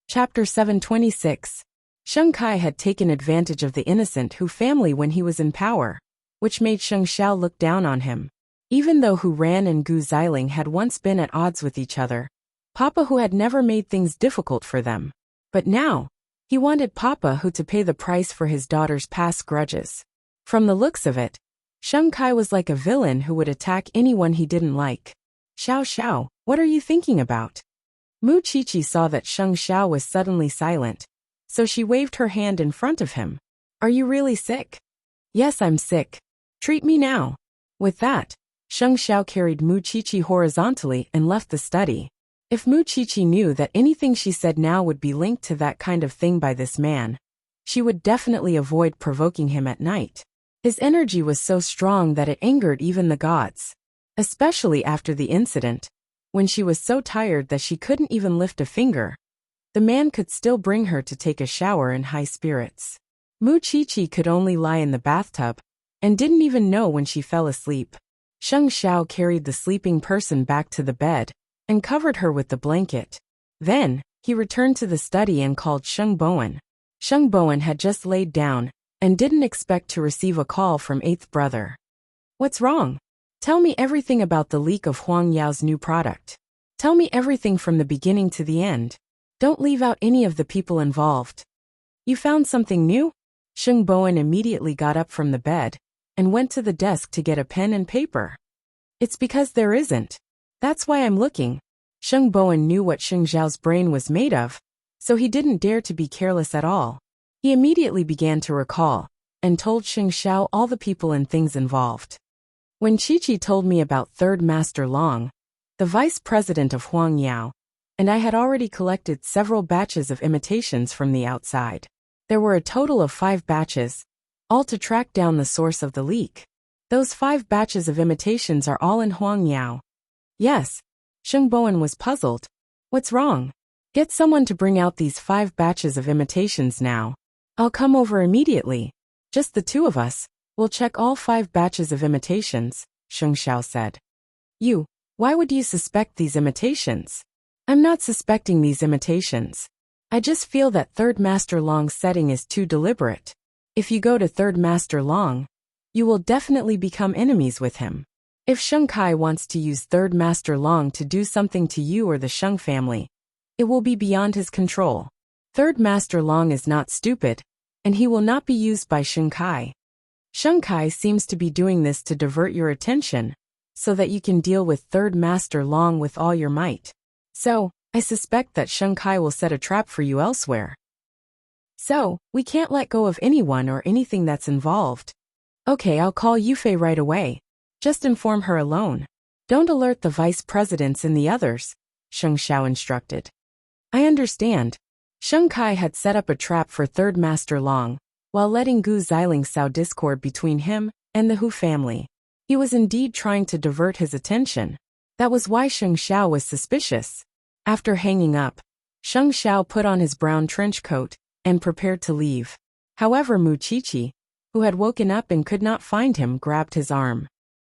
Chapter 726. Sheng Kai had taken advantage of the innocent Hu family when he was in power, which made Sheng Xiao look down on him. Even though Hu Ran and Gu Xiling had once been at odds with each other, Papa Hu had never made things difficult for them. But now, he wanted Papa Hu to pay the price for his daughter's past grudges. From the looks of it, Sheng Kai was like a villain who would attack anyone he didn't like. Xiao Xiao, what are you thinking about? Mu Qiqi saw that Sheng Xiao was suddenly silent, so she waved her hand in front of him. Are you really sick? Yes, I'm sick. Treat me now. With that, Sheng Xiao carried Mu Qiqi horizontally and left the study. If Mu Qiqi knew that anything she said now would be linked to that kind of thing by this man, she would definitely avoid provoking him at night. His energy was so strong that it angered even the gods. Especially after the incident, when she was so tired that she couldn't even lift a finger. The man could still bring her to take a shower in high spirits. Mu Qiqi could only lie in the bathtub, and didn't even know when she fell asleep. Sheng Xiao carried the sleeping person back to the bed, and covered her with the blanket. Then, he returned to the study and called Sheng Bowen. Sheng Bowen had just laid down, and didn't expect to receive a call from eighth brother. What's wrong? Tell me everything about the leak of Huang Yao's new product. Tell me everything from the beginning to the end. Don't leave out any of the people involved. You found something new? Sheng Bowen immediately got up from the bed, and went to the desk to get a pen and paper. It's because there isn't. That's why I'm looking. Sheng Bowen knew what Sheng Zhao's brain was made of, so he didn't dare to be careless at all. He immediately began to recall, and told Sheng Xiao all the people and things involved. When Qiqi told me about Third Master Long, the vice president of Huang Yao, and I had already collected several batches of imitations from the outside. There were a total of 5 batches, all to track down the source of the leak. Those 5 batches of imitations are all in Huang Yao. Yes. Sheng Bowen was puzzled. What's wrong? Get someone to bring out these 5 batches of imitations now. I'll come over immediately. Just the 2 of us. We'll check all 5 batches of imitations, Sheng Xiao said. Why would you suspect these imitations? I'm not suspecting these imitations. I just feel that Third Master Long's setting is too deliberate. If you go to Third Master Long, you will definitely become enemies with him. If Sheng Kai wants to use Third Master Long to do something to you or the Sheng family, it will be beyond his control. Third Master Long is not stupid, and he will not be used by Sheng Kai. Sheng Kai seems to be doing this to divert your attention, so that you can deal with Third Master Long with all your might. So, I suspect that Sheng Kai will set a trap for you elsewhere. So, we can't let go of anyone or anything that's involved. Okay, I'll call Yufei right away. Just inform her alone. Don't alert the vice presidents and the others, Sheng Xiao instructed. I understand. Sheng Kai had set up a trap for Third Master Long, while letting Gu Xiling sow discord between him and the Hu family. He was indeed trying to divert his attention. That was why Sheng Xiao was suspicious. After hanging up, Sheng Xiao put on his brown trench coat and prepared to leave. However, Mu Qiqi, who had woken up and could not find him, grabbed his arm.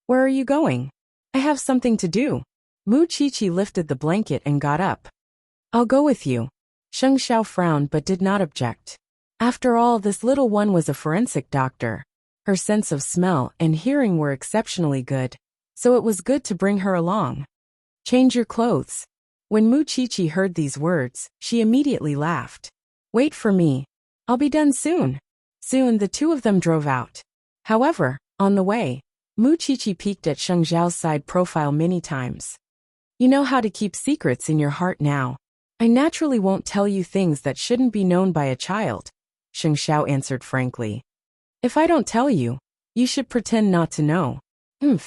Where are you going? I have something to do. Mu Qiqi lifted the blanket and got up. I'll go with you. Sheng Xiao frowned but did not object. After all, this little one was a forensic doctor. Her sense of smell and hearing were exceptionally good, so it was good to bring her along. Change your clothes. When Mu Qiqi heard these words, she immediately laughed. Wait for me. I'll be done soon. Soon the 2 of them drove out. However, on the way, Mu Qiqi peeked at Sheng Zhao's side profile many times. You know how to keep secrets in your heart now. I naturally won't tell you things that shouldn't be known by a child, Sheng Xiao answered frankly. If I don't tell you, you should pretend not to know. Mu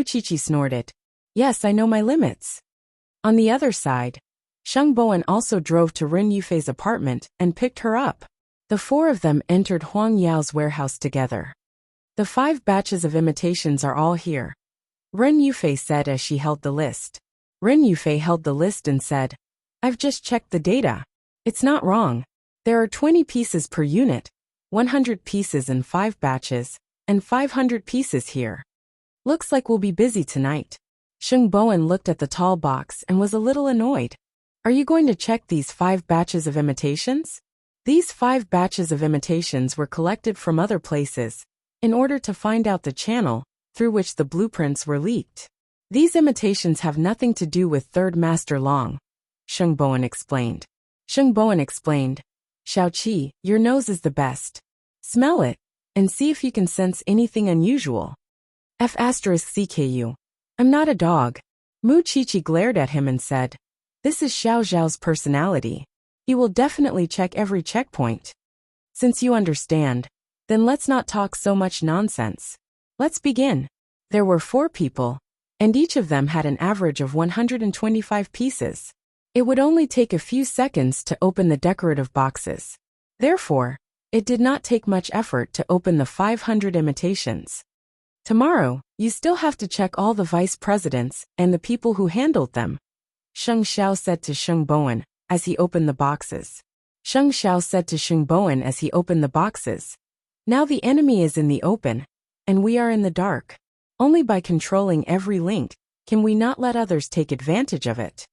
Qiqi snorted. Yes, I know my limits. On the other side, Sheng Bowen also drove to Ren Yufei's apartment and picked her up. The 4 of them entered Huang Yao's warehouse together. The 5 batches of imitations are all here, Ren Yufei said as she held the list. Ren Yufei held the list and said, I've just checked the data. It's not wrong. There are 20 pieces per unit, 100 pieces in 5 batches, and 500 pieces here. Looks like we'll be busy tonight. Sheng Bowen looked at the tall box and was a little annoyed. Are you going to check these 5 batches of imitations? These 5 batches of imitations were collected from other places in order to find out the channel through which the blueprints were leaked. These imitations have nothing to do with Third Master Long, Sheng Bowen explained. Sheng Bowen explained, Xiaoqi, your nose is the best. Smell it, and see if you can sense anything unusual. F*CKU. I'm not a dog. Mu Qiqi glared at him and said, this is Xiao Zhao's personality. He will definitely check every checkpoint. Since you understand, then let's not talk so much nonsense. Let's begin. There were 4 people, and each of them had an average of 125 pieces. It would only take a few seconds to open the decorative boxes. Therefore, it did not take much effort to open the 500 imitations. Tomorrow, you still have to check all the vice presidents and the people who handled them, Sheng Xiao said to Sheng Bowen as he opened the boxes. Sheng Xiao said to Sheng Bowen as he opened the boxes, now the enemy is in the open, and we are in the dark. Only by controlling every link can we not let others take advantage of it.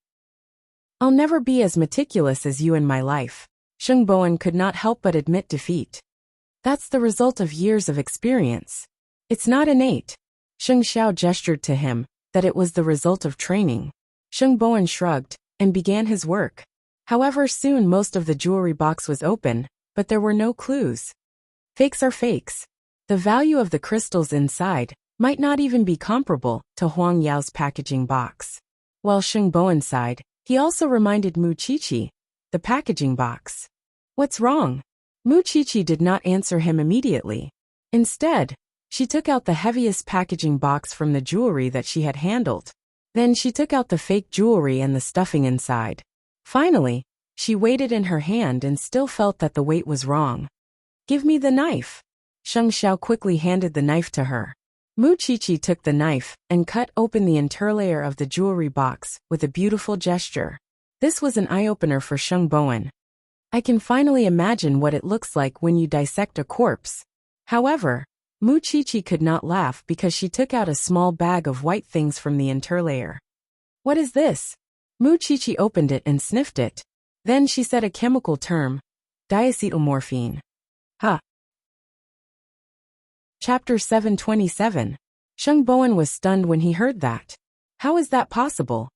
I'll never be as meticulous as you in my life. Sheng Bowen could not help but admit defeat. That's the result of years of experience. It's not innate. Sheng Xiao gestured to him that it was the result of training. Sheng Bowen shrugged and began his work. However, soon most of the jewelry box was open, but there were no clues. Fakes are fakes. The value of the crystals inside might not even be comparable to Huang Yao's packaging box. While Sheng Bowen sighed, he also reminded Mu Qiqi, the packaging box. What's wrong? Mu Qiqi did not answer him immediately. Instead, she took out the heaviest packaging box from the jewelry that she had handled. Then she took out the fake jewelry and the stuffing inside. Finally, she weighed it in her hand and still felt that the weight was wrong. Give me the knife. Sheng Xiao quickly handed the knife to her. Mu Qiqi took the knife and cut open the interlayer of the jewelry box with a beautiful gesture. This was an eye-opener for Sheng Bowen. I can finally imagine what it looks like when you dissect a corpse. However, Mu Qiqi could not laugh because she took out a small bag of white things from the interlayer. What is this? Mu Qiqi opened it and sniffed it. Then she said a chemical term, diacetylmorphine. Ha! Chapter 727. Sheng Bowen was stunned when he heard that. How is that possible?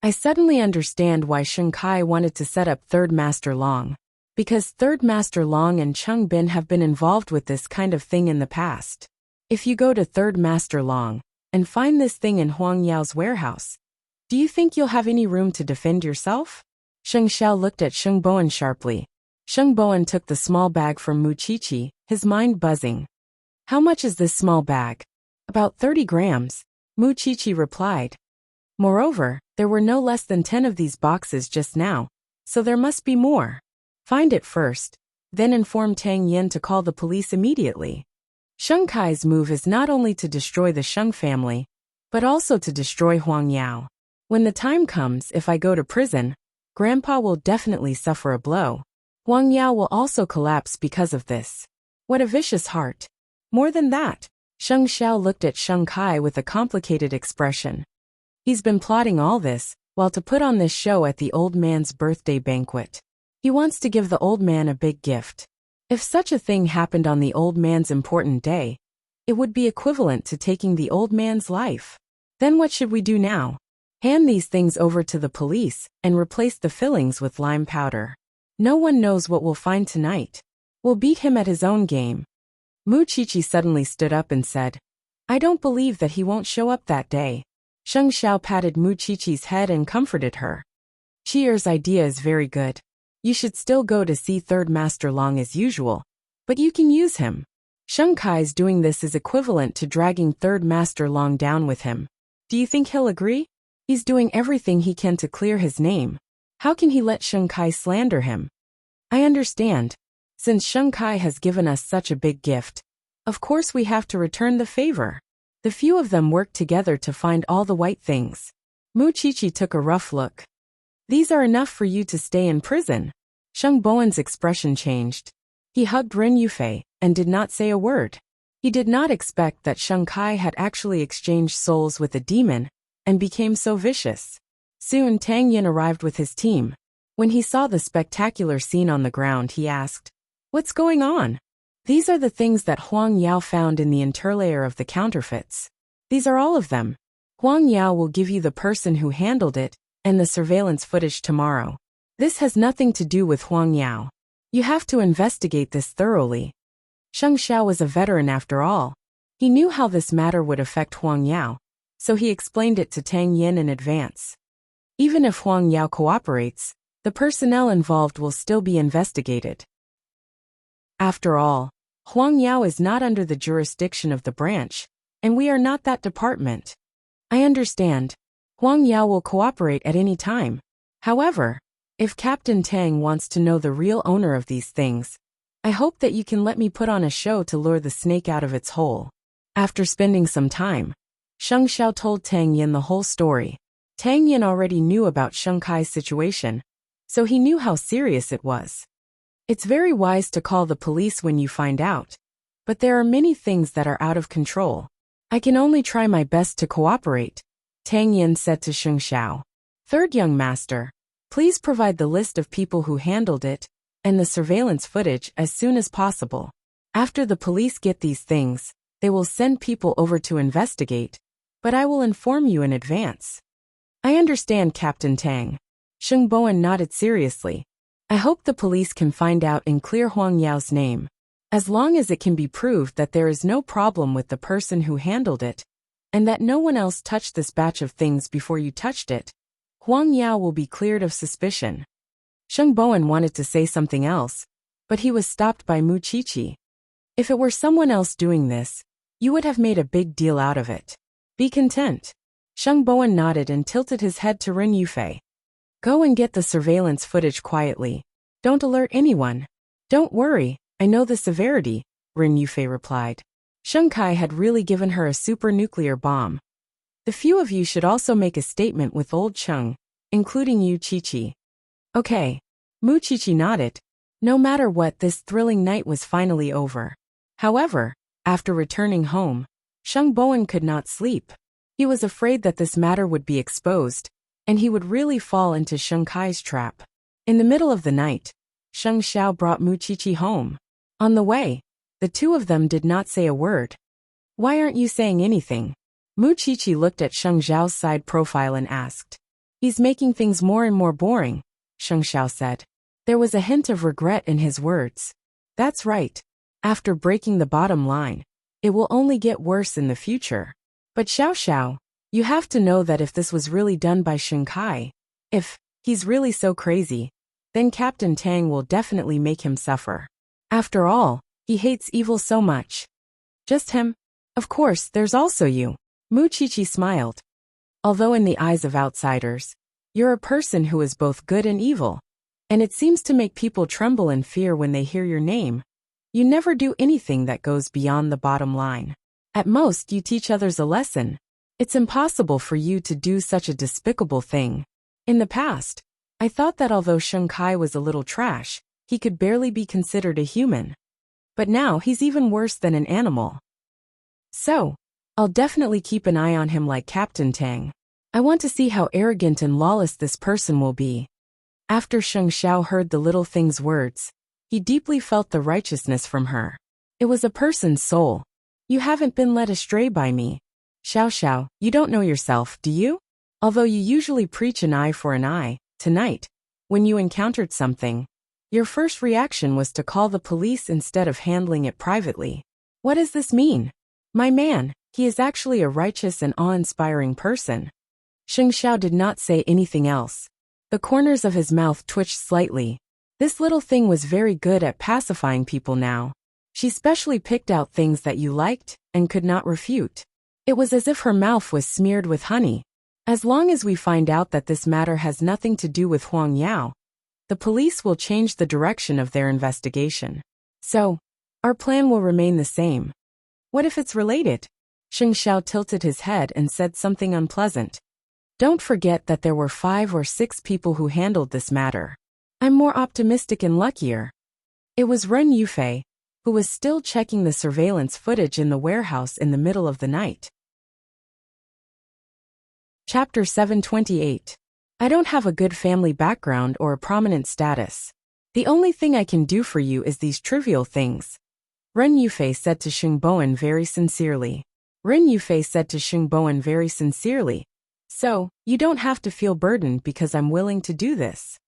I suddenly understand why Sheng Kai wanted to set up Third Master Long. Because Third Master Long and Cheng Bin have been involved with this kind of thing in the past. If you go to Third Master Long and find this thing in Huang Yao's warehouse, do you think you'll have any room to defend yourself? Sheng Xiao looked at Sheng Bowen sharply. Sheng Bowen took the small bag from Mu Qiqi, his mind buzzing. How much is this small bag? About 30 grams, Mu Qiqi replied. Moreover, there were no less than 10 of these boxes just now, so there must be more. Find it first, then inform Tang Yin to call the police immediately. Sheng Kai's move is not only to destroy the Sheng family, but also to destroy Huang Yao. When the time comes, if I go to prison, Grandpa will definitely suffer a blow. Huang Yao will also collapse because of this. What a vicious heart. More than that, Sheng Xiao looked at Sheng Kai with a complicated expression. He's been plotting all this, while to put on this show at the old man's birthday banquet. He wants to give the old man a big gift. If such a thing happened on the old man's important day, it would be equivalent to taking the old man's life. Then what should we do now? Hand these things over to the police and replace the fillings with lime powder. No one knows what we'll find tonight. We'll beat him at his own game. Mu Qiqi suddenly stood up and said, I don't believe that he won't show up that day. Sheng Xiao patted Mu Qiqi's head and comforted her. Chier's idea is very good. You should still go to see Third Master Long as usual, but you can use him. Sheng Kai's doing this is equivalent to dragging Third Master Long down with him. Do you think he'll agree? He's doing everything he can to clear his name. How can he let Sheng Kai slander him? I understand. Since Sheng Kai has given us such a big gift, of course we have to return the favor. The few of them worked together to find all the white things. Mu Qiqi took a rough look. These are enough for you to stay in prison. Sheng Bowen's expression changed. He hugged Ren Yufei and did not say a word. He did not expect that Sheng Kai had actually exchanged souls with a demon and became so vicious. Soon Tang Yin arrived with his team. When he saw the spectacular scene on the ground, he asked, "What's going on?" "These are the things that Huang Yao found in the interlayer of the counterfeits. These are all of them. Huang Yao will give you the person who handled it and the surveillance footage tomorrow. This has nothing to do with Huang Yao. You have to investigate this thoroughly." Sheng Xiao was a veteran after all. He knew how this matter would affect Huang Yao, so he explained it to Tang Yin in advance. Even if Huang Yao cooperates, the personnel involved will still be investigated. After all, Huang Yao is not under the jurisdiction of the branch, and we are not that department. "I understand. Huang Yao will cooperate at any time. However, if Captain Tang wants to know the real owner of these things, I hope that you can let me put on a show to lure the snake out of its hole." After spending some time, Sheng Xiao told Tang Yin the whole story. Tang Yin already knew about Sheng Kai's situation, so he knew how serious it was. It's very wise to call the police when you find out, but there are many things that are out of control. "I can only try my best to cooperate," Tang Yin said to Sheng Xiao. "Third young master, please provide the list of people who handled it and the surveillance footage as soon as possible. After the police get these things, they will send people over to investigate, but I will inform you in advance." "I understand, Captain Tang." Sheng Bowen nodded seriously. "I hope the police can find out and clear Huang Yao's name. As long as it can be proved that there is no problem with the person who handled it, and that no one else touched this batch of things before you touched it, Huang Yao will be cleared of suspicion." Sheng Bowen wanted to say something else, but he was stopped by Mu Qiqi. "If it were someone else doing this, you would have made a big deal out of it. Be content." Sheng Bowen nodded and tilted his head to Ren Yufei. "Go and get the surveillance footage quietly. Don't alert anyone." "Don't worry, I know the severity," Ren Yufei replied. Sheng Kai had really given her a super nuclear bomb. "The few of you should also make a statement with old Cheng, including you, Qiqi." "Okay." Mu Qiqi nodded. No matter what, this thrilling night was finally over. However, after returning home, Sheng Bowen could not sleep. He was afraid that this matter would be exposed, and he would really fall into Sheng Kai's trap. In the middle of the night, Sheng Xiao brought Mu Qiqi home. On the way, the two of them did not say a word. "Why aren't you saying anything?" Mu Qiqi looked at Sheng Xiao's side profile and asked. "He's making things more and more boring," Sheng Xiao said. There was a hint of regret in his words. "That's right. After breaking the bottom line, it will only get worse in the future. But Xiao Xiao, you have to know that if this was really done by Sheng Kai, if he's really so crazy, then Captain Tang will definitely make him suffer. After all, he hates evil so much." "Just him? Of course, there's also you." Mu Qiqi smiled. "Although in the eyes of outsiders, you're a person who is both good and evil, and it seems to make people tremble in fear when they hear your name. You never do anything that goes beyond the bottom line. At most, you teach others a lesson. It's impossible for you to do such a despicable thing. In the past, I thought that although Sheng Kai was a little trash, he could barely be considered a human. But now he's even worse than an animal. So, I'll definitely keep an eye on him like Captain Tang. I want to see how arrogant and lawless this person will be." After Sheng Xiao heard the little thing's words, he deeply felt the righteousness from her. It was a person's soul. "You haven't been led astray by me. Xiao Xiao, you don't know yourself, do you? Although you usually preach an eye for an eye, tonight, when you encountered something, your first reaction was to call the police instead of handling it privately. What does this mean? My man, he is actually a righteous and awe-inspiring person." Sheng Xiao did not say anything else. The corners of his mouth twitched slightly. This little thing was very good at pacifying people now. She specially picked out things that you liked and could not refute. It was as if her mouth was smeared with honey. "As long as we find out that this matter has nothing to do with Huang Yao, the police will change the direction of their investigation. So, our plan will remain the same." "What if it's related?" Sheng Xiao tilted his head and said something unpleasant. "Don't forget that there were 5 or 6 people who handled this matter. I'm more optimistic and luckier." It was Ren Yufei, who was still checking the surveillance footage in the warehouse in the middle of the night. Chapter 728. I don't have a good family background or a prominent status. The only thing I can do for you is these trivial things. Ren Yufei said to Xing Bowen very sincerely. So, you don't have to feel burdened because I'm willing to do this.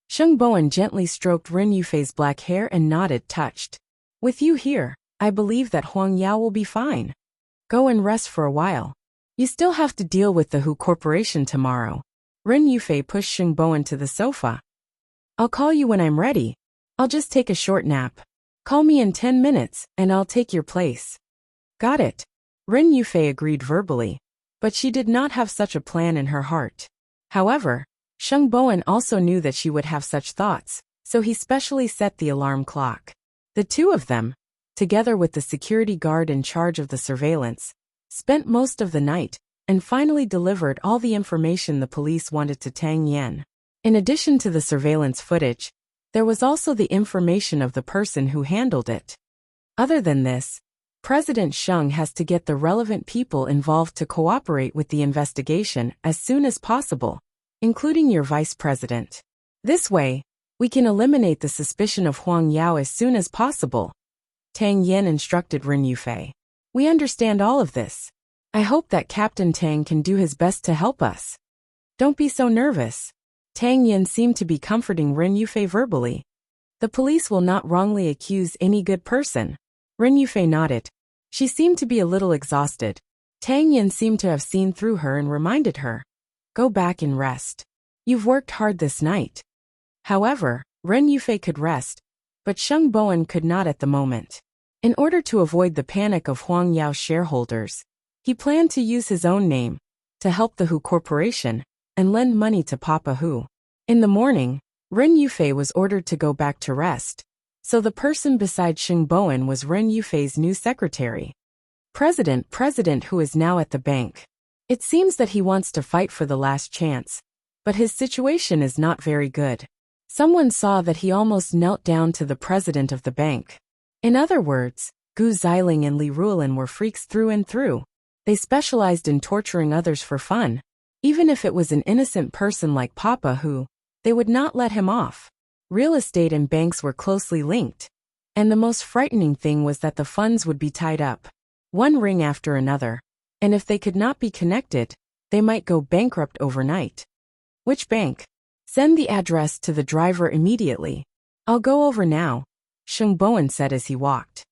Xing Bowen gently stroked Ren Yufei's black hair and nodded, touched. With you here, I believe that Huang Yao will be fine. Go and rest for a while. You still have to deal with the Hu Corporation tomorrow. Ren Yufei pushed Xing Bowen to the sofa. I'll call you when I'm ready. I'll just take a short nap. Call me in 10 minutes, and I'll take your place. Got it. Ren Yufei agreed verbally, but she did not have such a plan in her heart. However, Xing Bowen also knew that she would have such thoughts, so he specially set the alarm clock. The two of them, together with the security guard in charge of the surveillance, spent most of the night, and finally delivered all the information the police wanted to Tang Yan. In addition to the surveillance footage, there was also the information of the person who handled it. Other than this, President Sheng has to get the relevant people involved to cooperate with the investigation as soon as possible, including your vice president. This way, we can eliminate the suspicion of Huang Yao as soon as possible. Tang Yan instructed Ren Yufei. We understand all of this. I hope that Captain Tang can do his best to help us. Don't be so nervous. Tang Yan seemed to be comforting Ren Yufei verbally. The police will not wrongly accuse any good person. Ren Yufei nodded. She seemed to be a little exhausted. Tang Yan seemed to have seen through her and reminded her. Go back and rest. You've worked hard this night. However, Ren Yufei could rest, but Xing Bowen could not at the moment. In order to avoid the panic of Huang Yao's shareholders, he planned to use his own name to help the Hu Corporation and lend money to Papa Hu. In the morning, Ren Yufei was ordered to go back to rest, so the person beside Xing Bowen was Ren Yufei's new secretary. President who is now at the bank. It seems that he wants to fight for the last chance, but his situation is not very good. Someone saw that he almost knelt down to the president of the bank. In other words, Gu Xiling and Li Ruolin were freaks through and through. They specialized in torturing others for fun. Even if it was an innocent person like Papa Hu, they would not let him off. Real estate and banks were closely linked, and the most frightening thing was that the funds would be tied up, one ring after another, and if they could not be connected, they might go bankrupt overnight. Which bank? Send the address to the driver immediately. I'll go over now, Xing Bowen said as he walked.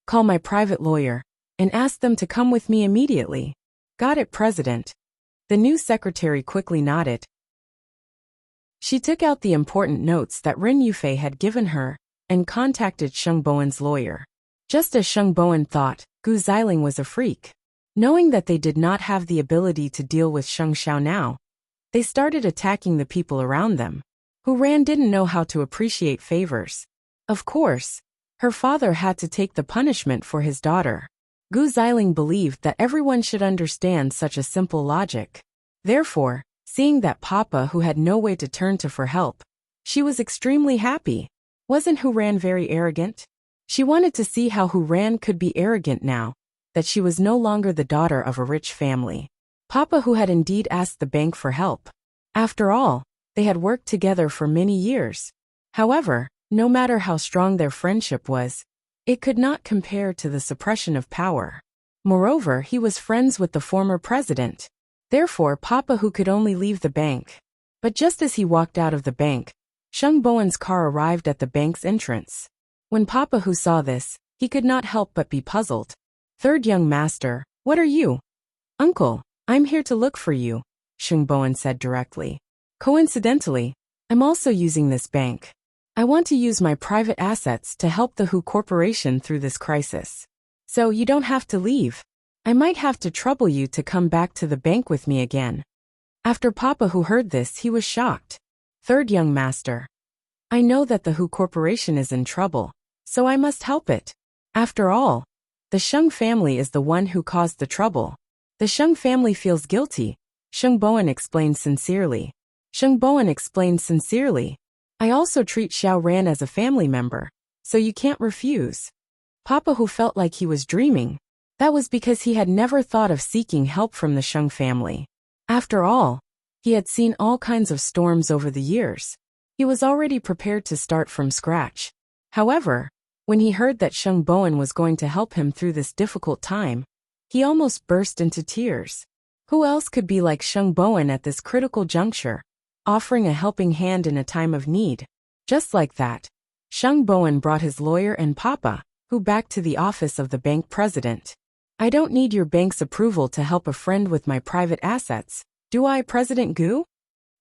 Call my private lawyer, and ask them to come with me immediately. Got it, President. The new secretary quickly nodded. She took out the important notes that Ren Yufei had given her, and contacted Xing Bowen's lawyer. Just as Xing Bowen thought, Gu Xiling was a freak. Knowing that they did not have the ability to deal with Sheng Xiao now, they started attacking the people around them. Hu Ran didn't know how to appreciate favors. Of course, her father had to take the punishment for his daughter. Gu Xiling believed that everyone should understand such a simple logic. Therefore, seeing that Papa Hu had no way to turn to for help, she was extremely happy. Wasn't Hu Ran very arrogant? She wanted to see how Hu Ran could be arrogant now that she was no longer the daughter of a rich family. Papa Hu had indeed asked the bank for help. After all, they had worked together for many years. However, no matter how strong their friendship was, it could not compare to the suppression of power. Moreover, he was friends with the former president. Therefore, Papa Hu could only leave the bank. But just as he walked out of the bank, Xing Bowen's car arrived at the bank's entrance. When Papa Hu saw this, he could not help but be puzzled. Third young master, what are you? Uncle, I'm here to look for you, Xing Bowen said directly. Coincidentally, I'm also using this bank. I want to use my private assets to help the Hu Corporation through this crisis. So you don't have to leave. I might have to trouble you to come back to the bank with me again. After Papa Hu heard this, he was shocked. Third young master. I know that the Hu Corporation is in trouble, so I must help it. After all, the Sheng family is the one who caused the trouble. The Sheng family feels guilty, Xing Bowen explained sincerely. I also treat Xiao Ran as a family member, so you can't refuse. Papa Hu felt like he was dreaming. That was because he had never thought of seeking help from the Sheng family. After all, He had seen all kinds of storms over the years. He was already prepared to start from scratch. However, when he heard that Sheng Bowen was going to help him through this difficult time, he almost burst into tears. Who else could be like Sheng Bowen at this critical juncture, offering a helping hand in a time of need? Just like that, Sheng Bowen brought his lawyer and Papa, Hu back to the office of the bank president. I don't need your bank's approval to help a friend with my private assets, do I, President Gu?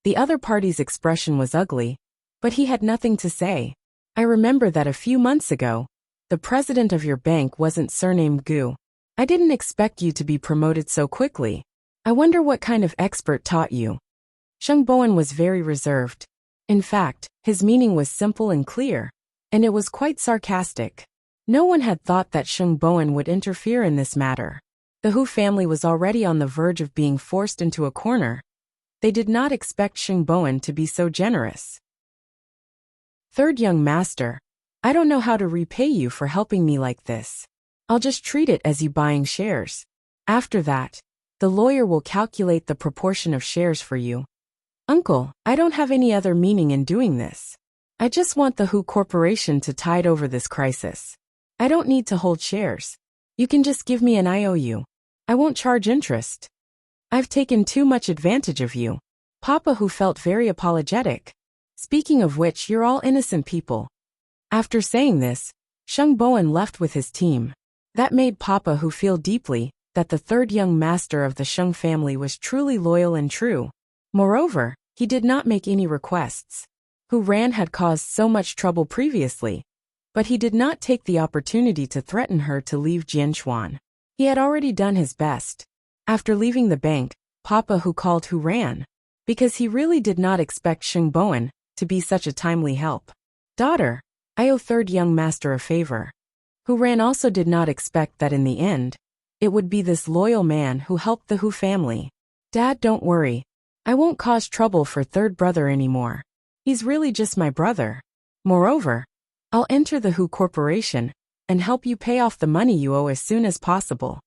The other party's expression was ugly, but he had nothing to say. I remember that a few months ago, the president of your bank wasn't surnamed Gu. I didn't expect you to be promoted so quickly. I wonder what kind of expert taught you. Sheng Bowen was very reserved. In fact, his meaning was simple and clear, and it was quite sarcastic. No one had thought that Sheng Bowen would interfere in this matter. The Hu family was already on the verge of being forced into a corner. They did not expect Sheng Bowen to be so generous. Third young master, I don't know how to repay you for helping me like this. I'll just treat it as you buying shares. After that, the lawyer will calculate the proportion of shares for you. Uncle, I don't have any other meaning in doing this. I just want the Hu Corporation to tide over this crisis. I don't need to hold shares. You can just give me an IOU. I won't charge interest. I've taken too much advantage of you. Papa Hu felt very apologetic. Speaking of which, you're all innocent people. After saying this, Sheng Bowen left with his team. That made Papa Hu feel deeply that the third young master of the Sheng family was truly loyal and true. Moreover, he did not make any requests. Hu Ran had caused so much trouble previously, but he did not take the opportunity to threaten her to leave Jianchuan. He had already done his best. After leaving the bank, Papa Hu called Hu Ran, because he really did not expect Sheng Bowen to be such a timely help. Daughter, I owe third young master a favor. Hu Ran also did not expect that in the end, it would be this loyal man who helped the Hu family. Dad, don't worry. I won't cause trouble for third brother anymore. He's really just my brother. Moreover, I'll enter the Hu Corporation and help you pay off the money you owe as soon as possible.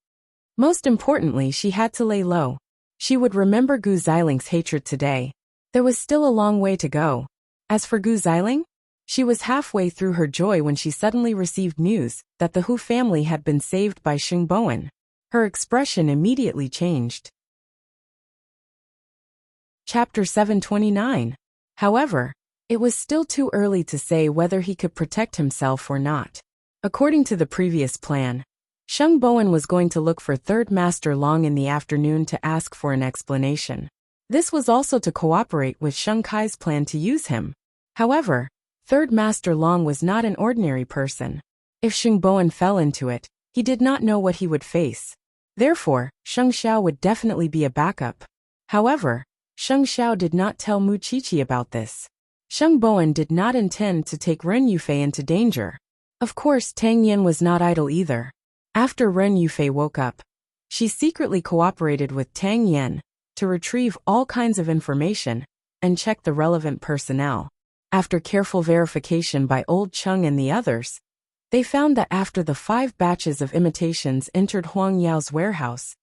Most importantly, she had to lay low. She would remember Gu Ziling's hatred today. There was still a long way to go. As for Gu Ziling, she was halfway through her joy when she suddenly received news that the Hu family had been saved by Sheng Bowen. Her expression immediately changed. Chapter 729. However, it was still too early to say whether he could protect himself or not. According to the previous plan, Sheng Bowen was going to look for Third Master Long in the afternoon to ask for an explanation. This was also to cooperate with Sheng Kai's plan to use him. However, Third Master Long was not an ordinary person. If Sheng Bowen fell into it, he did not know what he would face. Therefore, Sheng Xiao would definitely be a backup. However, Sheng Xiao did not tell Mu Qiqi about this. Sheng Bowen did not intend to take Ren Yufei into danger. Of course, Tang Yin was not idle either. After Ren Yufei woke up, she secretly cooperated with Tang Yin to retrieve all kinds of information and check the relevant personnel. After careful verification by Old Chung and the others, they found that after the 5 batches of imitations entered Huang Yao's warehouse,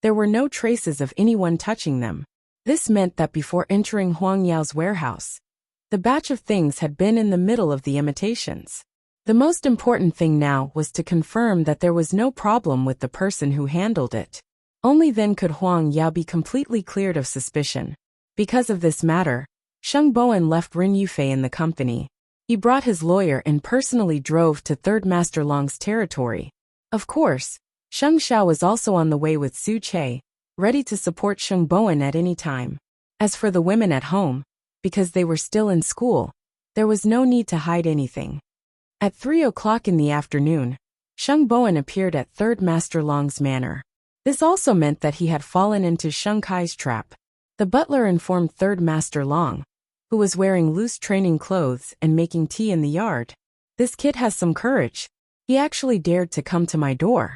there were no traces of anyone touching them. This meant that before entering Huang Yao's warehouse, the batch of things had been in the middle of the imitations. The most important thing now was to confirm that there was no problem with the person who handled it. Only then could Huang Yao be completely cleared of suspicion. Because of this matter, Sheng Bowen left Ren Yufei in the company. He brought his lawyer and personally drove to Third Master Long's territory. Of course, Sheng Xiao was also on the way with Su Che, ready to support Sheng Bowen at any time. As for the women at home, because they were still in school, there was no need to hide anything. At 3 o'clock in the afternoon, Sheng Bowen appeared at Third Master Long's manor. This also meant that he had fallen into Sheng Kai's trap. The butler informed Third Master Long, who was wearing loose training clothes and making tea in the yard. This kid has some courage. He actually dared to come to my door.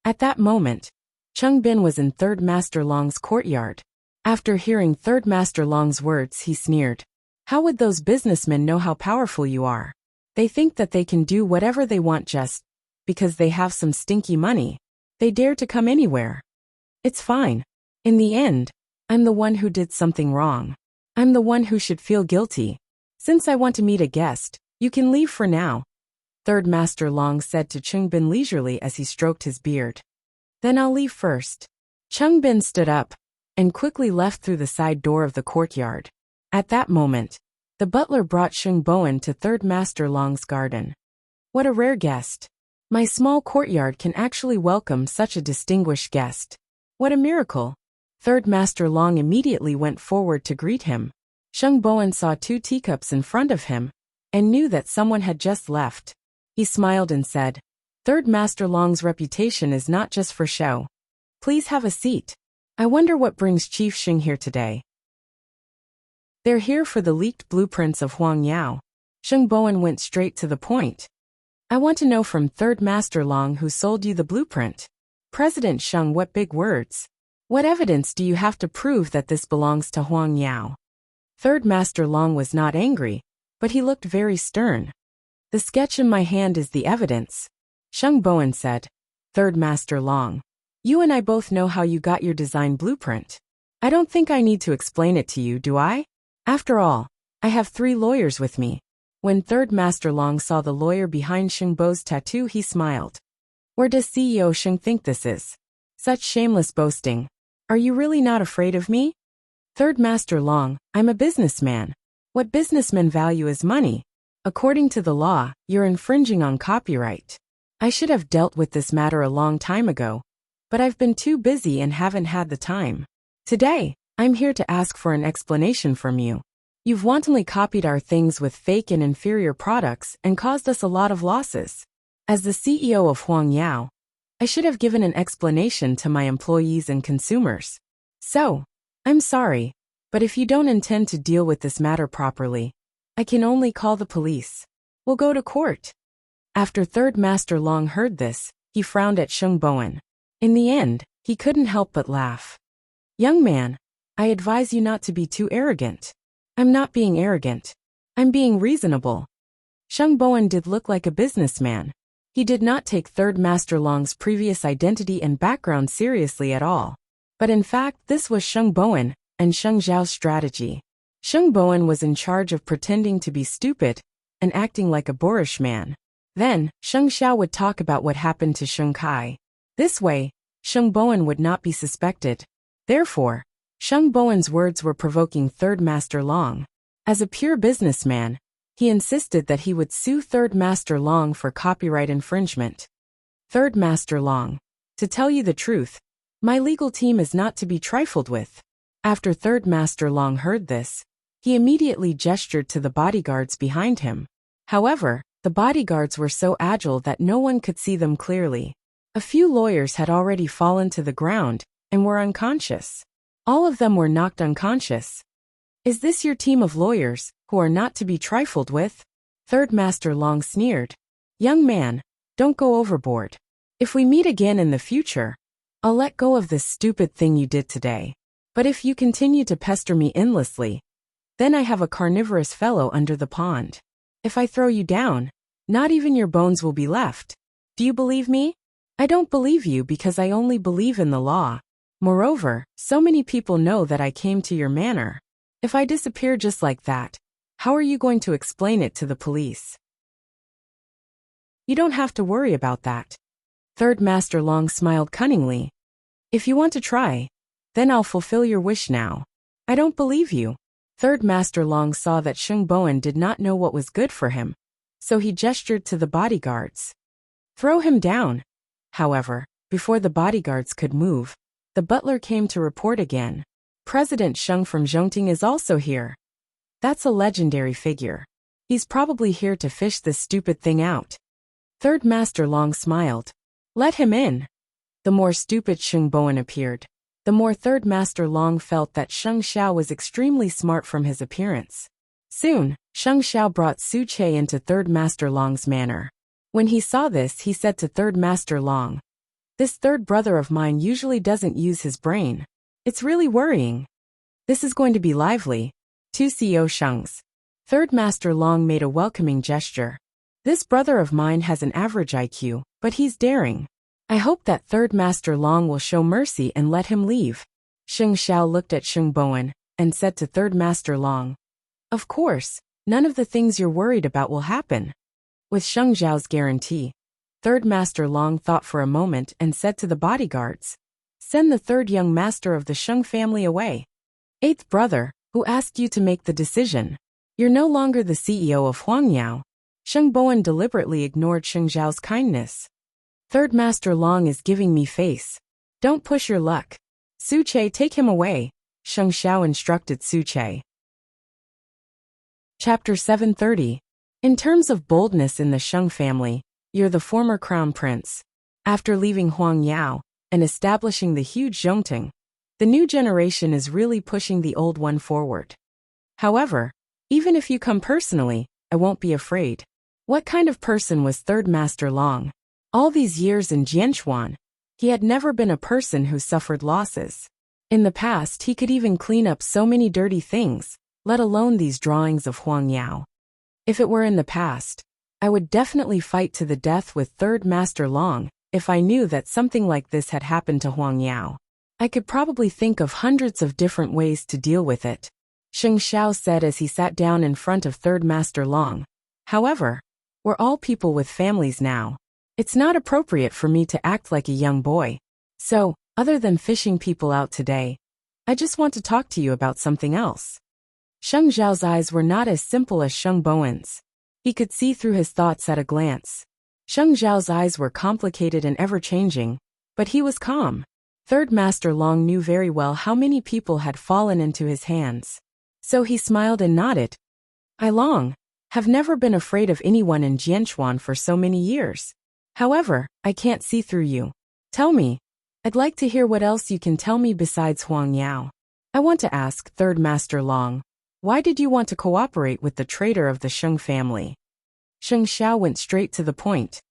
At that moment, Cheng Bin was in Third Master Long's courtyard. After hearing Third Master Long's words, he sneered. How would those businessmen know how powerful you are? They think that they can do whatever they want just because they have some stinky money. They dare to come anywhere. It's fine. In the end, I'm the one who did something wrong. I'm the one who should feel guilty. Since I want to meet a guest, you can leave for now, Third Master Long said to Chungbin leisurely as he stroked his beard. Then I'll leave first. Chungbin stood up and quickly left through the side door of the courtyard. At that moment, the butler brought Chungboan to Third Master Long's garden. What a rare guest. My small courtyard can actually welcome such a distinguished guest. What a miracle. Third Master Long immediately went forward to greet him. Chungboan saw 2 teacups in front of him and knew that someone had just left. He smiled and said, Third Master Long's reputation is not just for show. Please have a seat. I wonder what brings Chief Xing here today. They're here for the leaked blueprints of Huang Yao. Chungboan went straight to the point. I want to know from Third Master Long who sold you the blueprint. President Sheng, what big words. What evidence do you have to prove that this belongs to Huang Yao? Third Master Long was not angry, but he looked very stern. The sketch in my hand is the evidence, Chungboan said. Third Master Long, you and I both know how you got your design blueprint. I don't think I need to explain it to you, do I? After all, I have 3 lawyers with me. When Third Master Long saw the lawyer behind Shengbo's tattoo, he smiled. Where does CEO Sheng think this is? Such shameless boasting. Are you really not afraid of me? Third Master Long, I'm a businessman. What businessmen value is money. According to the law, you're infringing on copyright. I should have dealt with this matter a long time ago, but I've been too busy and haven't had the time. Today, I'm here to ask for an explanation from you. You've wantonly copied our things with fake and inferior products and caused us a lot of losses. As the CEO of Huang Yao, I should have given an explanation to my employees and consumers. So, I'm sorry, but if you don't intend to deal with this matter properly, I can only call the police. We'll go to court. After Third Master Long heard this, he frowned at Chungboan. In the end, he couldn't help but laugh. Young man, I advise you not to be too arrogant. I'm not being arrogant. I'm being reasonable. Chungboan did look like a businessman. He did not take Third Master Long's previous identity and background seriously at all. But in fact, this was Chungboan and Sheng Zhao's strategy. Chungboan was in charge of pretending to be stupid and acting like a boorish man. Then, Sheng Zhao would talk about what happened to Sheng Kai. This way, Chungboan would not be suspected. Therefore, Chungboan's words were provoking Third Master Long. As a pure businessman, he insisted that he would sue Third Master Long for copyright infringement. Third Master Long, to tell you the truth, my legal team is not to be trifled with. After Third Master Long heard this, he immediately gestured to the bodyguards behind him. However, the bodyguards were so agile that no one could see them clearly. A few lawyers had already fallen to the ground and were unconscious. All of them were knocked unconscious. Is this your team of lawyers, who are not to be trifled with? Third Master Long sneered. Young man, don't go overboard. If we meet again in the future, I'll let go of this stupid thing you did today. But if you continue to pester me endlessly, then I have a carnivorous fellow under the pond. If I throw you down, not even your bones will be left. Do you believe me? I don't believe you because I only believe in the law. Moreover, so many people know that I came to your manor. If I disappear just like that, how are you going to explain it to the police? You don't have to worry about that. Third Master Long smiled cunningly. If you want to try, then I'll fulfill your wish now. I don't believe you. Third Master Long saw that Chungboan did not know what was good for him, so he gestured to the bodyguards. Throw him down. However, before the bodyguards could move, the butler came to report again. President Sheng from Zhongting is also here. That's a legendary figure. He's probably here to fish this stupid thing out. Third Master Long smiled. Let him in. The more stupid Chungboan appeared, the more Third Master Long felt that Sheng Xiao was extremely smart from his appearance. Soon, Sheng Xiao brought Su Che into Third Master Long's manor. When he saw this, he said to Third Master Long, "This third brother of mine usually doesn't use his brain. It's really worrying. This is going to be lively." 2 CEO Shengs. Third Master Long made a welcoming gesture. This brother of mine has an average IQ, but he's daring. I hope that Third Master Long will show mercy and let him leave. Sheng Xiao looked at Sheng Bowen and said to Third Master Long, "Of course, none of the things you're worried about will happen." With Sheng Zhao's guarantee, Third Master Long thought for a moment and said to the bodyguards, "Send the third young master of the Sheng family away. Eighth brother, who asked you to make the decision? You're no longer the CEO of Huangyao." Sheng Bowen deliberately ignored Sheng Zhao's kindness. "Third Master Long is giving me face. Don't push your luck. Su Che, take him away," Sheng Xiao instructed Su Che. Chapter 730. In terms of boldness in the Sheng family, you're the former crown prince. After leaving Huangyao and establishing the huge Zhongting, the new generation is really pushing the old one forward. However, even if you come personally, I won't be afraid. What kind of person was Third Master Long? All these years in Jianchuan, he had never been a person who suffered losses. In the past, he could even clean up so many dirty things, let alone these drawings of Huangyao. If it were in the past, I would definitely fight to the death with Third Master Long if I knew that something like this had happened to Huangyao. I could probably think of hundreds of different ways to deal with it, Sheng Xiao said as he sat down in front of Third Master Long. However, we're all people with families now. It's not appropriate for me to act like a young boy. So, other than fishing people out today, I just want to talk to you about something else. Sheng Zhao's eyes were not as simple as Sheng Bowen's. He could see through his thoughts at a glance. Sheng Zhao's eyes were complicated and ever-changing, but he was calm. Third Master Long knew very well how many people had fallen into his hands. So he smiled and nodded. "I Long have never been afraid of anyone in Jianchuan for so many years. However, I can't see through you. Tell me. I'd like to hear what else you can tell me besides Huangyao. I want to ask Third Master Long, why did you want to cooperate with the traitor of the Sheng family?" Sheng Xiao went straight to the point.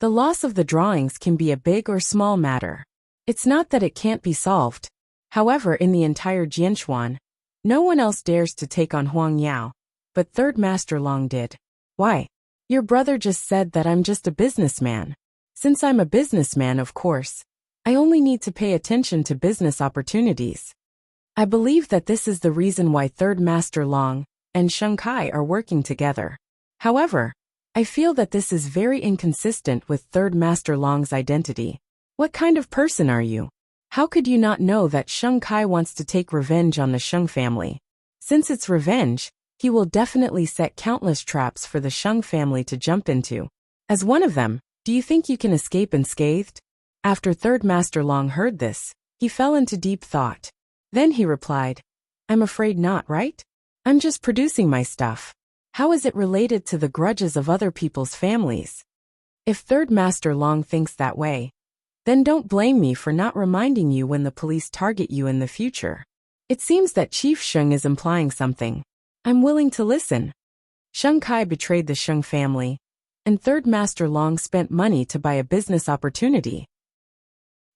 The loss of the drawings can be a big or small matter. It's not that it can't be solved. However, in the entire Jianchuan, no one else dares to take on Huangyao, but Third Master Long did. "Why? Your brother just said that I'm just a businessman. Since I'm a businessman, of course, I only need to pay attention to business opportunities. I believe that this is the reason why Third Master Long and Sheng Kai are working together. However, I feel that this is very inconsistent with Third Master Long's identity. What kind of person are you? How could you not know that Sheng Kai wants to take revenge on the Sheng family? Since it's revenge, he will definitely set countless traps for the Sheng family to jump into. As one of them, do you think you can escape unscathed?" After Third Master Long heard this, he fell into deep thought. Then he replied, "I'm afraid not, right? I'm just producing my stuff. How is it related to the grudges of other people's families?" If Third Master Long thinks that way, then don't blame me for not reminding you when the police target you in the future. It seems that Chief Sheng is implying something. I'm willing to listen. Sheng Kai betrayed the Sheng family, and Third Master Long spent money to buy a business opportunity.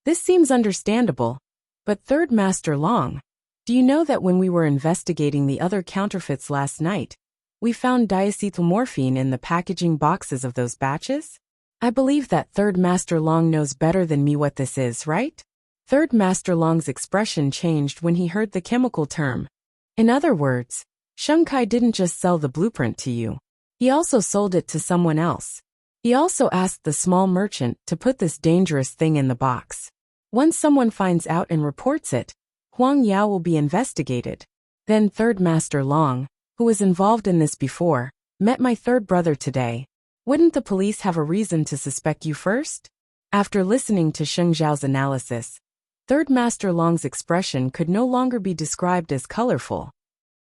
This seems understandable, but Third Master Long, do you know that when we were investigating the other counterfeits last night, we found diacetylmorphine in the packaging boxes of those batches? I believe that Third Master Long knows better than me what this is, right? Third Master Long's expression changed when he heard the chemical term. In other words, Sheng Kai didn't just sell the blueprint to you. He also sold it to someone else. He also asked the small merchant to put this dangerous thing in the box. Once someone finds out and reports it, Huang Yao will be investigated. Then Third Master Long, who was involved in this before, met my third brother today. Wouldn't the police have a reason to suspect you first? After listening to Sheng Zhao's analysis, Third Master Long's expression could no longer be described as colorful.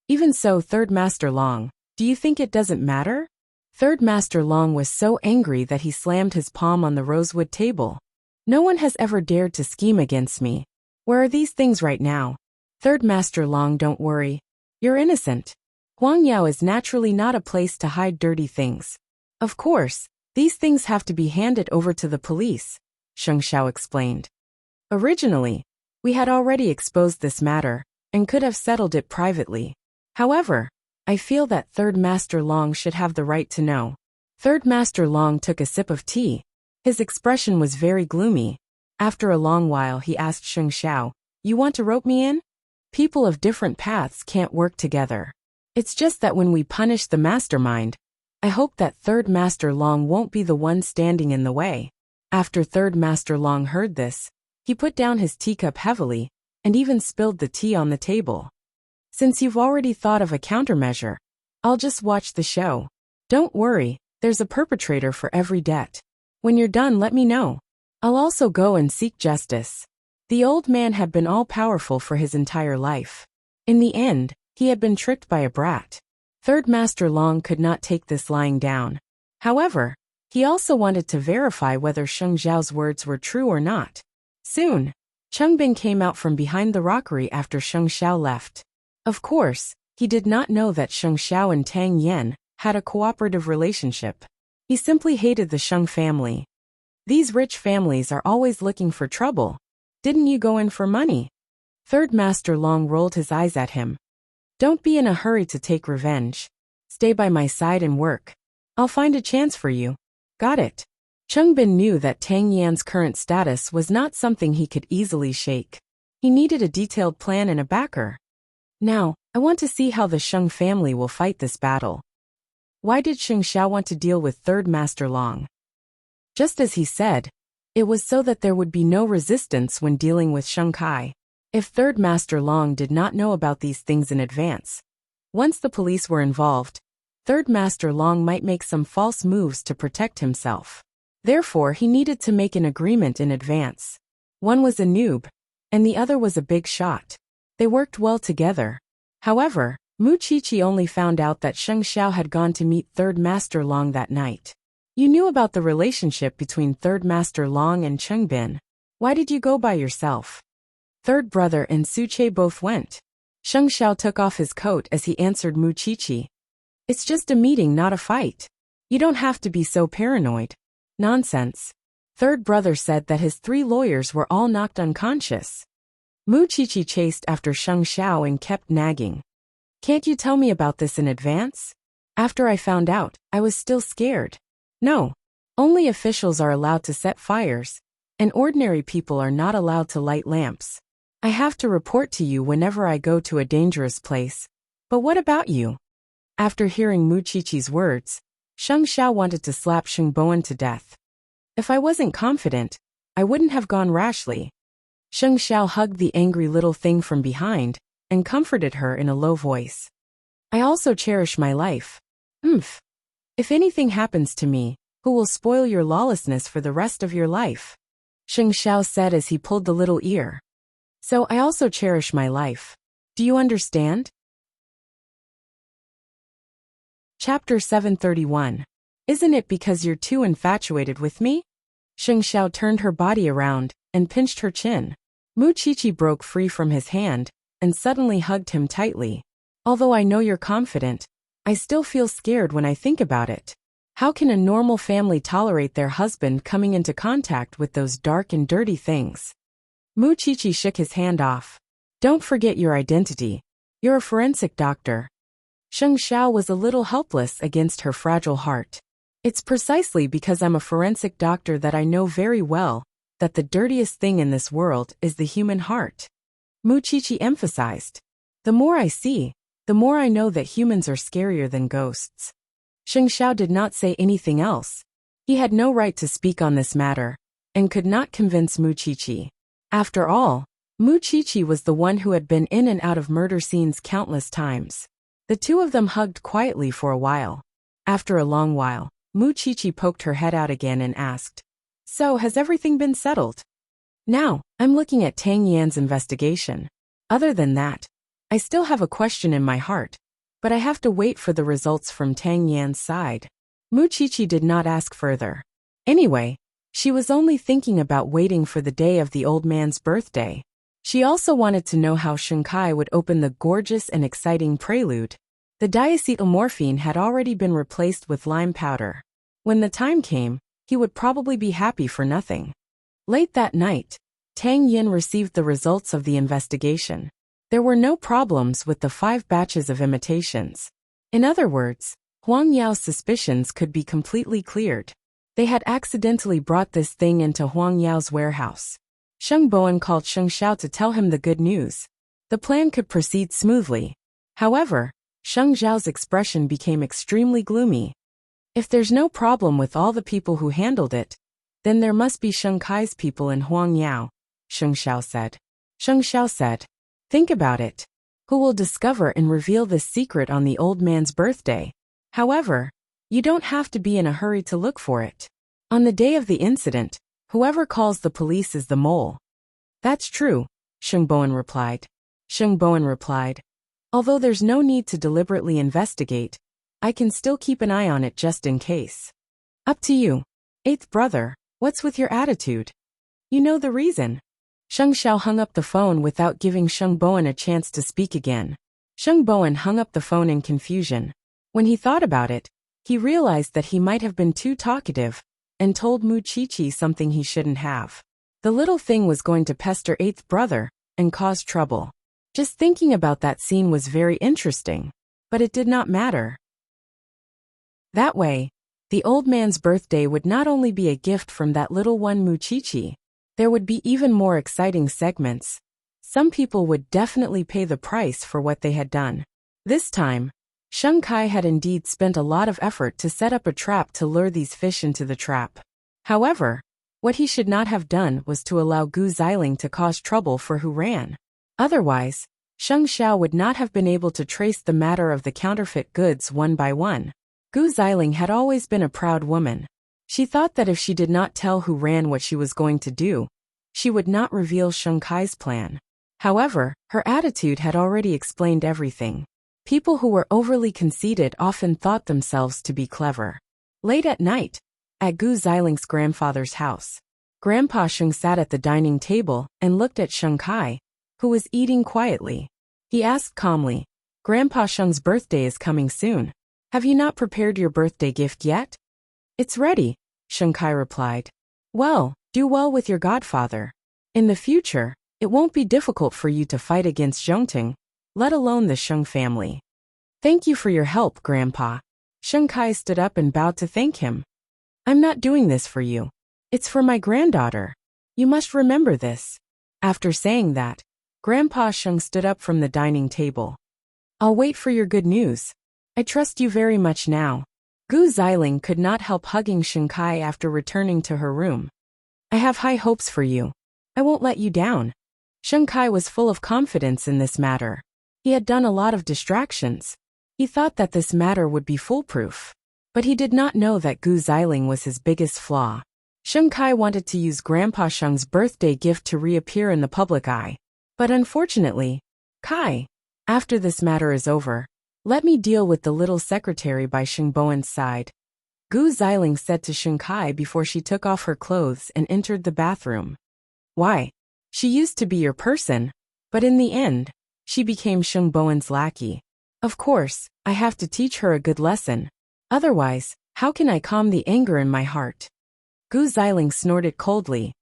Even so, Third Master Long, do you think it doesn't matter? Third Master Long was so angry that he slammed his palm on the rosewood table. No one has ever dared to scheme against me. Where are these things right now? Third Master Long, don't worry. You're innocent. Huangyao is naturally not a place to hide dirty things. Of course, these things have to be handed over to the police, Sheng Xiao explained. Originally, we had already exposed this matter and could have settled it privately. However, I feel that Third Master Long should have the right to know. Third Master Long took a sip of tea. His expression was very gloomy. After a long while he asked Sheng Xiao, You want to rope me in? People of different paths can't work together. It's just that when we punish the mastermind, I hope that Third Master Long won't be the one standing in the way. After Third Master Long heard this, he put down his teacup heavily, and even spilled the tea on the table. Since you've already thought of a countermeasure, I'll just watch the show. Don't worry, there's a perpetrator for every debt. When you're done, let me know. I'll also go and seek justice. The old man had been all-powerful for his entire life. In the end, he had been tricked by a brat. Third Master Long could not take this lying down. However, he also wanted to verify whether Sheng Zhao's words were true or not. Soon, Cheng Bin came out from behind the rockery after Sheng Xiao left. Of course, he did not know that Sheng Xiao and Tang Yan had a cooperative relationship. He simply hated the Sheng family. These rich families are always looking for trouble. Didn't you go in for money? Third Master Long rolled his eyes at him. Don't be in a hurry to take revenge. Stay by my side and work. I'll find a chance for you. Got it. Cheng Bin knew that Tang Yan's current status was not something he could easily shake. He needed a detailed plan and a backer. Now, I want to see how the Sheng family will fight this battle. Why did Sheng Xiao want to deal with Third Master Long? Just as he said, it was so that there would be no resistance when dealing with Sheng Kai. If Third Master Long did not know about these things in advance, once the police were involved, Third Master Long might make some false moves to protect himself. Therefore, he needed to make an agreement in advance. One was a noob, and the other was a big shot. They worked well together. However, Mu Qiqi only found out that Sheng Xiao had gone to meet Third Master Long that night. You knew about the relationship between Third Master Long and Cheng Bin. Why did you go by yourself? Third brother and Su Che both went. Sheng Xiao took off his coat as he answered Mu Qiqi. It's just a meeting, not a fight. You don't have to be so paranoid. Nonsense. Third brother said that his 3 lawyers were all knocked unconscious. Mu Qiqi chased after Sheng Xiao and kept nagging. Can't you tell me about this in advance? After I found out, I was still scared. No. Only officials are allowed to set fires, and ordinary people are not allowed to light lamps. I have to report to you whenever I go to a dangerous place. But what about you? After hearing Mu Qiqi's words, Sheng Xiao wanted to slap Sheng Bowen to death. If I wasn't confident, I wouldn't have gone rashly. Sheng Xiao hugged the angry little thing from behind and comforted her in a low voice. I also cherish my life. If anything happens to me, who will spoil your lawlessness for the rest of your life? Sheng Xiao said as he pulled the little ear. So I also cherish my life. Do you understand? Chapter 731. Isn't it because you're too infatuated with me? Sheng Xiao turned her body around and pinched her chin. Mu Qiqi broke free from his hand and suddenly hugged him tightly. Although I know you're confident, I still feel scared when I think about it. How can a normal family tolerate their husband coming into contact with those dark and dirty things? Mu Qiqi shook his hand off. Don't forget your identity. You're a forensic doctor. Sheng Xiao was a little helpless against her fragile heart. It's precisely because I'm a forensic doctor that I know very well that the dirtiest thing in this world is the human heart. Mu Qiqi emphasized. The more I see, the more I know that humans are scarier than ghosts. Sheng Xiao did not say anything else. He had no right to speak on this matter, and could not convince Mu Qiqi. After all, Mu Qiqi was the one who had been in and out of murder scenes countless times. The two of them hugged quietly for a while. After a long while, Mu Qiqi poked her head out again and asked, So, has everything been settled? Now, I'm looking at Tang Yan's investigation. Other than that, I still have a question in my heart, but I have to wait for the results from Tang Yan's side. Mu Qiqi did not ask further. Anyway, she was only thinking about waiting for the day of the old man's birthday. She also wanted to know how Sheng Kai would open the gorgeous and exciting prelude. The diacetylmorphine had already been replaced with lime powder. When the time came, he would probably be happy for nothing. Late that night, Tang Yin received the results of the investigation. There were no problems with the 5 batches of imitations. In other words, Huang Yao's suspicions could be completely cleared. They had accidentally brought this thing into Huang Yao's warehouse. Sheng Bowen called Sheng Xiao to tell him the good news. The plan could proceed smoothly. However, Sheng Xiao's expression became extremely gloomy. If there's no problem with all the people who handled it, then there must be Sheng Kai's people in Huangyao, Sheng Xiao said. Sheng Xiao said, think about it. Who will discover and reveal this secret on the old man's birthday? However, you don't have to be in a hurry to look for it. On the day of the incident, whoever calls the police is the mole. That's true, Sheng Bowen replied. Sheng Bowen replied, although there's no need to deliberately investigate, I can still keep an eye on it just in case. Up to you. Eighth brother, what's with your attitude? You know the reason. Sheng Xiao hung up the phone without giving Sheng Bowen a chance to speak again. Sheng Bowen hung up the phone in confusion. When he thought about it, he realized that he might have been too talkative and told Mu Chi-Chi something he shouldn't have. The little thing was going to pester eighth brother and cause trouble. Just thinking about that scene was very interesting, but it did not matter. That way, the old man's birthday would not only be a gift from that little one Mu Chi-Chi, there would be even more exciting segments. Some people would definitely pay the price for what they had done. This time, Sheng Kai had indeed spent a lot of effort to set up a trap to lure these fish into the trap. However, what he should not have done was to allow Gu Xiling to cause trouble for Hu Ran. Otherwise, Sheng Xiao would not have been able to trace the matter of the counterfeit goods one by one. Gu Xiling had always been a proud woman. She thought that if she did not tell Hu Ran what she was going to do, she would not reveal Sheng Kai's plan. However, her attitude had already explained everything. People who were overly conceited often thought themselves to be clever. Late at night, at Gu Xiling's grandfather's house, Grandpa Sheng sat at the dining table and looked at Sheng Kai, who was eating quietly. He asked calmly, Grandpa Sheng's birthday is coming soon. Have you not prepared your birthday gift yet? It's ready, Sheng Kai replied. Well, do well with your godfather. In the future, it won't be difficult for you to fight against Zhongting, let alone the Sheng family. Thank you for your help, Grandpa. Sheng Kai stood up and bowed to thank him. I'm not doing this for you. It's for my granddaughter. You must remember this. After saying that, Grandpa Sheng stood up from the dining table. I'll wait for your good news. I trust you very much now. Gu Xiling could not help hugging Sheng Kai after returning to her room. I have high hopes for you. I won't let you down. Sheng Kai was full of confidence in this matter. He had done a lot of distractions. He thought that this matter would be foolproof. But he did not know that Gu Xiling was his biggest flaw. Sheng Kai wanted to use Grandpa Sheng's birthday gift to reappear in the public eye. But unfortunately, Kai, after this matter is over, let me deal with the little secretary by Sheng Bowen's side. Gu Xiling said to Sheng Kai before she took off her clothes and entered the bathroom. Why? She used to be your person, but in the end, she became Sheng Bowen's lackey. Of course, I have to teach her a good lesson. Otherwise, how can I calm the anger in my heart? Gu Xiling snorted coldly.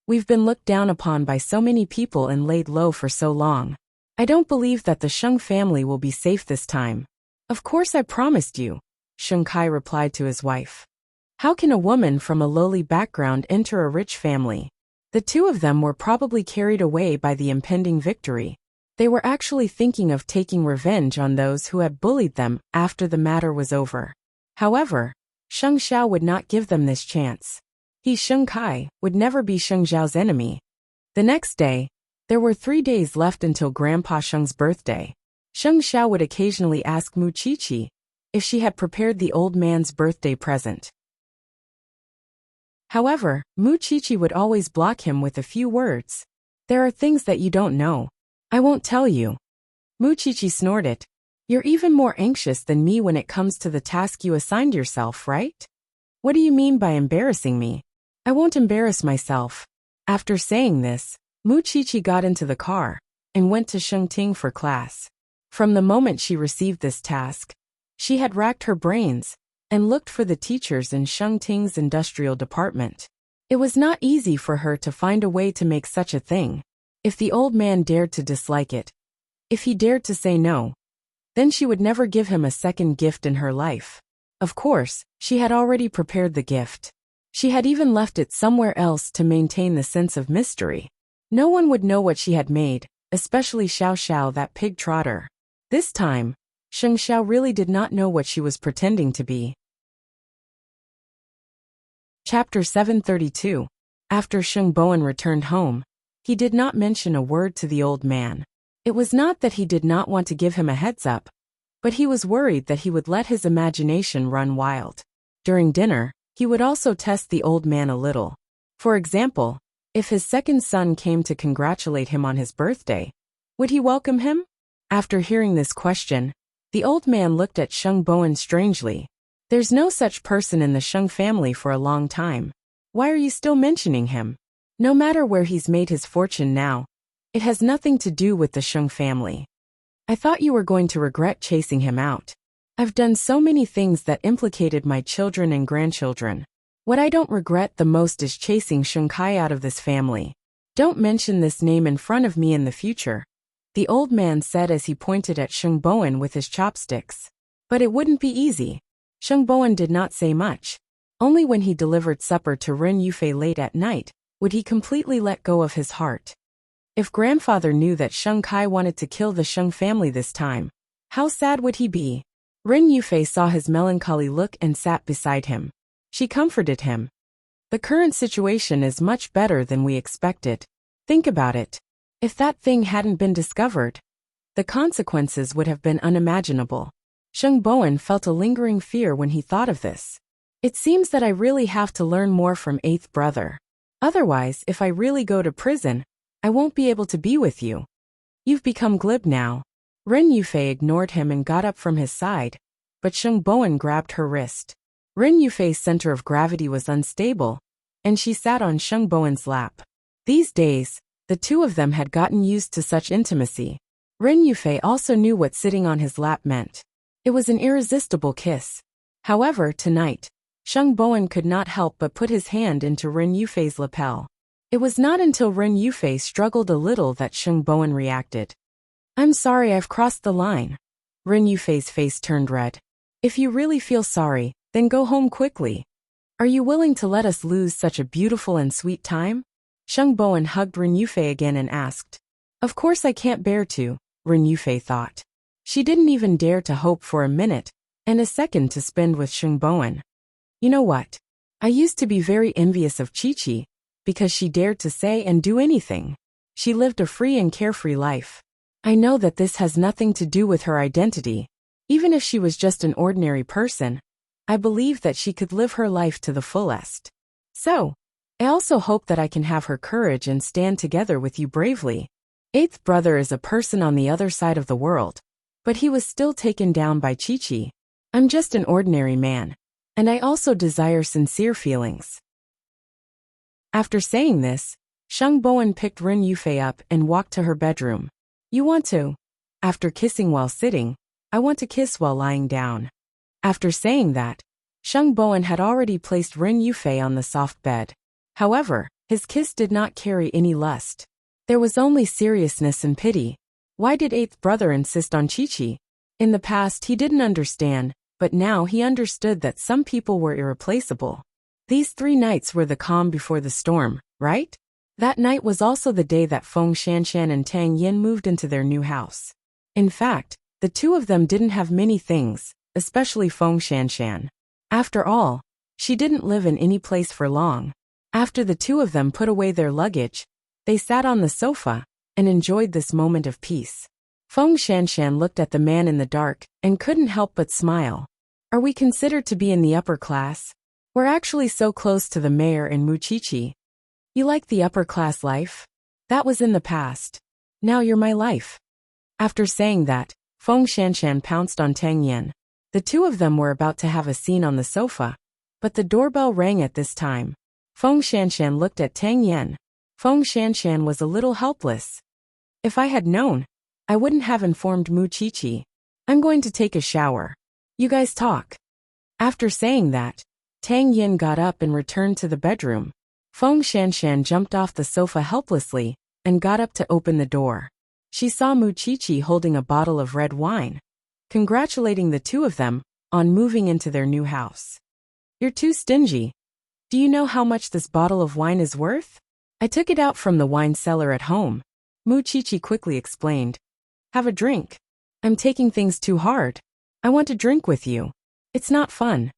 We've been looked down upon by so many people and laid low for so long. I don't believe that the Sheng family will be safe this time. Of course I promised you, Sheng Kai replied to his wife. How can a woman from a lowly background enter a rich family? The two of them were probably carried away by the impending victory. They were actually thinking of taking revenge on those who had bullied them after the matter was over. However, Sheng Xiao would not give them this chance. He, Sheng Kai, would never be Sheng Xiao's enemy. The next day, there were 3 days left until Grandpa Sheng's birthday. Sheng Xiao would occasionally ask Mu Chi-Chi if she had prepared the old man's birthday present. However, Mu Chi-Chi would always block him with a few words. There are things that you don't know. I won't tell you. Mu Chi-Chi snorted. You're even more anxious than me when it comes to the task you assigned yourself, right? What do you mean by embarrassing me? I won't embarrass myself. After saying this, Mu Chi-Chi got into the car and went to Shengting for class. From the moment she received this task, she had racked her brains and looked for the teachers in Shengting's industrial department. It was not easy for her to find a way to make such a thing. If the old man dared to dislike it, if he dared to say no, then she would never give him a second gift in her life. Of course, she had already prepared the gift. She had even left it somewhere else to maintain the sense of mystery. No one would know what she had made, especially Xiao Xiao, that pig trotter. This time, Sheng Xiao really did not know what she was pretending to be. Chapter 732. After Sheng Bowen returned home, he did not mention a word to the old man. It was not that he did not want to give him a heads up, but he was worried that he would let his imagination run wild. During dinner, he would also test the old man a little. For example, if his second son came to congratulate him on his birthday, would he welcome him? After hearing this question, the old man looked at Sheng Bowen strangely. There's no such person in the Sheng family for a long time. Why are you still mentioning him? No matter where he's made his fortune now, it has nothing to do with the Sheng family. I thought you were going to regret chasing him out. I've done so many things that implicated my children and grandchildren. What I don't regret the most is chasing Sheng Kai out of this family. Don't mention this name in front of me in the future, the old man said as he pointed at Sheng Bowen with his chopsticks. But it wouldn't be easy. Sheng Bowen did not say much. Only when he delivered supper to Ren Yufei late at night would he completely let go of his heart. If grandfather knew that Sheng Kai wanted to kill the Sheng family this time, how sad would he be? Ren Yufei saw his melancholy look and sat beside him. She comforted him. The current situation is much better than we expected. Think about it. If that thing hadn't been discovered, the consequences would have been unimaginable. Sheng Bowen felt a lingering fear when he thought of this. It seems that I really have to learn more from eighth brother. Otherwise, if I really go to prison, I won't be able to be with you. You've become glib now. Ren Yufei ignored him and got up from his side, but Sheng Bowen grabbed her wrist. Ren Yufei's center of gravity was unstable, and she sat on Sheng Bowen's lap. These days, the two of them had gotten used to such intimacy. Ren Yufei also knew what sitting on his lap meant. It was an irresistible kiss. However, tonight, Sheng Bowen could not help but put his hand into Ren Yufei's lapel. It was not until Ren Yufei struggled a little that Sheng Bowen reacted. I'm sorry I've crossed the line. Ren Yufei's face turned red. If you really feel sorry, then go home quickly. Are you willing to let us lose such a beautiful and sweet time? Sheng Bowen hugged Ren Yufei again and asked. Of course I can't bear to, Ren Yufei thought. She didn't even dare to hope for a minute and a second to spend with Sheng Bowen. You know what? I used to be very envious of Chi-Chi, because she dared to say and do anything. She lived a free and carefree life. I know that this has nothing to do with her identity. Even if she was just an ordinary person, I believe that she could live her life to the fullest. So, I also hope that I can have her courage and stand together with you bravely. Eighth brother is a person on the other side of the world, but he was still taken down by Chi-Chi. I'm just an ordinary man, and I also desire sincere feelings. After saying this, Sheng Bowen picked Ren Yufei up and walked to her bedroom. You want to? After kissing while sitting, I want to kiss while lying down. After saying that, Sheng Bowen had already placed Ren Yufei on the soft bed. However, his kiss did not carry any lust. There was only seriousness and pity. Why did eighth brother insist on Chi-Chi? In the past he didn't understand, but now he understood that some people were irreplaceable. These 3 nights were the calm before the storm, right? That night was also the day that Feng Shanshan and Tang Yin moved into their new house. In fact, the two of them didn't have many things, especially Feng Shanshan. After all, she didn't live in any place for long. After the two of them put away their luggage, they sat on the sofa and enjoyed this moment of peace. Feng Shanshan looked at the man in the dark and couldn't help but smile. Are we considered to be in the upper class? We're actually so close to the mayor and Mu Chi-Chi. You like the upper class life? That was in the past. Now you're my life. After saying that, Feng Shanshan pounced on Tang Yin. The two of them were about to have a scene on the sofa, but the doorbell rang at this time. Feng Shanshan looked at Tang Yin. Feng Shanshan was a little helpless. If I had known, I wouldn't have informed Mu Chi-Chi. I'm going to take a shower. You guys talk. After saying that, Tang Yin got up and returned to the bedroom. Feng Shanshan jumped off the sofa helplessly and got up to open the door. She saw Mu Chi-Chi holding a bottle of red wine, congratulating the two of them on moving into their new house. You're too stingy. Do you know how much this bottle of wine is worth? I took it out from the wine cellar at home. Muchichi quickly explained. Have a drink. I'm taking things too hard. I want to drink with you. It's not fun.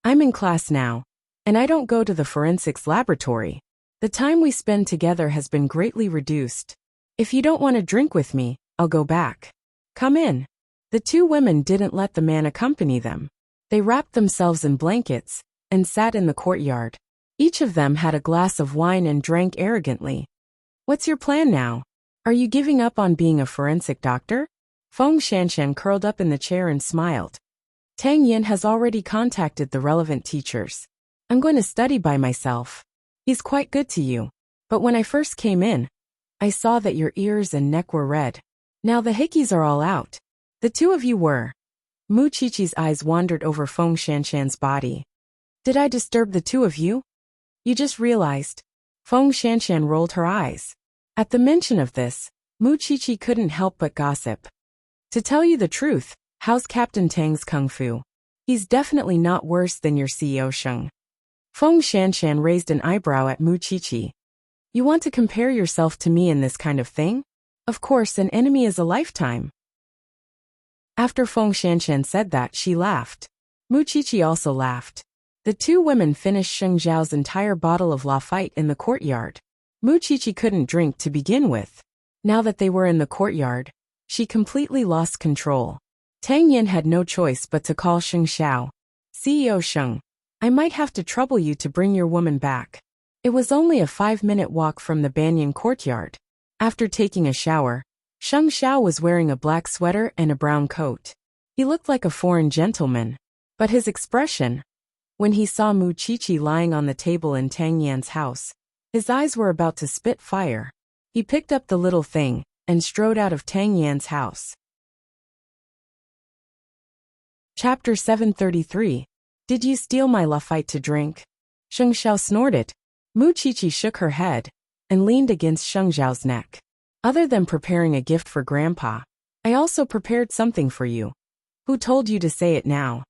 I'm in class now, and I don't go to the forensics laboratory. The time we spend together has been greatly reduced. If you don't want to drink with me, I'll go back. Come in. The two women didn't let the man accompany them. They wrapped themselves in blankets and sat in the courtyard. Each of them had a glass of wine and drank arrogantly. What's your plan now? Are you giving up on being a forensic doctor? Feng Shanshan curled up in the chair and smiled. Tang Yin has already contacted the relevant teachers. I'm going to study by myself. He's quite good to you. But when I first came in, I saw that your ears and neck were red. Now the hickeys are all out. The two of you were. Muchichi's eyes wandered over Feng Shanshan's body. Did I disturb the two of you? You just realized. Feng Shanshan rolled her eyes. At the mention of this, Muchichi couldn't help but gossip. To tell you the truth, how's Captain Tang's kung fu? He's definitely not worse than your CEO Sheng. Feng Shanshan raised an eyebrow at Muchichi. You want to compare yourself to me in this kind of thing? Of course, an enemy is a lifetime. After Feng Shanshan said that, she laughed. Muchichi also laughed. The two women finished Sheng Zhao's entire bottle of Lafite in the courtyard. Muchichi couldn't drink to begin with. Now that they were in the courtyard, she completely lost control. Tang Yin had no choice but to call Sheng Zhao. CEO Sheng, I might have to trouble you to bring your woman back. It was only a 5-minute walk from the banyan courtyard. After taking a shower, Sheng Zhao was wearing a black sweater and a brown coat. He looked like a foreign gentleman. But his expression, when he saw Muchichi lying on the table in Tang Yan's house, his eyes were about to spit fire. He picked up the little thing and strode out of Tang Yan's house. Chapter 733. Did you steal my Lafite to drink? Sheng Zhao snorted. Muchichi shook her head and leaned against Sheng Zhao's neck. Other than preparing a gift for Grandpa, I also prepared something for you. Who told you to say it now?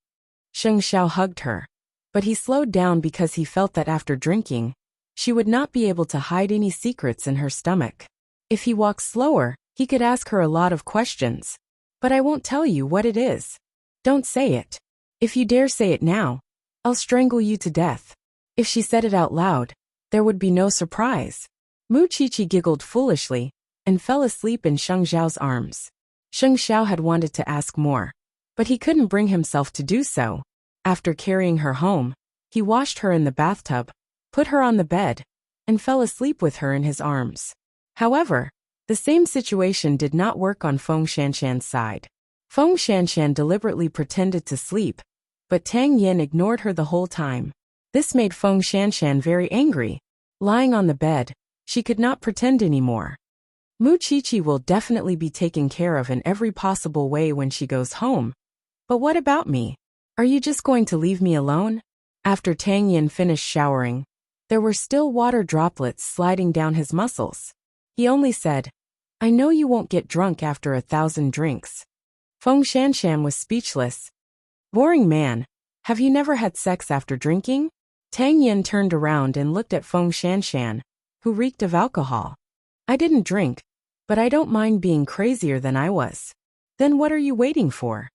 Sheng Zhao hugged her, but he slowed down because he felt that after drinking, she would not be able to hide any secrets in her stomach. If he walked slower, he could ask her a lot of questions. But I won't tell you what it is. Don't say it. If you dare say it now, I'll strangle you to death. If she said it out loud, there would be no surprise. Muchichi giggled foolishly and fell asleep in Sheng Zhao's arms. Sheng Zhao had wanted to ask more, but he couldn't bring himself to do so. After carrying her home, he washed her in the bathtub, put her on the bed, and fell asleep with her in his arms. However, the same situation did not work on Feng Shanshan's side. Feng Shanshan deliberately pretended to sleep, but Tang Yin ignored her the whole time. This made Feng Shanshan very angry. Lying on the bed, she could not pretend anymore. Muchichi will definitely be taken care of in every possible way when she goes home. But what about me? Are you just going to leave me alone? After Tang Yin finished showering, there were still water droplets sliding down his muscles. He only said, I know you won't get drunk after 1,000 drinks. Feng Shanshan was speechless. Boring man, have you never had sex after drinking? Tang Yin turned around and looked at Feng Shanshan, who reeked of alcohol. I didn't drink, but I don't mind being crazier than I was. Then what are you waiting for?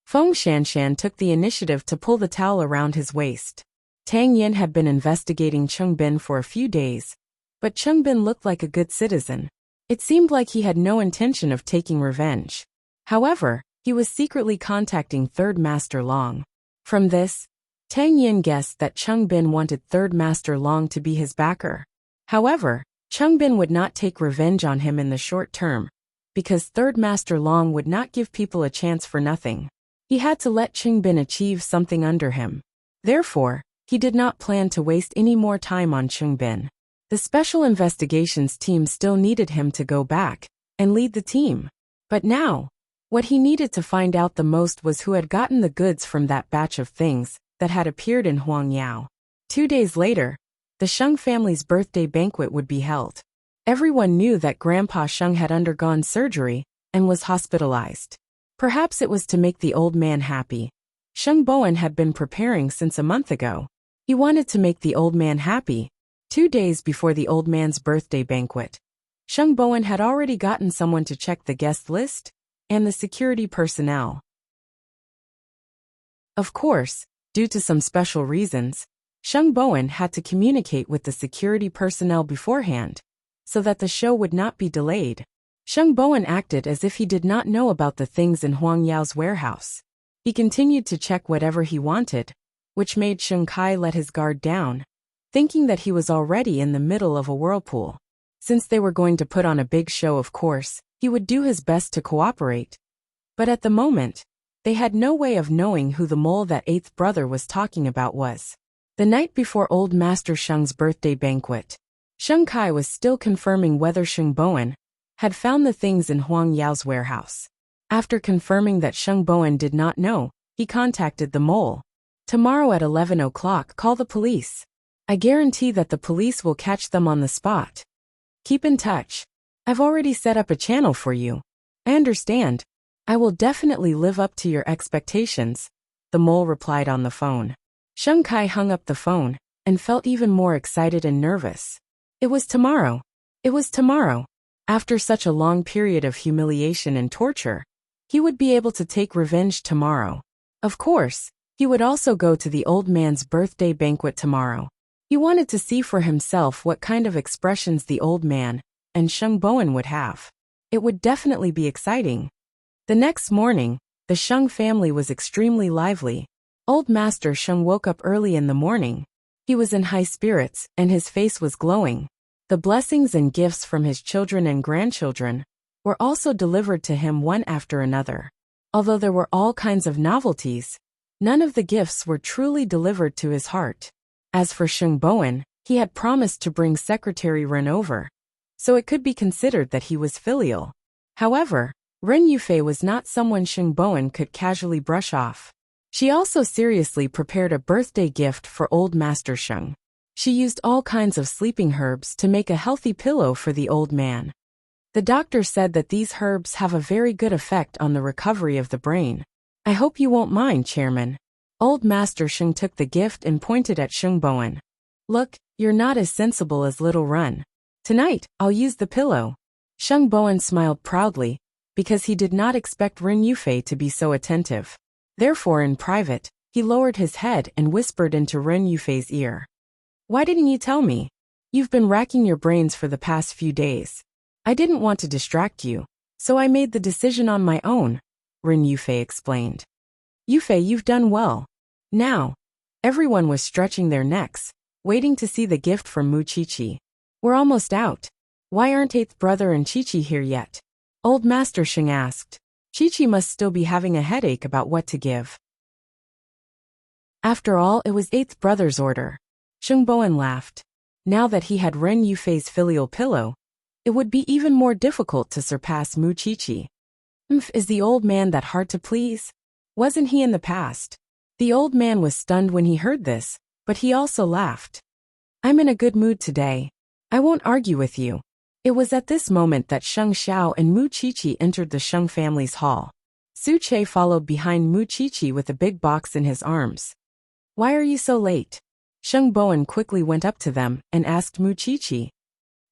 Feng Shanshan took the initiative to pull the towel around his waist. Tang Yin had been investigating Cheng Bin for a few days, but Cheng Bin looked like a good citizen. It seemed like he had no intention of taking revenge. However, he was secretly contacting Third Master Long. From this, Tang Yin guessed that Cheng Bin wanted Third Master Long to be his backer. However, Cheng Bin would not take revenge on him in the short term, because Third Master Long would not give people a chance for nothing. He had to let Cheng Bin achieve something under him. Therefore, he did not plan to waste any more time on Cheng Bin. The Special Investigations team still needed him to go back and lead the team. But now, what he needed to find out the most was who had gotten the goods from that batch of things that had appeared in Huangyao. 2 days later, the Sheng family's birthday banquet would be held. Everyone knew that Grandpa Sheng had undergone surgery and was hospitalized. Perhaps it was to make the old man happy. Sheng Bowen had been preparing since a month ago. He wanted to make the old man happy. 2 days before the old man's birthday banquet, Sheng Bowen had already gotten someone to check the guest list and the security personnel. Of course, due to some special reasons, Sheng Bowen had to communicate with the security personnel beforehand, so that the show would not be delayed. Sheng Bowen acted as if he did not know about the things in Huang Yao's warehouse. He continued to check whatever he wanted, which made Sheng Kai let his guard down, thinking that he was already in the middle of a whirlpool. Since they were going to put on a big show, of course, he would do his best to cooperate. But at the moment, they had no way of knowing who the mole that eighth brother was talking about was. The night before old Master Sheng's birthday banquet, Sheng Kai was still confirming whether Sheng Bowen had found the things in Huang Yao's warehouse. After confirming that Sheng Bowen did not know, he contacted the mole. Tomorrow at 11 o'clock, call the police. I guarantee that the police will catch them on the spot. Keep in touch. I've already set up a channel for you. I understand. I will definitely live up to your expectations, the mole replied on the phone. Sheng Kai hung up the phone and felt even more excited and nervous. It was tomorrow. It was tomorrow. After such a long period of humiliation and torture, he would be able to take revenge tomorrow. Of course, he would also go to the old man's birthday banquet tomorrow. He wanted to see for himself what kind of expressions the old man and Sheng Bowen would have. It would definitely be exciting. The next morning, the Sheng family was extremely lively. Old Master Sheng woke up early in the morning. He was in high spirits, and his face was glowing. The blessings and gifts from his children and grandchildren were also delivered to him one after another. Although there were all kinds of novelties, none of the gifts were truly delivered to his heart. As for Sheng Bowen, he had promised to bring Secretary Ren over, so it could be considered that he was filial. However, Ren Yufei was not someone Sheng Bowen could casually brush off. She also seriously prepared a birthday gift for old Master Sheng. She used all kinds of sleeping herbs to make a healthy pillow for the old man. The doctor said that these herbs have a very good effect on the recovery of the brain. I hope you won't mind, Chairman. Old Master Sheng took the gift and pointed at Sheng Bowen. Look, you're not as sensible as Little Run. Tonight, I'll use the pillow. Sheng Bowen smiled proudly, because he did not expect Ren Yufei to be so attentive. Therefore, in private, he lowered his head and whispered into Ren Yufei's ear. Why didn't you tell me? You've been racking your brains for the past few days. I didn't want to distract you, so I made the decision on my own, Ren Yufei explained. Yufei, you've done well. Now, everyone was stretching their necks, waiting to see the gift from Mu Chichi. We're almost out. Why aren't eighth brother and Chichi here yet? Old Master Sheng asked. Chichi must still be having a headache about what to give. After all, it was eighth brother's order. Sheng Bowen laughed. Now that he had Ren Yufei's filial pillow, it would be even more difficult to surpass Mu Chichi. Is the old man that hard to please? Wasn't he in the past? The old man was stunned when he heard this, but he also laughed. I'm in a good mood today. I won't argue with you. It was at this moment that Sheng Xiao and Mu Chichi entered the Sheng family's hall. Su Che followed behind Mu Chichi with a big box in his arms. Why are you so late? Sheng Bowen quickly went up to them and asked Mu Chichi.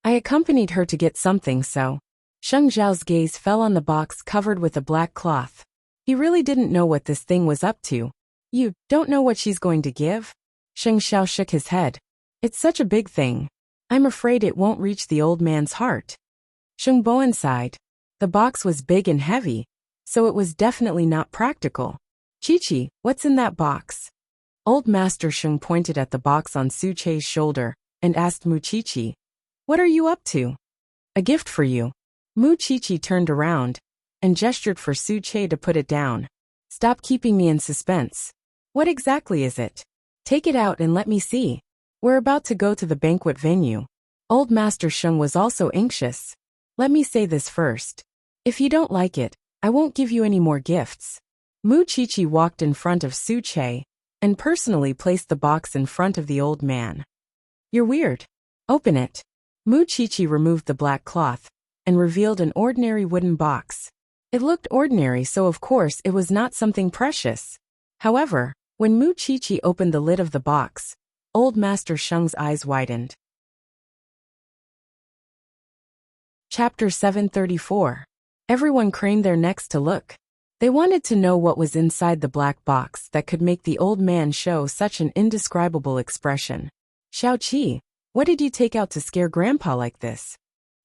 I accompanied her to get something, so. Sheng Xiao's gaze fell on the box covered with a black cloth. He really didn't know what this thing was up to. You don't know what she's going to give? Sheng Xiao shook his head. It's such a big thing. I'm afraid it won't reach the old man's heart. Sheng Bowen sighed. The box was big and heavy, so it was definitely not practical. Chichi, what's in that box? Old Master Sheng pointed at the box on Su Che's shoulder and asked Mu Chichi. What are you up to? A gift for you. Mu Chichi turned around and gestured for Su Che to put it down. Stop keeping me in suspense. What exactly is it? Take it out and let me see. We're about to go to the banquet venue. Old Master Sheng was also anxious. Let me say this first. If you don't like it, I won't give you any more gifts. Mu Chichi walked in front of Su Che and personally placed the box in front of the old man. You're weird. Open it. Mu Chichi removed the black cloth and revealed an ordinary wooden box. It looked ordinary, so of course it was not something precious. However, when Mu Chichi opened the lid of the box, Old Master Sheng's eyes widened. Chapter 734. Everyone craned their necks to look. They wanted to know what was inside the black box that could make the old man show such an indescribable expression. Xiaoqi, what did you take out to scare Grandpa like this?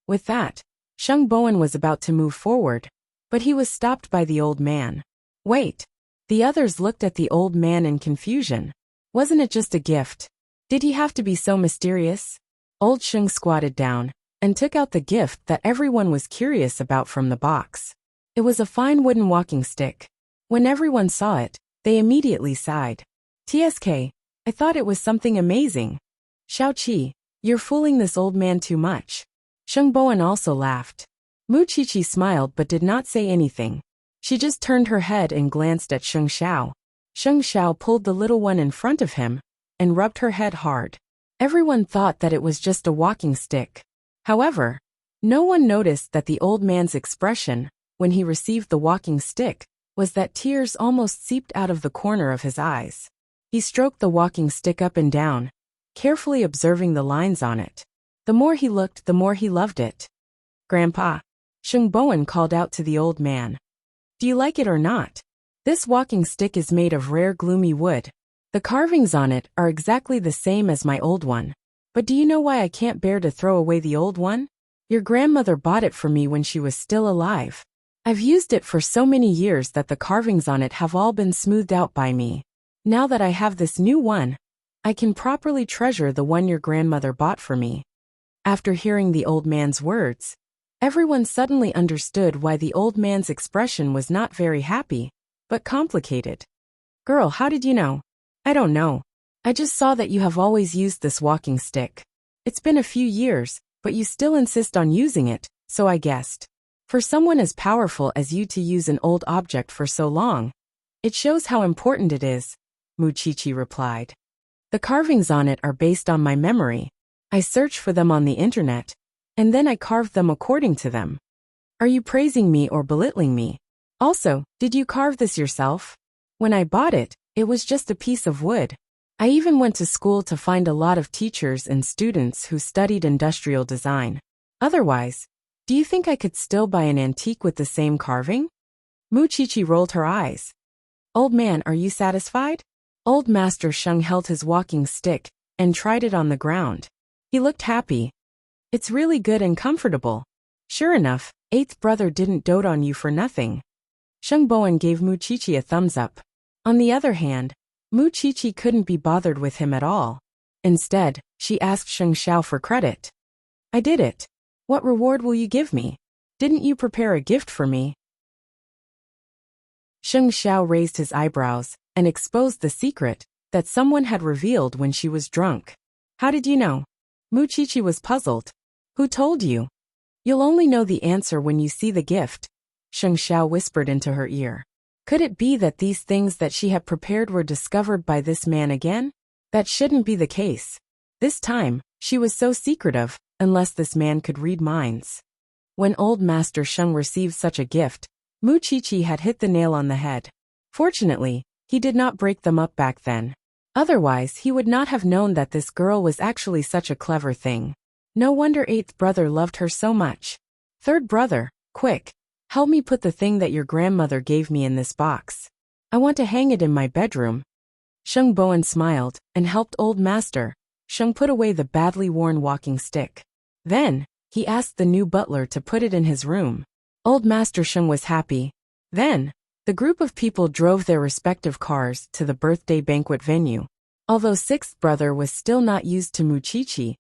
With that, Sheng Bowen was about to move forward, but he was stopped by the old man. Wait. The others looked at the old man in confusion. Wasn't it just a gift? Did he have to be so mysterious? Old Sheng squatted down and took out the gift that everyone was curious about from the box. It was a fine wooden walking stick. When everyone saw it, they immediately sighed. TSK, I thought it was something amazing. Xiaoqi, you're fooling this old man too much. Sheng Bowen also laughed. Mu Qiqi smiled but did not say anything. She just turned her head and glanced at Sheng Xiao. Sheng Xiao pulled the little one in front of him and rubbed her head hard. Everyone thought that it was just a walking stick. However, no one noticed that the old man's expression, when he received the walking stick, was that tears almost seeped out of the corner of his eyes. He stroked the walking stick up and down, carefully observing the lines on it. The more he looked, the more he loved it. Grandpa, Sheng Bowen called out to the old man. Do you like it or not? This walking stick is made of rare gloomy wood. The carvings on it are exactly the same as my old one. But do you know why I can't bear to throw away the old one? Your grandmother bought it for me when she was still alive. I've used it for so many years that the carvings on it have all been smoothed out by me. Now that I have this new one, I can properly treasure the one your grandmother bought for me. After hearing the old man's words, everyone suddenly understood why the old man's expression was not very happy, but complicated. Girl, how did you know? I don't know. I just saw that you have always used this walking stick. It's been a few years, but you still insist on using it, so I guessed. For someone as powerful as you to use an old object for so long, it shows how important it is, Mu Qiqi replied. The carvings on it are based on my memory. I searched for them on the internet, and then I carved them according to them. Are you praising me or belittling me? Also, did you carve this yourself? When I bought it, it was just a piece of wood. I even went to school to find a lot of teachers and students who studied industrial design. Otherwise, do you think I could still buy an antique with the same carving? Mu Qiqi rolled her eyes. Old man, are you satisfied? Old Master Sheng held his walking stick and tried it on the ground. He looked happy. It's really good and comfortable. Sure enough, eighth brother didn't dote on you for nothing. Sheng Bowen gave Mu Qiqi a thumbs up. On the other hand, Mu Qiqi couldn't be bothered with him at all. Instead, she asked Sheng Xiao for credit. I did it. What reward will you give me? Didn't you prepare a gift for me? Sheng Xiao raised his eyebrows and exposed the secret that someone had revealed when she was drunk. How did you know? Mu Qiqi was puzzled. Who told you? You'll only know the answer when you see the gift, Sheng Xiao whispered into her ear. Could it be that these things that she had prepared were discovered by this man again? That shouldn't be the case. This time, she was so secretive, unless this man could read minds. When old Master Sheng received such a gift, Mu Qiqi had hit the nail on the head. Fortunately, he did not break them up back then. Otherwise, he would not have known that this girl was actually such a clever thing. No wonder eighth brother loved her so much. Third brother, quick, help me put the thing that your grandmother gave me in this box. I want to hang it in my bedroom. Sheng Bowen smiled and helped old Master Sheng put away the badly worn walking stick. Then, he asked the new butler to put it in his room. Old Master Sheng was happy. Then, the group of people drove their respective cars to the birthday banquet venue. Although sixth brother was still not used to Mu Qiqi,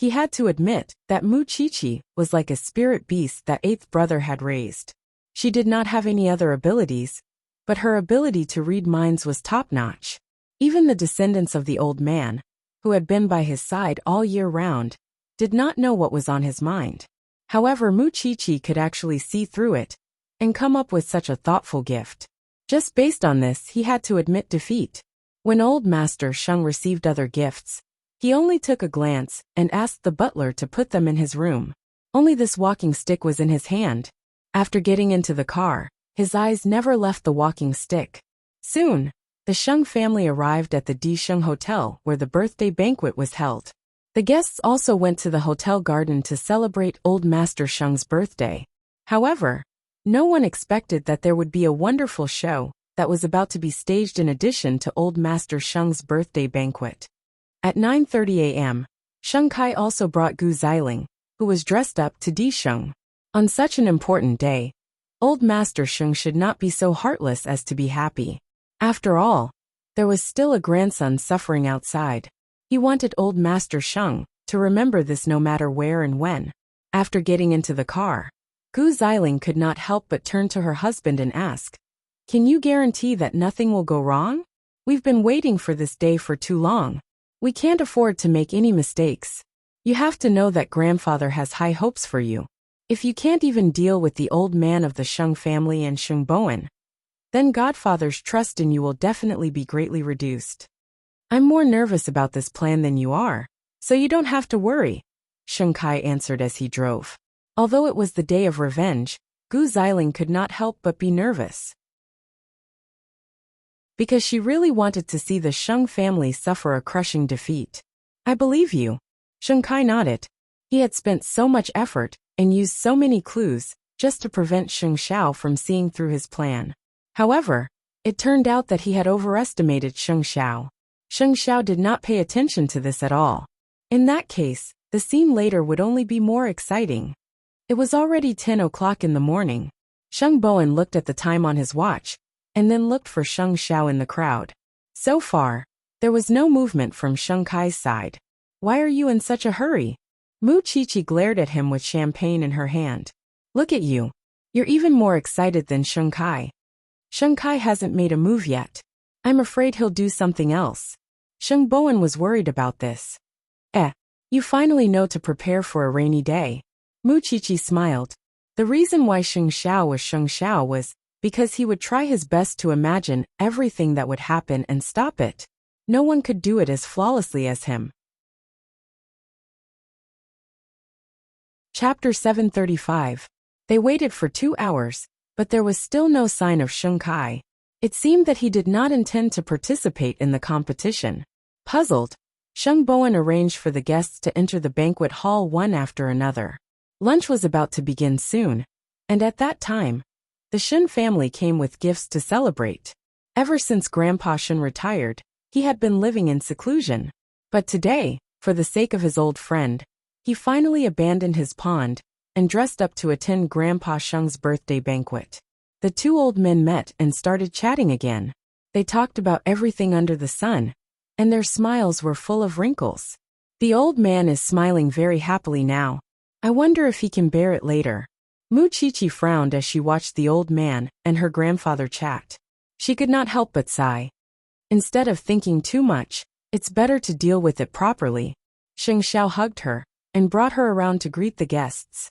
he had to admit that Mu Qiqi was like a spirit beast that eighth brother had raised. She did not have any other abilities, but her ability to read minds was top-notch. Even the descendants of the old man, who had been by his side all year round, did not know what was on his mind. However, Mu Qiqi could actually see through it and come up with such a thoughtful gift. Just based on this, he had to admit defeat. When old Master Sheng received other gifts, he only took a glance and asked the butler to put them in his room. Only this walking stick was in his hand. After getting into the car, his eyes never left the walking stick. Soon, the Sheng family arrived at the Di Sheng Hotel where the birthday banquet was held. The guests also went to the hotel garden to celebrate Old Master Sheng's birthday. However, no one expected that there would be a wonderful show that was about to be staged in addition to Old Master Sheng's birthday banquet. At 9:30 a.m., Sheng Kai also brought Gu Xiling, who was dressed up to Di Sheng. On such an important day, Old Master Sheng should not be so heartless as to be happy. After all, there was still a grandson suffering outside. He wanted Old Master Sheng to remember this no matter where and when. After getting into the car, Gu Xiling could not help but turn to her husband and ask, "Can you guarantee that nothing will go wrong? We've been waiting for this day for too long. We can't afford to make any mistakes. You have to know that grandfather has high hopes for you. If you can't even deal with the old man of the Sheng family and Sheng Bowen, then godfather's trust in you will definitely be greatly reduced. I'm more nervous about this plan than you are, so you don't have to worry," Sheng Kai answered as he drove. Although it was the day of revenge, Gu Xiling could not help but be nervous, because she really wanted to see the Sheng family suffer a crushing defeat. "I believe you," Sheng Kai nodded. He had spent so much effort and used so many clues just to prevent Sheng Xiao from seeing through his plan. However, it turned out that he had overestimated Sheng Xiao. Sheng Xiao did not pay attention to this at all. In that case, the scene later would only be more exciting. It was already 10 o'clock in the morning. Sheng Bowen looked at the time on his watch, and then looked for Sheng Xiao in the crowd. So far, there was no movement from Sheng Kai's side. "Why are you in such a hurry?" Mu Qiqi glared at him with champagne in her hand. "Look at you. You're even more excited than Sheng Kai. Sheng Kai hasn't made a move yet. I'm afraid he'll do something else." Sheng Bowen was worried about this. You finally know to prepare for a rainy day." Mu Qiqi smiled. The reason why Sheng Xiao was Sheng Xiao was because he would try his best to imagine everything that would happen and stop it. No one could do it as flawlessly as him. Chapter 735. They waited for 2 hours, but there was still no sign of Sheng Kai. It seemed that he did not intend to participate in the competition. Puzzled, Sheng Bowen arranged for the guests to enter the banquet hall one after another. Lunch was about to begin soon, and at that time, the Shen family came with gifts to celebrate. Ever since Grandpa Shen retired, he had been living in seclusion. But today, for the sake of his old friend, he finally abandoned his pond and dressed up to attend Grandpa Sheng's birthday banquet. The two old men met and started chatting again. They talked about everything under the sun, and their smiles were full of wrinkles. The old man is smiling very happily now. I wonder if he can bear it later. Mu Qiqi frowned as she watched the old man and her grandfather chat. She could not help but sigh. Instead of thinking too much, it's better to deal with it properly. Sheng Xiao hugged her and brought her around to greet the guests.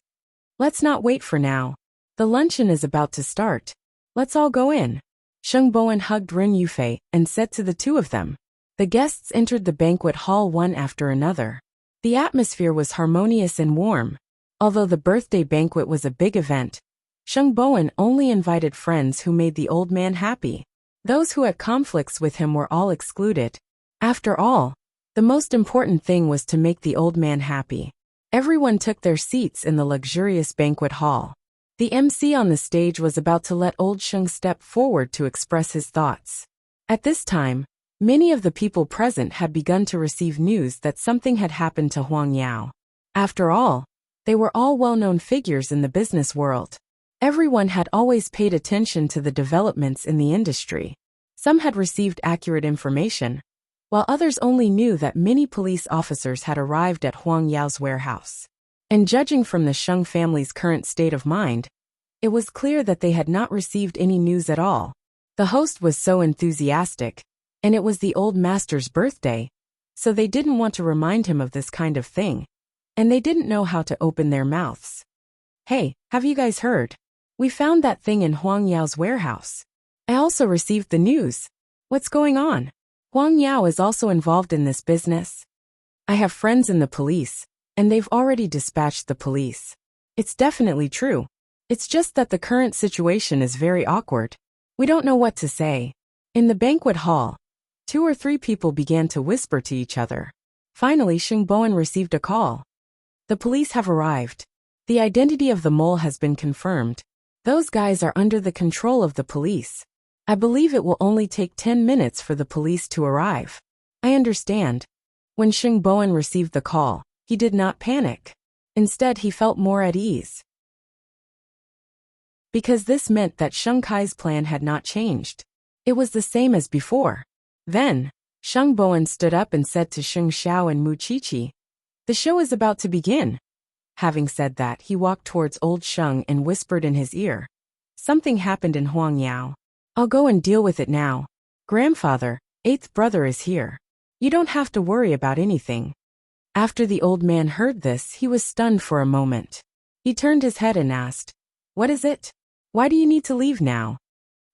"Let's not wait for now. The luncheon is about to start. Let's all go in." Sheng Bowen hugged Ren Yufei and said to the two of them. The guests entered the banquet hall one after another. The atmosphere was harmonious and warm. Although the birthday banquet was a big event, Sheng Bowen only invited friends who made the old man happy. Those who had conflicts with him were all excluded. After all, the most important thing was to make the old man happy. Everyone took their seats in the luxurious banquet hall. The MC on the stage was about to let old Sheng step forward to express his thoughts. At this time, many of the people present had begun to receive news that something had happened to Huang Yao. After all, they were all well-known figures in the business world. Everyone had always paid attention to the developments in the industry. Some had received accurate information, while others only knew that many police officers had arrived at Huang Yao's warehouse. And judging from the Sheng family's current state of mind, it was clear that they had not received any news at all. The host was so enthusiastic, and it was the old master's birthday, so they didn't want to remind him of this kind of thing, and they didn't know how to open their mouths. "Hey, have you guys heard? We found that thing in Huang Yao's warehouse. I also received the news. What's going on? Huang Yao is also involved in this business. I have friends in the police, and they've already dispatched the police. It's definitely true. It's just that the current situation is very awkward. We don't know what to say." In the banquet hall, 2 or 3 people began to whisper to each other. Finally, Sheng Bowen received a call. The police have arrived. The identity of the mole has been confirmed. Those guys are under the control of the police. I believe it will only take 10 minutes for the police to arrive. I understand. When Sheng Bowen received the call, he did not panic. Instead, he felt more at ease. Because this meant that Sheng Kai's plan had not changed. It was the same as before. Then, Sheng Bowen stood up and said to Sheng Xiao and Mu Qiqi, "The show is about to begin." Having said that, he walked towards old Sheng and whispered in his ear, "Something happened in Huangyao. I'll go and deal with it now. Grandfather, eighth brother is here. You don't have to worry about anything." After the old man heard this, he was stunned for a moment. He turned his head and asked, "What is it? Why do you need to leave now?"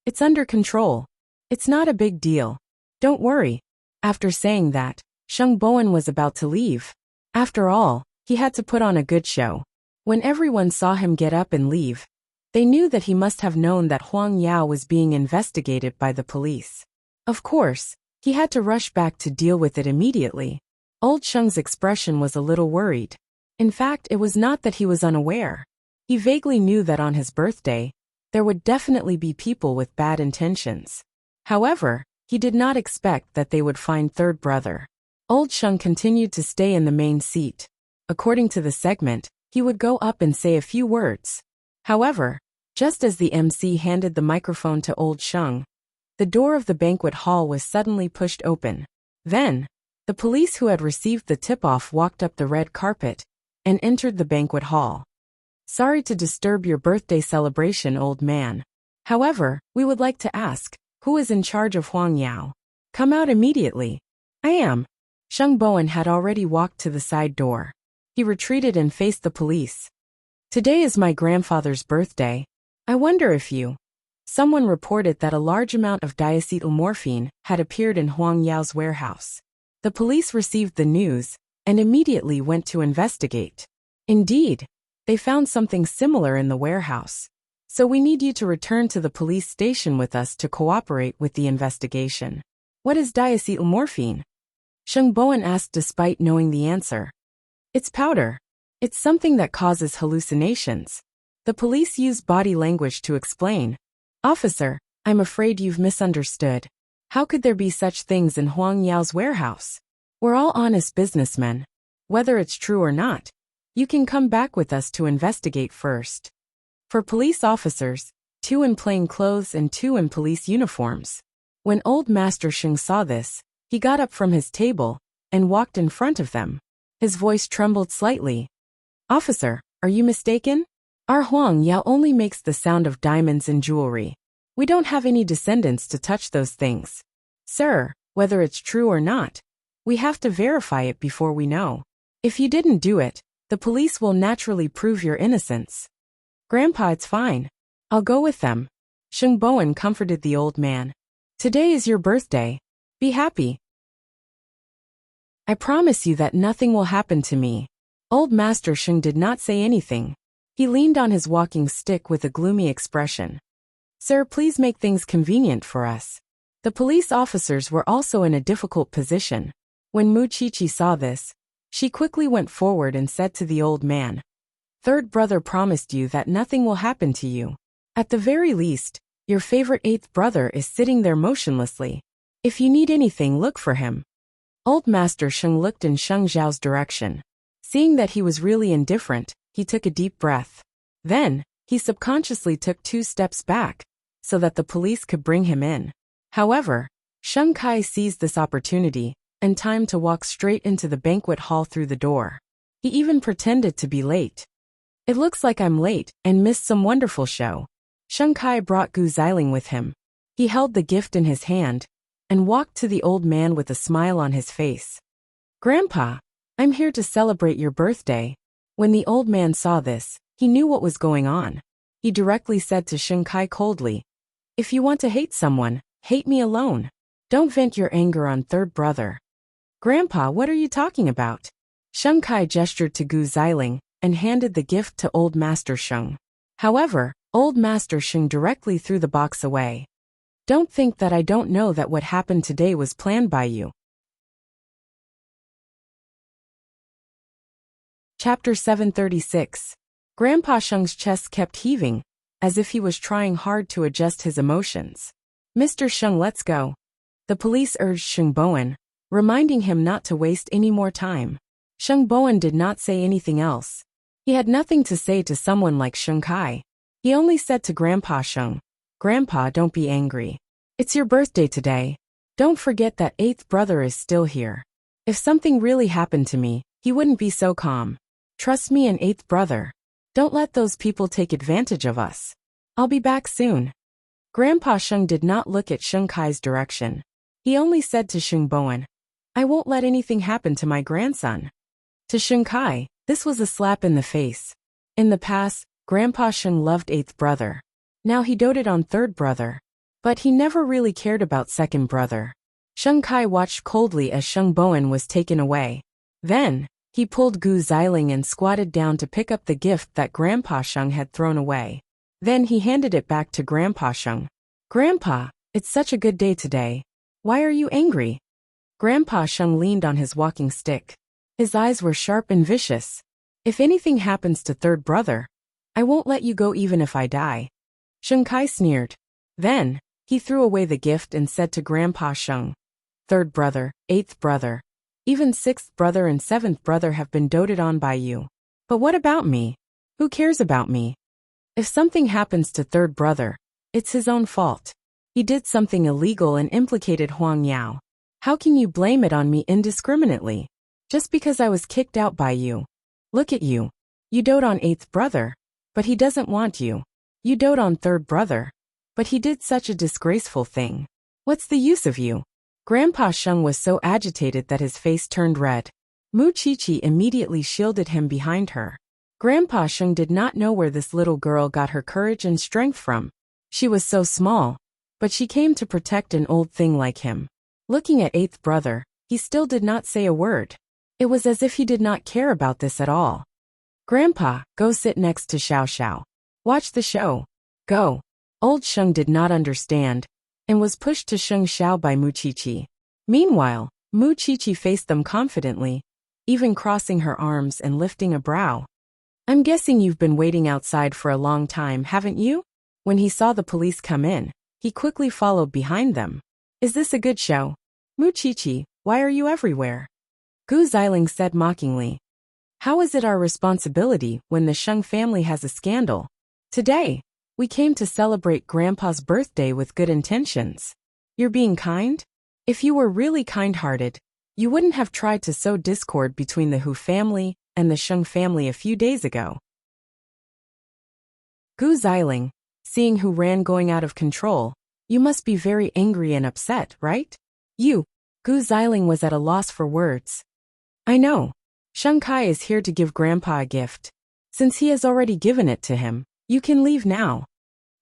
"It's under control. It's not a big deal. Don't worry." After saying that, Sheng Bowen was about to leave. After all, he had to put on a good show. When everyone saw him get up and leave, they knew that he must have known that Huang Yao was being investigated by the police. Of course, he had to rush back to deal with it immediately. Old Sheng's expression was a little worried. In fact, it was not that he was unaware. He vaguely knew that on his birthday, there would definitely be people with bad intentions. However, he did not expect that they would find third brother. Old Sheng continued to stay in the main seat. According to the segment, he would go up and say a few words. However, just as the MC handed the microphone to old Sheng, the door of the banquet hall was suddenly pushed open. Then, the police who had received the tip-off walked up the red carpet and entered the banquet hall. "Sorry to disturb your birthday celebration, old man. However, we would like to ask, who is in charge of Huang Yao? Come out immediately." "I am." Sheng Bowen had already walked to the side door. He retreated and faced the police. "Today is my grandfather's birthday. I wonder if you..." Someone reported that a large amount of diacetylmorphine had appeared in Huang Yao's warehouse. The police received the news and immediately went to investigate. Indeed, they found something similar in the warehouse. "So we need you to return to the police station with us to cooperate with the investigation." "What is diacetylmorphine?" Sheng Bowen asked despite knowing the answer. "It's powder. It's something that causes hallucinations." The police used body language to explain. "Officer, I'm afraid you've misunderstood. How could there be such things in Huang Yao's warehouse? We're all honest businessmen. Whether it's true or not, you can come back with us to investigate first." For police officers, 2 in plain clothes and 2 in police uniforms. When old Master Sheng saw this, he got up from his table and walked in front of them. His voice trembled slightly. "Officer, are you mistaken? Our Huang Yao only makes the sound of diamonds and jewelry. We don't have any descendants to touch those things. Sir, whether it's true or not, we have to verify it before we know. If you didn't do it, the police will naturally prove your innocence." "Grandpa, it's fine. I'll go with them." Sheng Bowen comforted the old man. "Today is your birthday. Be happy. I promise you that nothing will happen to me." Old Master Sheng did not say anything. He leaned on his walking stick with a gloomy expression. "Sir, please make things convenient for us." The police officers were also in a difficult position. When Mu Qiqi saw this, she quickly went forward and said to the old man, "Third brother promised you that nothing will happen to you. At the very least, your favorite eighth brother is sitting there motionlessly. If you need anything, look for him." Old Master Sheng looked in Sheng Zhao's direction. Seeing that he was really indifferent, he took a deep breath. Then, he subconsciously took 2 steps back, so that the police could bring him in. However, Sheng Kai seized this opportunity and timed to walk straight into the banquet hall through the door. He even pretended to be late. "It looks like I'm late and missed some wonderful show." Sheng Kai brought Gu Xiling with him. He held the gift in his hand and walked to the old man with a smile on his face. "Grandpa, I'm here to celebrate your birthday." When the old man saw this, he knew what was going on. He directly said to Sheng Kai coldly, "If you want to hate someone, hate me alone. Don't vent your anger on third brother." "Grandpa, what are you talking about?" Sheng Kai gestured to Gu Xiling and handed the gift to old Master Sheng. However, old Master Sheng directly threw the box away. "Don't think that I don't know that what happened today was planned by you. Chapter 736. Grandpa Sheng's chest kept heaving, as if he was trying hard to adjust his emotions. Mr. Sheng, let's go. The police urged Sheng Bowen, reminding him not to waste any more time. Sheng Bowen did not say anything else. He had nothing to say to someone like Sheng Kai. He only said to Grandpa Sheng, "Grandpa, don't be angry. It's your birthday today. Don't forget that eighth brother is still here. If something really happened to me, he wouldn't be so calm. Trust me and eighth brother. Don't let those people take advantage of us. I'll be back soon." Grandpa Sheng did not look at Sheng Kai's direction. He only said to Sheng Bowen, "I won't let anything happen to my grandson." To Sheng Kai, this was a slap in the face. In the past, Grandpa Sheng loved eighth brother. Now he doted on third brother. But he never really cared about second brother. Sheng Kai watched coldly as Sheng Bowen was taken away. Then, he pulled Gu Xiling and squatted down to pick up the gift that Grandpa Sheng had thrown away. Then he handed it back to Grandpa Sheng. "Grandpa, it's such a good day today. Why are you angry?" Grandpa Sheng leaned on his walking stick. His eyes were sharp and vicious. "If anything happens to third brother, I won't let you go even if I die." Sheng Kai sneered. Then, he threw away the gift and said to Grandpa Sheng, "Third brother, eighth brother, even sixth brother and seventh brother have been doted on by you. But what about me? Who cares about me? If something happens to third brother, it's his own fault. He did something illegal and implicated Huang Yao. How can you blame it on me indiscriminately? Just because I was kicked out by you. Look at you. You dote on eighth brother, but he doesn't want you. You dote on third brother, but he did such a disgraceful thing. What's the use of you?" Grandpa Sheng was so agitated that his face turned red. Mu Chi-Chi immediately shielded him behind her. Grandpa Sheng did not know where this little girl got her courage and strength from. She was so small, but she came to protect an old thing like him. Looking at eighth brother, he still did not say a word. It was as if he did not care about this at all. "Grandpa, go sit next to Xiao Xiao. Watch the show. Go." Old Sheng did not understand, and was pushed to Sheng Xiao by Mu Chi-Chi. Meanwhile, Mu Chi-Chi faced them confidently, even crossing her arms and lifting a brow. "I'm guessing you've been waiting outside for a long time, haven't you?" When he saw the police come in, he quickly followed behind them. "Is this a good show? Mu Chi-Chi, why are you everywhere?" Gu Xiling said mockingly. "How is it our responsibility when the Sheng family has a scandal? Today, we came to celebrate Grandpa's birthday with good intentions. You're being kind? If you were really kind-hearted, you wouldn't have tried to sow discord between the Hu family and the Sheng family a few days ago." Gu Xiling, seeing Hu Ran going out of control, "You must be very angry and upset, right?" "You." Gu Xiling was at a loss for words. "I know. Sheng Kai is here to give Grandpa a gift. Since he has already given it to him, you can leave now."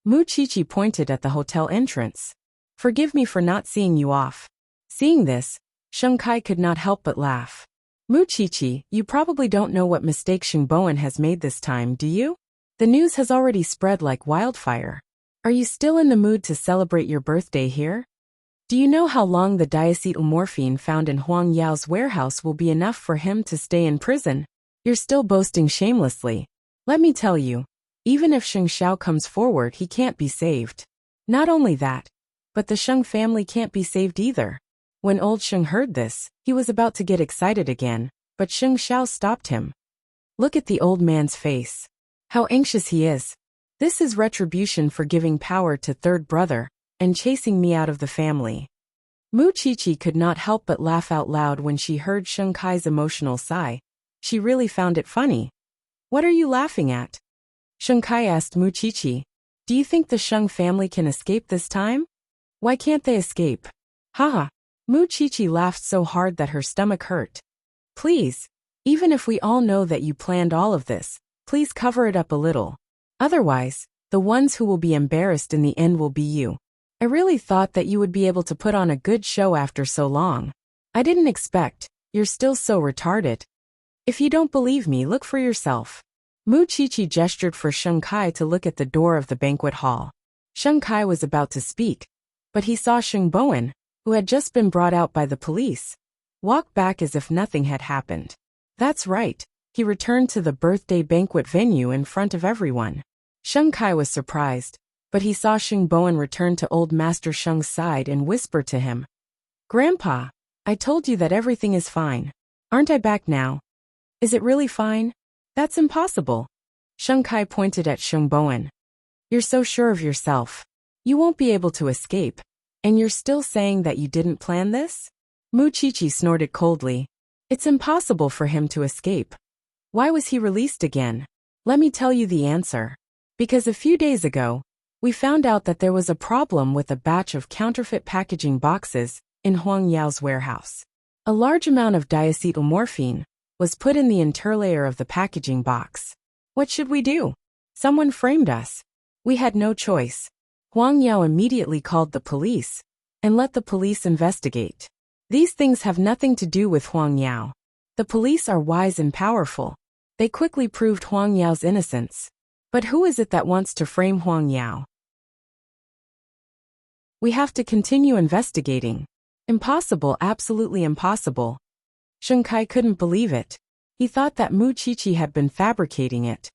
Mu Chi-Chi pointed at the hotel entrance. "Forgive me for not seeing you off." Seeing this, Sheng Kai could not help but laugh. "Mu Chi-Chi, you probably don't know what mistake Sheng Bowen has made this time, do you? The news has already spread like wildfire. Are you still in the mood to celebrate your birthday here? Do you know how long the diacetyl morphine found in Huang Yao's warehouse will be enough for him to stay in prison? You're still boasting shamelessly. Let me tell you, even if Sheng Xiao comes forward, he can't be saved. Not only that, but the Sheng family can't be saved either." When old Sheng heard this, he was about to get excited again, but Sheng Xiao stopped him. "Look at the old man's face. How anxious he is. This is retribution for giving power to third brother and chasing me out of the family." Mu Chi-Chi could not help but laugh out loud when she heard Sheng Kai's emotional sigh. She really found it funny. "What are you laughing at?" Sheng Kai asked Mu Chi-Chi. "Do you think the Sheng family can escape this time? Why can't they escape?" "Haha." Mu Chi-Chi laughed so hard that her stomach hurt. "Please, even if we all know that you planned all of this, please cover it up a little. Otherwise, the ones who will be embarrassed in the end will be you. I really thought that you would be able to put on a good show after so long. I didn't expect. You're still so retarded. If you don't believe me, look for yourself." Mu Chi-Chi gestured for Sheng Kai to look at the door of the banquet hall. Sheng Kai was about to speak, but he saw Sheng Bowen, who had just been brought out by the police, walk back as if nothing had happened. That's right, he returned to the birthday banquet venue in front of everyone. Sheng Kai was surprised, but he saw Sheng Bowen return to old Master Sheng's side and whisper to him, "Grandpa, I told you that everything is fine. Aren't I back now? Is it really fine? That's impossible." Sheng Kai pointed at Sheng Bowen. "You're so sure of yourself. You won't be able to escape. And you're still saying that you didn't plan this?" Mu Chichi snorted coldly. "It's impossible for him to escape. Why was he released again? Let me tell you the answer. Because a few days ago, we found out that there was a problem with a batch of counterfeit packaging boxes in Huang Yao's warehouse. A large amount of diacetylmorphine was put in the interlayer of the packaging box. What should we do? Someone framed us. We had no choice. Huang Yao immediately called the police and let the police investigate. These things have nothing to do with Huang Yao. The police are wise and powerful. They quickly proved Huang Yao's innocence. But who is it that wants to frame Huang Yao? We have to continue investigating. Impossible, absolutely impossible." Sheng Kai couldn't believe it. He thought that Mu Chichi had been fabricating it.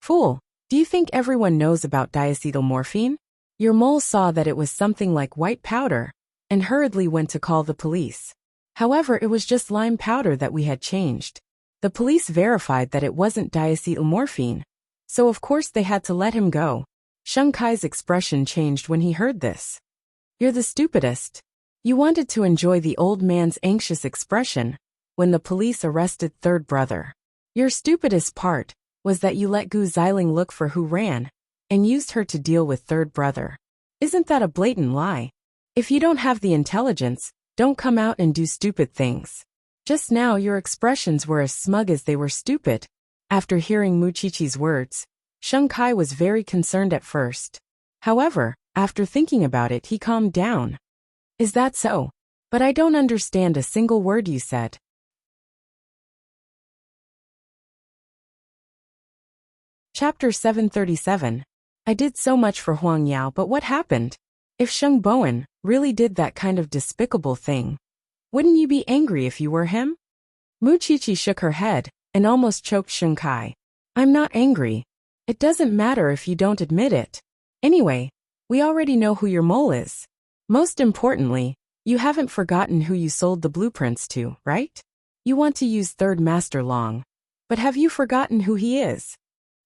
"Fool, do you think everyone knows about diacetylmorphine? Your mole saw that it was something like white powder and hurriedly went to call the police. However, it was just lime powder that we had changed. The police verified that it wasn't diacetylmorphine, so of course they had to let him go." Sheng Kai's expression changed when he heard this. "You're the stupidest. You wanted to enjoy the old man's anxious expression when the police arrested third brother. Your stupidest part was that you let Gu Xiling look for who ran and used her to deal with third brother. Isn't that a blatant lie? If you don't have the intelligence, don't come out and do stupid things. Just now your expressions were as smug as they were stupid." After hearing Mu Chichi's words, Sheng Kai was very concerned at first. However, after thinking about it, he calmed down. "Is that so? But I don't understand a single word you said." Chapter 737. I did so much for Huang Yao, but what happened? If Sheng Bowen really did that kind of despicable thing, wouldn't you be angry if you were him? Mu Chichi shook her head and almost choked Sheng Kai. "I'm not angry. It doesn't matter if you don't admit it. Anyway, we already know who your mole is. Most importantly, you haven't forgotten who you sold the blueprints to, right? You want to use Third Master Long. But have you forgotten who he is?"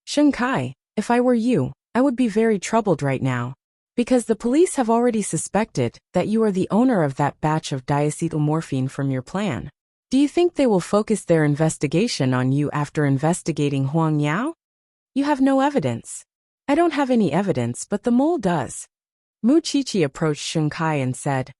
"Sheng Kai, if I were you, I would be very troubled right now. Because the police have already suspected that you are the owner of that batch of diacetylmorphine from your plan. Do you think they will focus their investigation on you after investigating Huang Yao? You have no evidence." "I don't have any evidence, but the mole does." Mu Chichi approached Sheng Kai and said,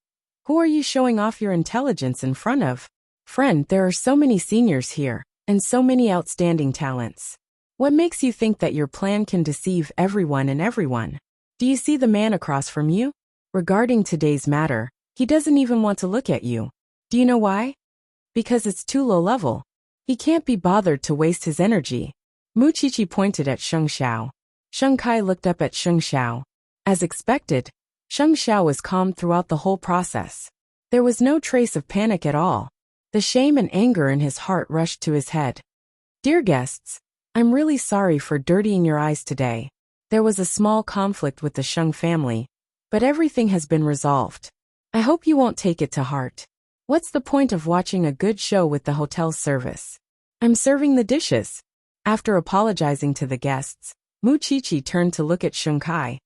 "Who are you showing off your intelligence in front of? Friend, there are so many seniors here, and so many outstanding talents. What makes you think that your plan can deceive everyone and everyone? Do you see the man across from you? Regarding today's matter, he doesn't even want to look at you. Do you know why? Because it's too low level. He can't be bothered to waste his energy." Mu Chichi pointed at Sheng Xiao. Sheng Kai looked up at Sheng Xiao. As expected, Sheng Xiao was calm throughout the whole process. There was no trace of panic at all. The shame and anger in his heart rushed to his head. "Dear guests, I'm really sorry for dirtying your eyes today. There was a small conflict with the Sheng family, but everything has been resolved. I hope you won't take it to heart. What's the point of watching a good show with the hotel service? I'm serving the dishes." After apologizing to the guests, Mu Chichi turned to look at Sheng Kai.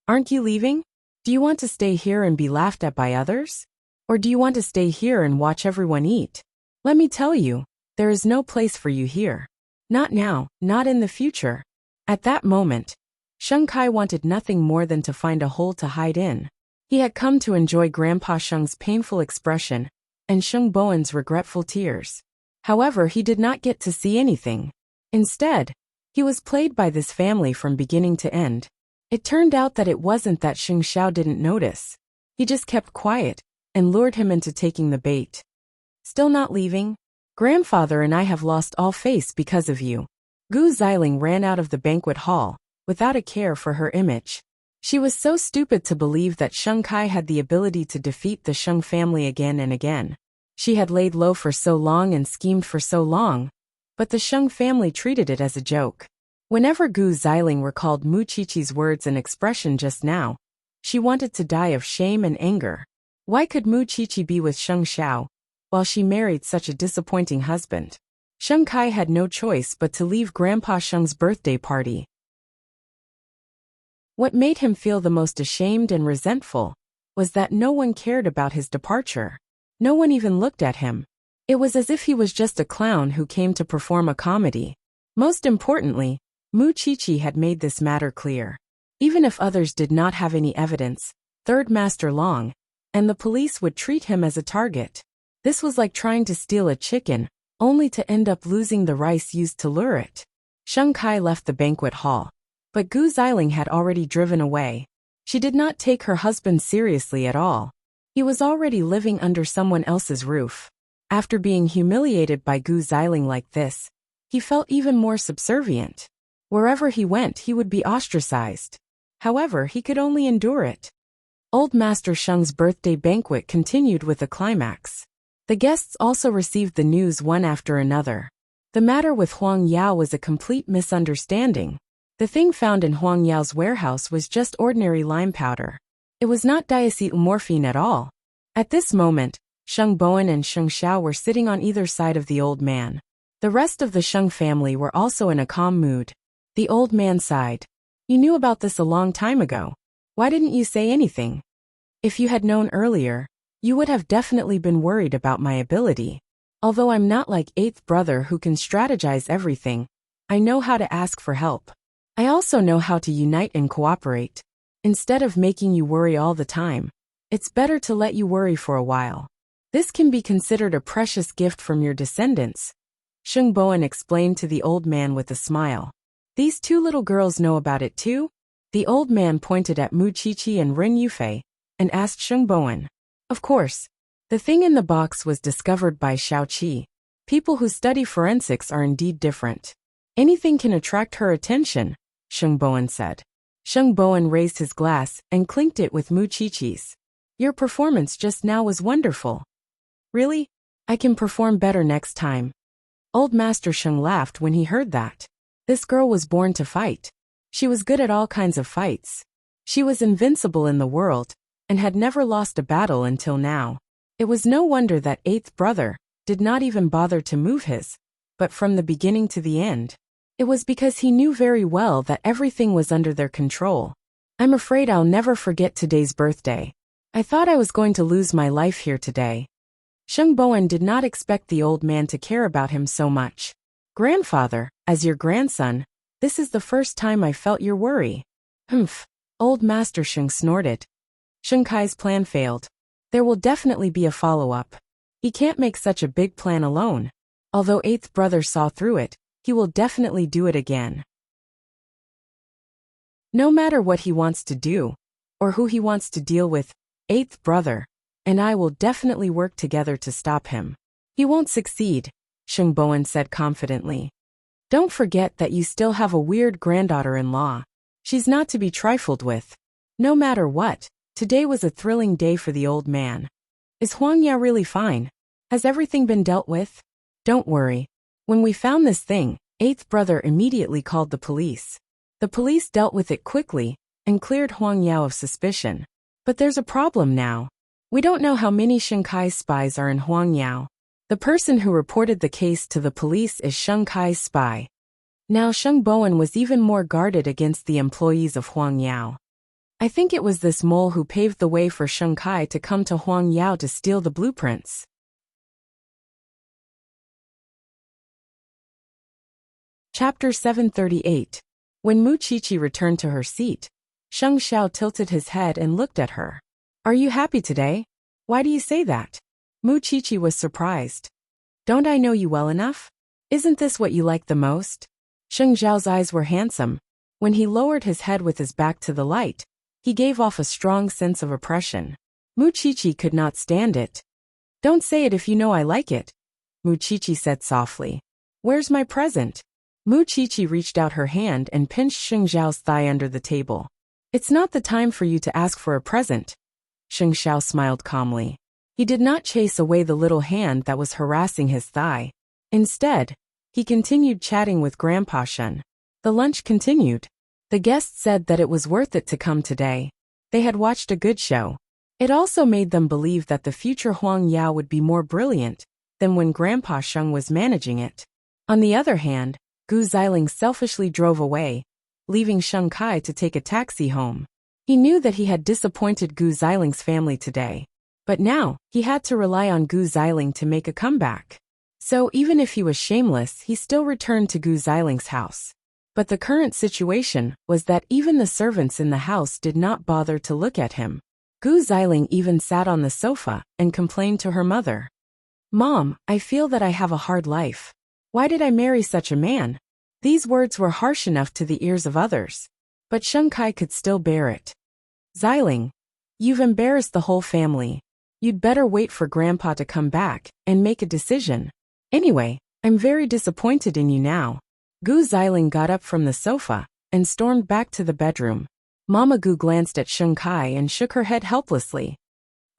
"Aren't you leaving? Do you want to stay here and be laughed at by others? Or do you want to stay here and watch everyone eat? Let me tell you, there is no place for you here. Not now, not in the future." At that moment, Sheng Kai wanted nothing more than to find a hole to hide in. He had come to enjoy Grandpa Sheng's painful expression and Sheng Bowen's regretful tears. However, he did not get to see anything. Instead, he was played by this family from beginning to end. It turned out that it wasn't that Sheng Xiao didn't notice. He just kept quiet and lured him into taking the bait. "Still not leaving? Grandfather and I have lost all face because of you." Gu Xiling ran out of the banquet hall without a care for her image. She was so stupid to believe that Sheng Kai had the ability to defeat the Sheng family again and again. She had laid low for so long and schemed for so long, but the Sheng family treated it as a joke. Whenever Gu Xiling recalled Mu Qiqi's words and expression just now, she wanted to die of shame and anger. Why could Mu Qiqi be with Sheng Xiao, while she married such a disappointing husband? Sheng Kai had no choice but to leave Grandpa Sheng's birthday party. What made him feel the most ashamed and resentful was that no one cared about his departure. No one even looked at him. It was as if he was just a clown who came to perform a comedy. Most importantly, Mu Qiqi had made this matter clear. Even if others did not have any evidence, Third Master Long and the police would treat him as a target. This was like trying to steal a chicken, only to end up losing the rice used to lure it. Sheng Kai left the banquet hall, but Gu Xiling had already driven away. She did not take her husband seriously at all. He was already living under someone else's roof. After being humiliated by Gu Xiling like this, he felt even more subservient. Wherever he went, he would be ostracized. However, he could only endure it. Old Master Sheng's birthday banquet continued with a climax. The guests also received the news one after another. The matter with Huang Yao was a complete misunderstanding. The thing found in Huang Yao's warehouse was just ordinary lime powder. It was not diacetylmorphine at all. At this moment, Sheng Bowen and Sheng Xiao were sitting on either side of the old man. The rest of the Sheng family were also in a calm mood. The old man sighed. "You knew about this a long time ago. Why didn't you say anything? If you had known earlier, you would have definitely been worried about my ability. Although I'm not like eighth brother who can strategize everything, I know how to ask for help. I also know how to unite and cooperate. Instead of making you worry all the time, it's better to let you worry for a while. This can be considered a precious gift from your descendants," Sheng Bowen explained to the old man with a smile. "These two little girls know about it too?" The old man pointed at Mu Qiqi and Ren Yufei and asked Sheng Bowen. "Of course. The thing in the box was discovered by Xiao Qi. People who study forensics are indeed different. Anything can attract her attention," Sheng Bowen said. Sheng Bowen raised his glass and clinked it with Mu Qiqi's. "Your performance just now was wonderful." "Really? I can perform better next time." Old Master Sheng laughed when he heard that. This girl was born to fight. She was good at all kinds of fights. She was invincible in the world and had never lost a battle until now. It was no wonder that eighth brother did not even bother to move his, but from the beginning to the end. It was because he knew very well that everything was under their control. "I'm afraid I'll never forget today's birthday. I thought I was going to lose my life here today." Sheng Bowen did not expect the old man to care about him so much. "Grandfather, as your grandson, this is the first time I felt your worry." "Humph," Old Master Sheng snorted. Sheng Kai's plan failed. There will definitely be a follow-up. He can't make such a big plan alone. Although eighth brother saw through it, he will definitely do it again. No matter what he wants to do, or who he wants to deal with, eighth brother and I will definitely work together to stop him. He won't succeed, Sheng Bowen said confidently. Don't forget that you still have a weird granddaughter-in-law. She's not to be trifled with. No matter what, today was a thrilling day for the old man. Is Huang Ya really fine? Has everything been dealt with? Don't worry. When we found this thing, eighth brother immediately called the police. The police dealt with it quickly and cleared Huang Yao of suspicion. But there's a problem now. We don't know how many Sheng Kai's spies are in Huang Yao. The person who reported the case to the police is Sheng Kai's spy. Now Sheng Bowen was even more guarded against the employees of Huang Yao. I think it was this mole who paved the way for Sheng Kai to come to Huang Yao to steal the blueprints. Chapter 738. When Mu Qiqi returned to her seat, Sheng Xiao tilted his head and looked at her. Are you happy today? Why do you say that? Mu Qiqi was surprised. Don't I know you well enough? Isn't this what you like the most? Sheng Xiao's eyes were handsome. When he lowered his head with his back to the light, he gave off a strong sense of oppression. Mu Qiqi could not stand it. Don't say it if you know I like it, Mu Qiqi said softly. Where's my present? Mu Qiqi reached out her hand and pinched Sheng Xiao's thigh under the table. It's not the time for you to ask for a present. Sheng Xiao smiled calmly. He did not chase away the little hand that was harassing his thigh. Instead, He continued chatting with Grandpa Shun. The lunch continued. The guests said that it was worth it to come today. They had watched a good show. It also made them believe that the future Huang Yao would be more brilliant than when Grandpa Shun was managing it. On the other hand, Gu Xiling selfishly drove away, leaving Sheng Kai to take a taxi home. He knew that he had disappointed Gu Xiling's family today, but now he had to rely on Gu Xiling to make a comeback. So even if he was shameless, he still returned to Gu Xiling's house. But the current situation was that even the servants in the house did not bother to look at him. Gu Xiling even sat on the sofa and complained to her mother. "Mom, I feel that I have a hard life. Why did I marry such a man?" These words were harsh enough to the ears of others, but Sheng Kai could still bear it. "Xiling, you've embarrassed the whole family. You'd better wait for Grandpa to come back and make a decision. Anyway, I'm very disappointed in you now." Gu Xiling got up from the sofa and stormed back to the bedroom. Mama Gu glanced at Sheng Kai and shook her head helplessly.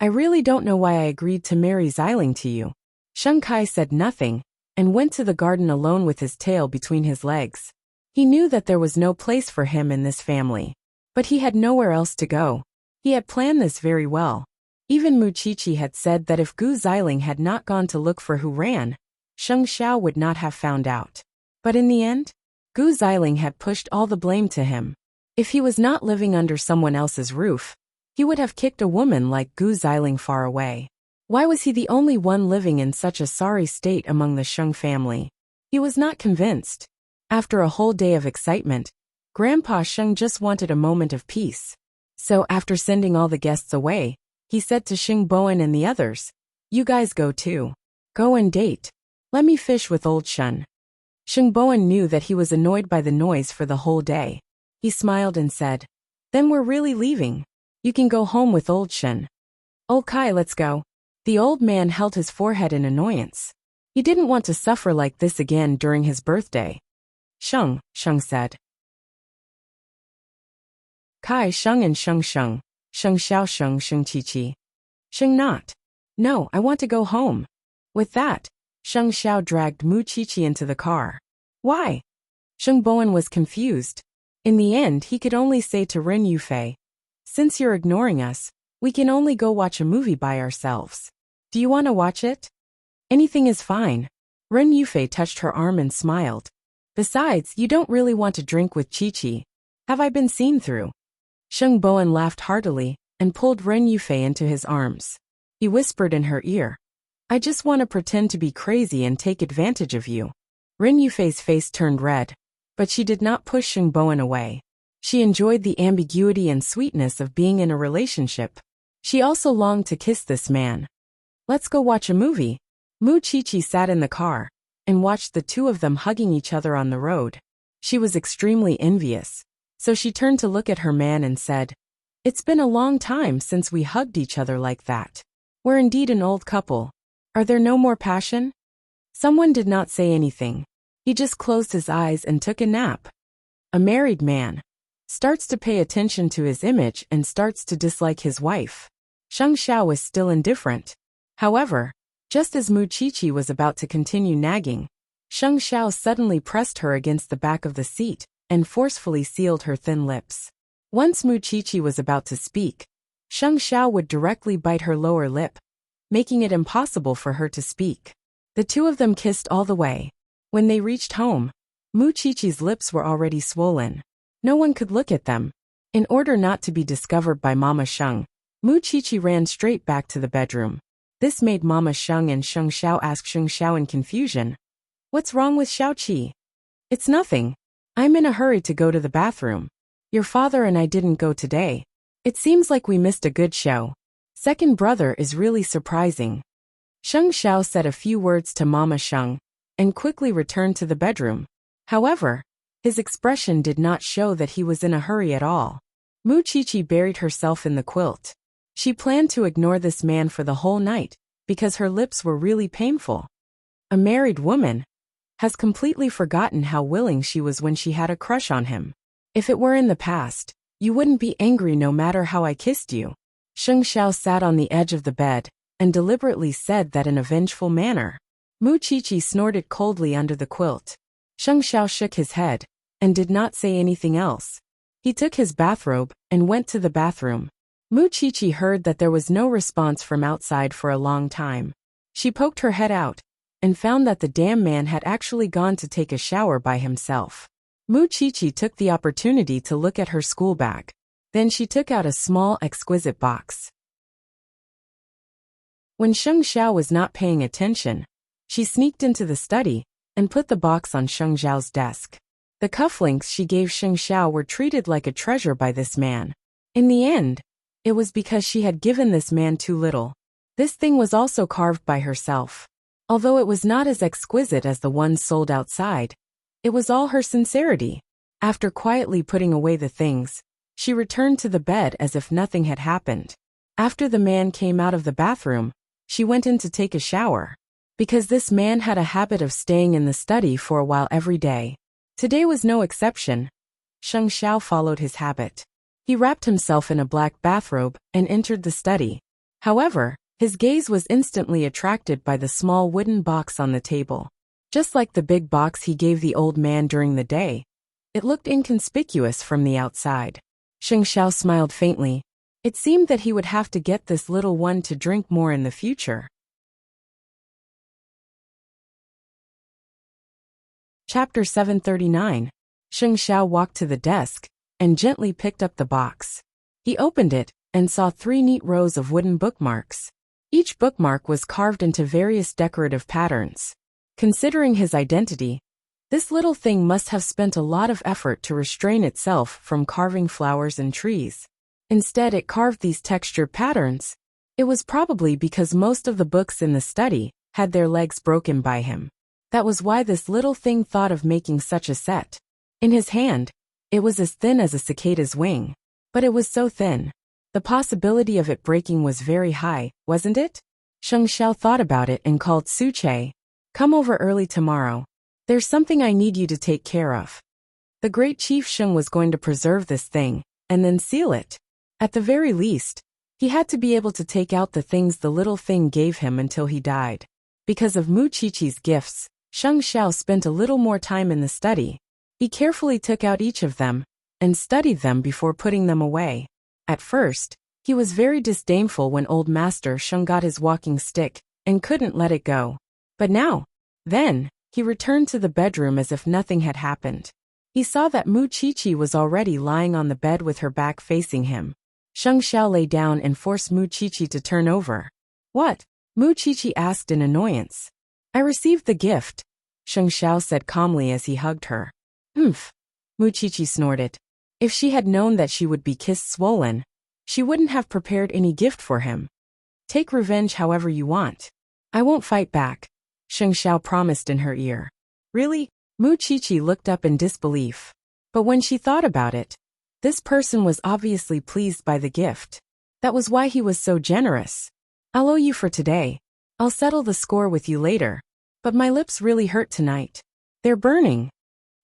"I really don't know why I agreed to marry Xiling to you." Sheng Kai said nothing and went to the garden alone with his tail between his legs. He knew that there was no place for him in this family, but he had nowhere else to go. He had planned this very well. Even Mu Qiqi had said that if Gu Xiling had not gone to look for who ran, Sheng Xiao would not have found out. But in the end, Gu Xiling had pushed all the blame to him. If he was not living under someone else's roof, he would have kicked a woman like Gu Xiling far away. Why was he the only one living in such a sorry state among the Sheng family? He was not convinced. After a whole day of excitement, Grandpa Sheng just wanted a moment of peace. So after sending all the guests away, he said to Xing Bowen and the others, "You guys go too. Go and date. Let me fish with old Shun." Xing Bowen knew that he was annoyed by the noise for the whole day. He smiled and said, "Then we're really leaving. You can go home with old Shun." "Okay, let's go." The old man held his forehead in annoyance. He didn't want to suffer like this again during his birthday. "Sheng," Sheng said. Kai Sheng and Sheng Sheng, Sheng Xiao Sheng Sheng Qiqi. Sheng not. "No, I want to go home." With that, Sheng Xiao dragged Mu Qiqi into the car. "Why?" Sheng Bowen was confused. In the end, he could only say to Ren Yufei, "Since you're ignoring us, we can only go watch a movie by ourselves. Do you want to watch it?" "Anything is fine." Ren Yufei touched her arm and smiled. "Besides, you don't really want to drink with Qiqi. Have I been seen through?" Sheng Bowen laughed heartily and pulled Ren Yufei into his arms. He whispered in her ear, "I just want to pretend to be crazy and take advantage of you." Ren Yufei's face turned red, but she did not push Sheng Bowen away. She enjoyed the ambiguity and sweetness of being in a relationship. She also longed to kiss this man. "Let's go watch a movie." Mu Qiqi sat in the car and watched the two of them hugging each other on the road. She was extremely envious, so she turned to look at her man and said, "It's been a long time since we hugged each other like that. We're indeed an old couple. Are there no more passion?" Someone did not say anything. He just closed his eyes and took a nap. A married man starts to pay attention to his image and starts to dislike his wife. Sheng Xiao was still indifferent. However, just as Mu Qiqi was about to continue nagging, Sheng Xiao suddenly pressed her against the back of the seat and forcefully sealed her thin lips. Once Mu Qiqi was about to speak, Sheng Xiao would directly bite her lower lip, making it impossible for her to speak. The two of them kissed all the way. When they reached home, Mu Qiqi's lips were already swollen. No one could look at them. In order not to be discovered by Mama Sheng, Mu Qiqi ran straight back to the bedroom. This made Mama Sheng and Sheng Xiao ask Sheng Xiao in confusion, "What's wrong with Xiaoqi?" "It's nothing. I'm in a hurry to go to the bathroom. Your father and I didn't go today. It seems like we missed a good show. Second brother is really surprising." Sheng Xiao said a few words to Mama Sheng and quickly returned to the bedroom. However, his expression did not show that he was in a hurry at all. Mu Qiqi buried herself in the quilt. She planned to ignore this man for the whole night because her lips were really painful. A married woman has completely forgotten how willing she was when she had a crush on him. "If it were in the past, you wouldn't be angry no matter how I kissed you." Sheng Xiao sat on the edge of the bed and deliberately said that in a vengeful manner. Mu Qiqi snorted coldly under the quilt. Sheng Xiao shook his head and did not say anything else. He took his bathrobe and went to the bathroom. Mu Qiqi heard that there was no response from outside for a long time. She poked her head out and found that the damn man had actually gone to take a shower by himself. Mu Qiqi took the opportunity to look at her school bag. Then she took out a small, exquisite box. When Sheng Xiao was not paying attention, she sneaked into the study and put the box on Sheng Xiao's desk. The cufflinks she gave Sheng Xiao were treated like a treasure by this man. In the end, it was because she had given this man too little. This thing was also carved by herself. Although it was not as exquisite as the ones sold outside, it was all her sincerity. After quietly putting away the things, she returned to the bed as if nothing had happened. After the man came out of the bathroom, she went in to take a shower. Because this man had a habit of staying in the study for a while every day. Today was no exception. Sheng Xiao followed his habit. He wrapped himself in a black bathrobe and entered the study. However, his gaze was instantly attracted by the small wooden box on the table. Just like the big box he gave the old man during the day, it looked inconspicuous from the outside. Sheng Xiao smiled faintly. It seemed that he would have to get this little one to drink more in the future. Chapter 739. Sheng Xiao walked to the desk and gently picked up the box. He opened it and saw 3 neat rows of wooden bookmarks. Each bookmark was carved into various decorative patterns. Considering his identity, this little thing must have spent a lot of effort to restrain itself from carving flowers and trees. Instead, it carved these textured patterns. It was probably because most of the books in the study had their legs broken by him. That was why this little thing thought of making such a set. In his hand, it was as thin as a cicada's wing. But it was so thin. The possibility of it breaking was very high, wasn't it? Sheng Xiao thought about it and called Su Che. Come over early tomorrow. There's something I need you to take care of. The great chief Sheng was going to preserve this thing, and then seal it. At the very least, he had to be able to take out the things the little thing gave him until he died. Because of Mu Qiqi's gifts, Sheng Xiao spent a little more time in the study. He carefully took out each of them and studied them before putting them away. At first, he was very disdainful when old Master Sheng got his walking stick and couldn't let it go. But then, he returned to the bedroom as if nothing had happened. He saw that Mu Qiqi was already lying on the bed with her back facing him. Sheng Xiao lay down and forced Mu Qiqi to turn over. What? Mu Qiqi asked in annoyance. I received the gift, Sheng Xiao said calmly as he hugged her. Humph, Mu Qiqi snorted. If she had known that she would be kissed swollen, she wouldn't have prepared any gift for him. Take revenge however you want. I won't fight back, Sheng Xiao promised in her ear. Really? Mu Qiqi looked up in disbelief. But when she thought about it, this person was obviously pleased by the gift. That was why he was so generous. I'll owe you for today. I'll settle the score with you later. But my lips really hurt tonight. They're burning.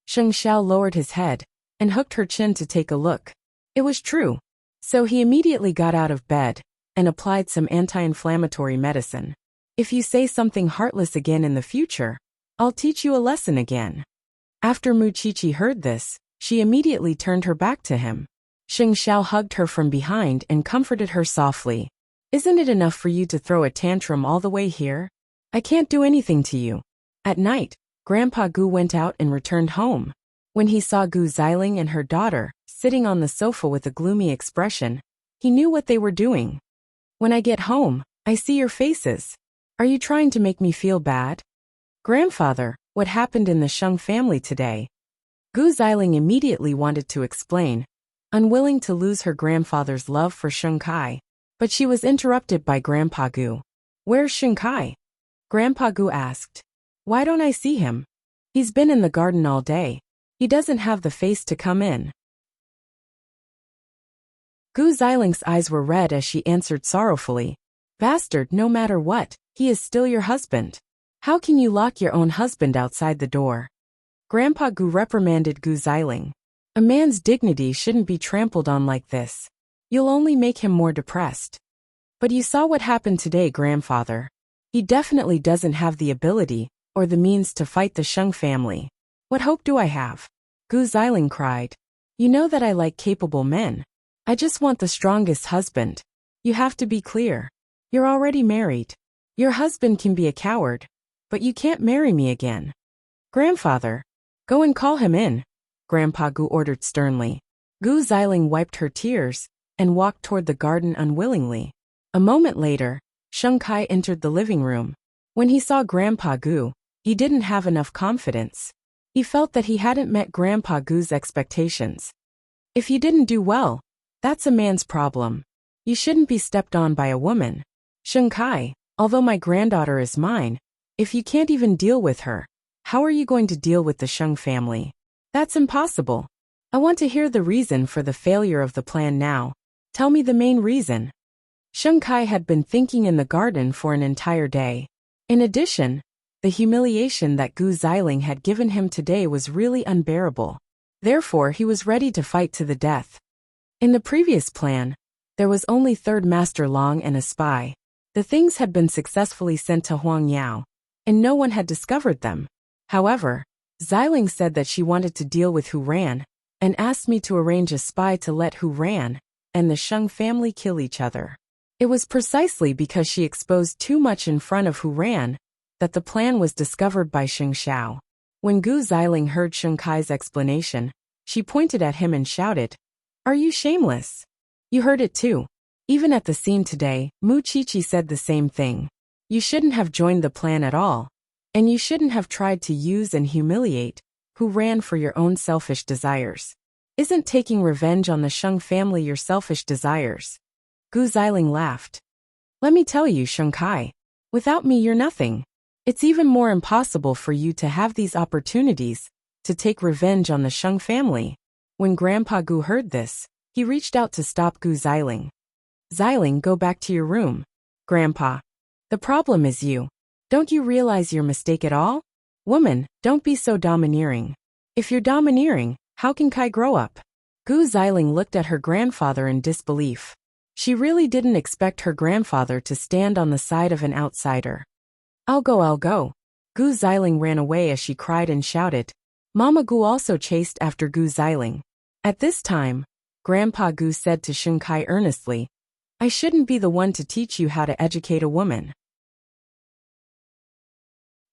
Sheng Xiao lowered his head and hooked her chin to take a look. It was true. So he immediately got out of bed and applied some anti-inflammatory medicine. If you say something heartless again in the future, I'll teach you a lesson again. After Mu Qiqi heard this, she immediately turned her back to him. Sheng Xiao hugged her from behind and comforted her softly. Isn't it enough for you to throw a tantrum all the way here? I can't do anything to you. At night, Grandpa Gu went out and returned home. When he saw Gu Xiling and her daughter sitting on the sofa with a gloomy expression, he knew what they were doing. When I get home, I see your faces. Are you trying to make me feel bad? Grandfather, what happened in the Sheng family today? Gu Xiling immediately wanted to explain, unwilling to lose her grandfather's love for Sheng Kai. But she was interrupted by Grandpa Gu. Where's Sheng Kai? Grandpa Gu asked. Why don't I see him? He's been in the garden all day. He doesn't have the face to come in. Gu Xiling's eyes were red as she answered sorrowfully. Bastard, no matter what, he is still your husband. How can you lock your own husband outside the door? Grandpa Gu reprimanded Gu Xiling. A man's dignity shouldn't be trampled on like this. You'll only make him more depressed. But you saw what happened today, grandfather. He definitely doesn't have the ability or the means to fight the Sheng family. What hope do I have? Gu Xiling cried. You know that I like capable men. I just want the strongest husband. You have to be clear. You're already married. Your husband can be a coward, but you can't marry me again. Grandfather, go and call him in, Grandpa Gu ordered sternly. Gu Xiling wiped her tears and walked toward the garden unwillingly. A moment later, Sheng Kai entered the living room. When he saw Grandpa Gu, he didn't have enough confidence. He felt that he hadn't met Grandpa Gu's expectations. If you didn't do well, that's a man's problem. You shouldn't be stepped on by a woman. Sheng Kai, although my granddaughter is mine, if you can't even deal with her, how are you going to deal with the Sheng family? That's impossible. I want to hear the reason for the failure of the plan now. Tell me the main reason. Sheng Kai had been thinking in the garden for an entire day. In addition, the humiliation that Gu Xiling had given him today was really unbearable. Therefore, he was ready to fight to the death. In the previous plan, there was only Third Master Long and a spy. The things had been successfully sent to Huang Yao, and no one had discovered them. However, Xiling said that she wanted to deal with Hu Ran, and asked me to arrange a spy to let Hu Ran and the Sheng family kill each other. It was precisely because she exposed too much in front of Hu Ran that the plan was discovered by Sheng Xiao. When Gu Xiling heard Sheng Kai's explanation, she pointed at him and shouted, "Are you shameless? You heard it too. Even at the scene today, Mu Qiqi said the same thing. You shouldn't have joined the plan at all, and you shouldn't have tried to use and humiliate Hu Ran for your own selfish desires. Isn't taking revenge on the Sheng family your selfish desires?" Gu Xiling laughed. "Let me tell you, Sheng Kai, without me you're nothing. It's even more impossible for you to have these opportunities to take revenge on the Sheng family." When Grandpa Gu heard this, he reached out to stop Gu Xiling. "Xiling, go back to your room." "Grandpa, the problem is you. Don't you realize your mistake at all? Woman, don't be so domineering. If you're domineering, how can Kai grow up?" Gu Xiling looked at her grandfather in disbelief. She really didn't expect her grandfather to stand on the side of an outsider. I'll go. Gu Xiling ran away as she cried and shouted. Mama Gu also chased after Gu Xiling. At this time, Grandpa Gu said to Sheng Kai earnestly, "I shouldn't be the one to teach you how to educate a woman.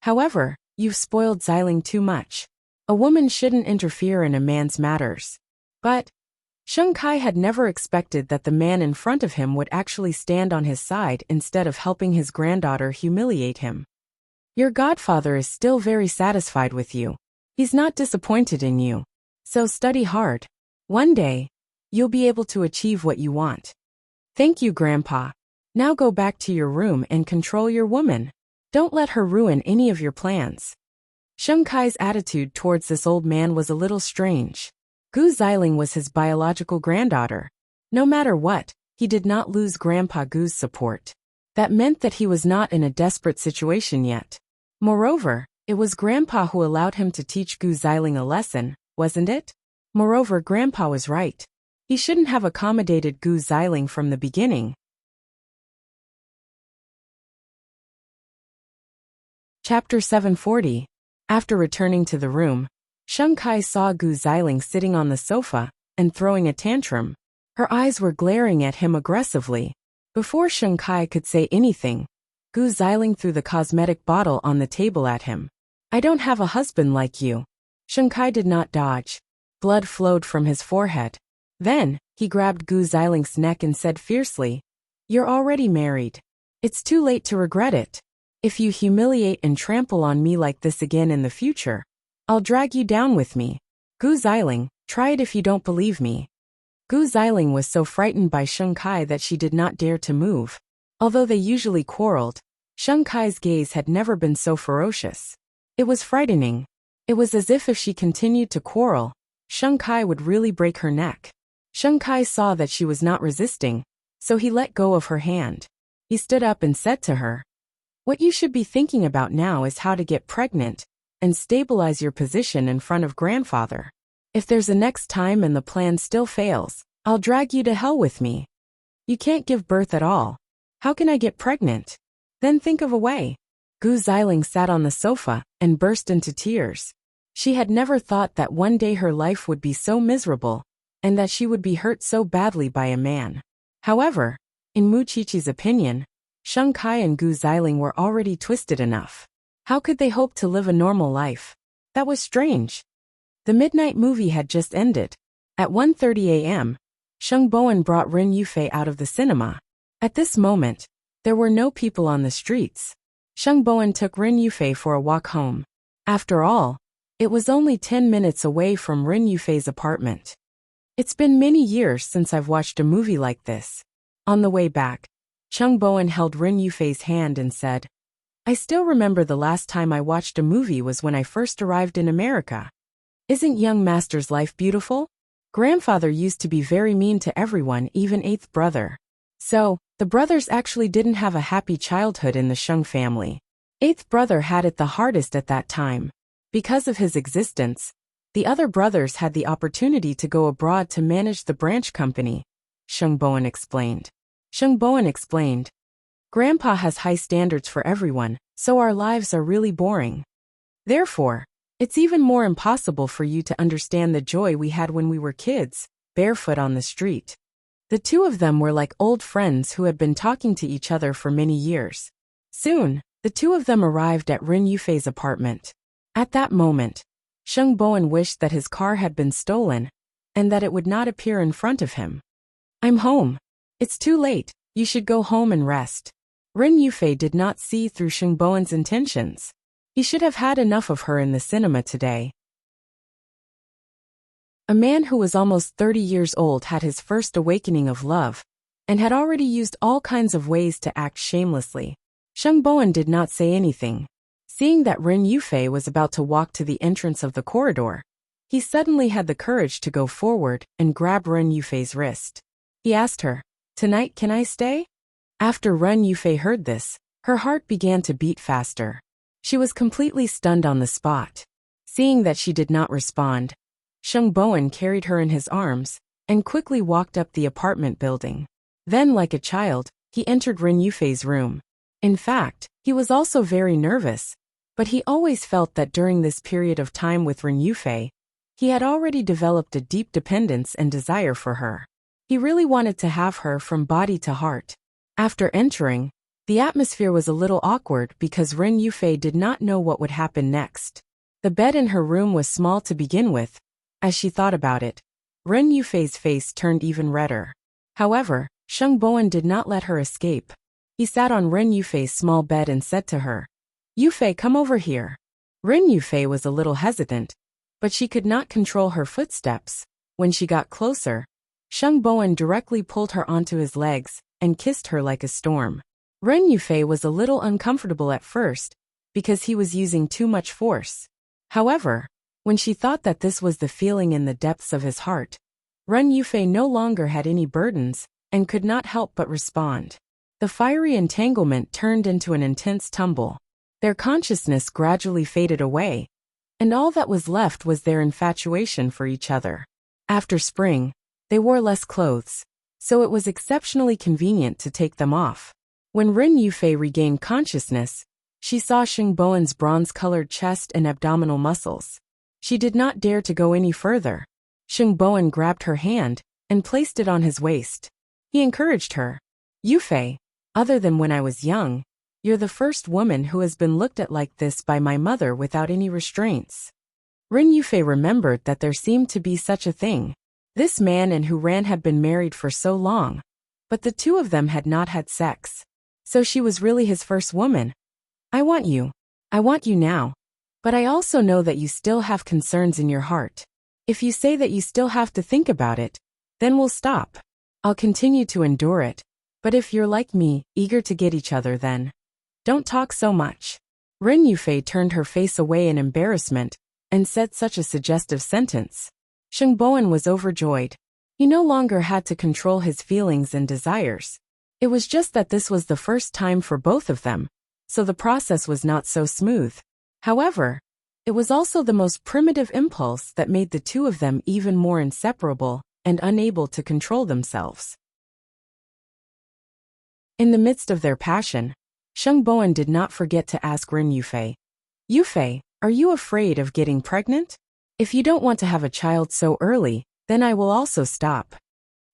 However, you've spoiled Xiling too much. A woman shouldn't interfere in a man's matters." But Sheng Kai had never expected that the man in front of him would actually stand on his side instead of helping his granddaughter humiliate him. "Your godfather is still very satisfied with you. He's not disappointed in you. So study hard. One day, you'll be able to achieve what you want." "Thank you, Grandpa. Now go back to your room and control your woman. Don't let her ruin any of your plans." Sheng Kai's attitude towards this old man was a little strange. Gu Xiling was his biological granddaughter. No matter what, he did not lose Grandpa Gu's support. That meant that he was not in a desperate situation yet. Moreover, it was Grandpa who allowed him to teach Gu Xiling a lesson, wasn't it? Moreover, Grandpa was right. He shouldn't have accommodated Gu Xiling from the beginning. Chapter 740. After returning to the room, Sheng Kai saw Gu Xiling sitting on the sofa and throwing a tantrum. Her eyes were glaring at him aggressively. Before Sheng Kai could say anything, Gu Xiling threw the cosmetic bottle on the table at him. "I don't have a husband like you." Sheng Kai did not dodge. Blood flowed from his forehead. Then, he grabbed Gu Xiling's neck and said fiercely, "You're already married. It's too late to regret it. If you humiliate and trample on me like this again in the future, I'll drag you down with me. Gu Xiling, try it if you don't believe me." Gu Xiling was so frightened by Sheng Kai that she did not dare to move. Although they usually quarreled, Sheng Kai's gaze had never been so ferocious. It was frightening. It was as if she continued to quarrel, Sheng Kai would really break her neck. Sheng Kai saw that she was not resisting, so he let go of her hand. He stood up and said to her, "What you should be thinking about now is how to get pregnant and stabilize your position in front of grandfather. If there's a next time and the plan still fails, I'll drag you to hell with me. You can't give birth at all. How can I get pregnant? Then think of a way. Gu Xiling sat on the sofa and burst into tears. She had never thought that one day her life would be so miserable, and that she would be hurt so badly by a man. However, in Mu Qiqi's opinion, Sheng Kai and Gu Xiling were already twisted enough. How could they hope to live a normal life? That was strange. The midnight movie had just ended. At 1:30 a.m., Sheng Bowen brought Ren Yufei out of the cinema. At this moment, there were no people on the streets. Sheng Bowen took Ren Yufei for a walk home. After all, it was only 10 minutes away from Ren Yufei's apartment. It's been many years since I've watched a movie like this. On the way back, Sheng Bowen held Ren Yufei's hand and said, I still remember the last time I watched a movie was when I first arrived in America. Isn't young master's life beautiful? Grandfather used to be very mean to everyone, even eighth brother. So, the brothers actually didn't have a happy childhood in the Sheng family. Eighth brother had it the hardest at that time. Because of his existence, the other brothers had the opportunity to go abroad to manage the branch company, Sheng Bowen explained. Sheng Bowen explained, Grandpa has high standards for everyone, so our lives are really boring. Therefore, it's even more impossible for you to understand the joy we had when we were kids, barefoot on the street. The two of them were like old friends who had been talking to each other for many years. Soon, the two of them arrived at Ren Yufei's apartment. At that moment, Sheng Bowen wished that his car had been stolen, and that it would not appear in front of him. I'm home. It's too late, you should go home and rest. Ren Yufei did not see through Sheng Bowen's intentions. He should have had enough of her in the cinema today. A man who was almost 30 years old had his first awakening of love, and had already used all kinds of ways to act shamelessly. Sheng Bowen did not say anything. Seeing that Ren Yufei was about to walk to the entrance of the corridor, he suddenly had the courage to go forward and grab Ren Yufei's wrist. He asked her, Tonight can I stay? After Ren Yufei heard this, her heart began to beat faster. She was completely stunned on the spot. Seeing that she did not respond, Sheng Bowen carried her in his arms and quickly walked up the apartment building. Then, like a child, he entered Ren Yufei's room. In fact, he was also very nervous, but he always felt that during this period of time with Ren Yufei, he had already developed a deep dependence and desire for her. He really wanted to have her from body to heart. After entering, the atmosphere was a little awkward because Ren Yufei did not know what would happen next. The bed in her room was small to begin with. As she thought about it, Ren Yufei's face turned even redder. However, Sheng Bowen did not let her escape. He sat on Ren Yufei's small bed and said to her, Yufei, come over here. Ren Yufei was a little hesitant, but she could not control her footsteps. When she got closer, Sheng Bowen directly pulled her onto his legs and kissed her like a storm. Ren Yufei was a little uncomfortable at first, because he was using too much force. However, when she thought that this was the feeling in the depths of his heart, Ren Yufei no longer had any burdens and could not help but respond. The fiery entanglement turned into an intense tumble. Their consciousness gradually faded away, and all that was left was their infatuation for each other. After spring, they wore less clothes, so it was exceptionally convenient to take them off. When Ren Yufei regained consciousness, she saw Sheng Bowen's bronze-colored chest and abdominal muscles. She did not dare to go any further. Sheng Bowen grabbed her hand and placed it on his waist. He encouraged her. Yufei, other than when I was young, you're the first woman who has been looked at like this by my mother without any restraints. Ren Yufei remembered that there seemed to be such a thing. This man and Hu Ran had been married for so long, but the two of them had not had sex. So she was really his first woman. I want you. I want you now. But I also know that you still have concerns in your heart. If you say that you still have to think about it, then we'll stop. I'll continue to endure it. But if you're like me, eager to get each other, then don't talk so much. Ren Yufei turned her face away in embarrassment and said such a suggestive sentence. Sheng Bowen was overjoyed. He no longer had to control his feelings and desires. It was just that this was the first time for both of them, so the process was not so smooth. However, it was also the most primitive impulse that made the two of them even more inseparable and unable to control themselves. In the midst of their passion, Sheng Bowen did not forget to ask Ren Yufei. Yufei, are you afraid of getting pregnant? If you don't want to have a child so early, then I will also stop.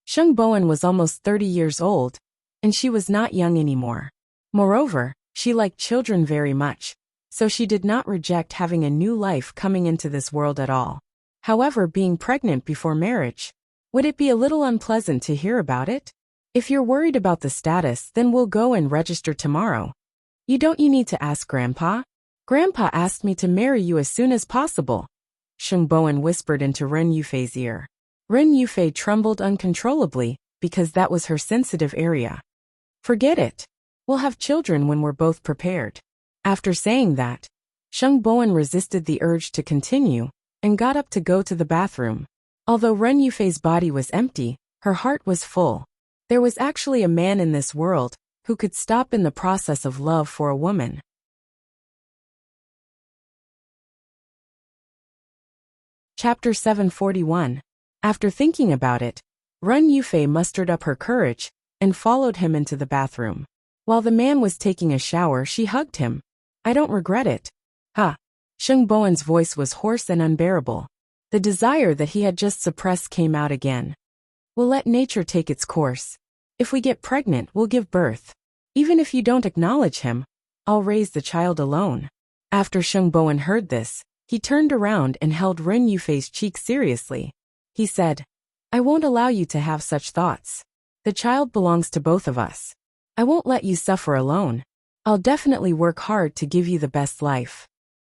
Sheng Bowen was almost 30 years old, and she was not young anymore. Moreover, she liked children very much, so she did not reject having a new life coming into this world at all. However, being pregnant before marriage, would it be a little unpleasant to hear about it? If you're worried about the status, then we'll go and register tomorrow. You need to ask Grandpa? Grandpa asked me to marry you as soon as possible, Sheng Bowen whispered into Ren Yufei's ear. Ren Yufei trembled uncontrollably, because that was her sensitive area. Forget it. We'll have children when we're both prepared. After saying that, Sheng Bowen resisted the urge to continue, and got up to go to the bathroom. Although Ren Yufei's body was empty, her heart was full. There was actually a man in this world who could stop in the process of love for a woman. Chapter 741. After thinking about it, Ren Yufei mustered up her courage and followed him into the bathroom. While the man was taking a shower, she hugged him. I don't regret it. Ha! Sheng Bowen's voice was hoarse and unbearable. The desire that he had just suppressed came out again. We'll let nature take its course. If we get pregnant, we'll give birth. Even if you don't acknowledge him, I'll raise the child alone. After Sheng Bowen heard this, he turned around and held Ren Yufei's cheek seriously. He said, I won't allow you to have such thoughts. The child belongs to both of us. I won't let you suffer alone. I'll definitely work hard to give you the best life.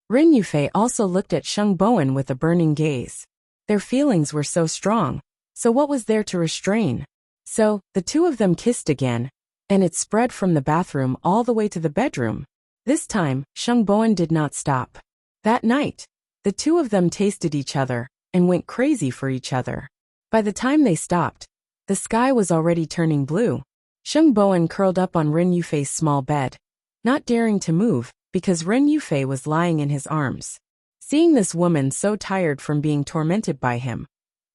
Ren Yufei also looked at Sheng Bowen with a burning gaze. Their feelings were so strong, so what was there to restrain? So, the two of them kissed again, and it spread from the bathroom all the way to the bedroom. This time, Sheng Bowen did not stop. That night, the two of them tasted each other and went crazy for each other. By the time they stopped, the sky was already turning blue. Sheng Bowen curled up on Ren Yufei's small bed, not daring to move because Ren Yufei was lying in his arms. Seeing this woman so tired from being tormented by him,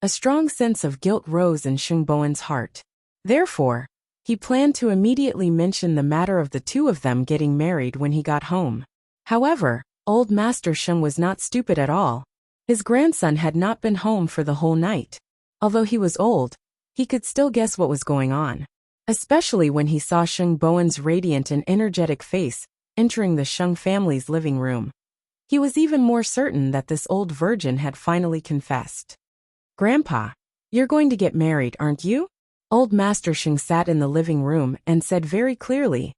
a strong sense of guilt rose in Sheng Bowen's heart. Therefore, he planned to immediately mention the matter of the two of them getting married when he got home. However, old Master Sheng was not stupid at all. His grandson had not been home for the whole night. Although he was old, he could still guess what was going on, especially when he saw Sheng Bowen's radiant and energetic face entering the Sheng family's living room. He was even more certain that this old virgin had finally confessed. Grandpa, you're going to get married, aren't you? Old Master Sheng sat in the living room and said very clearly,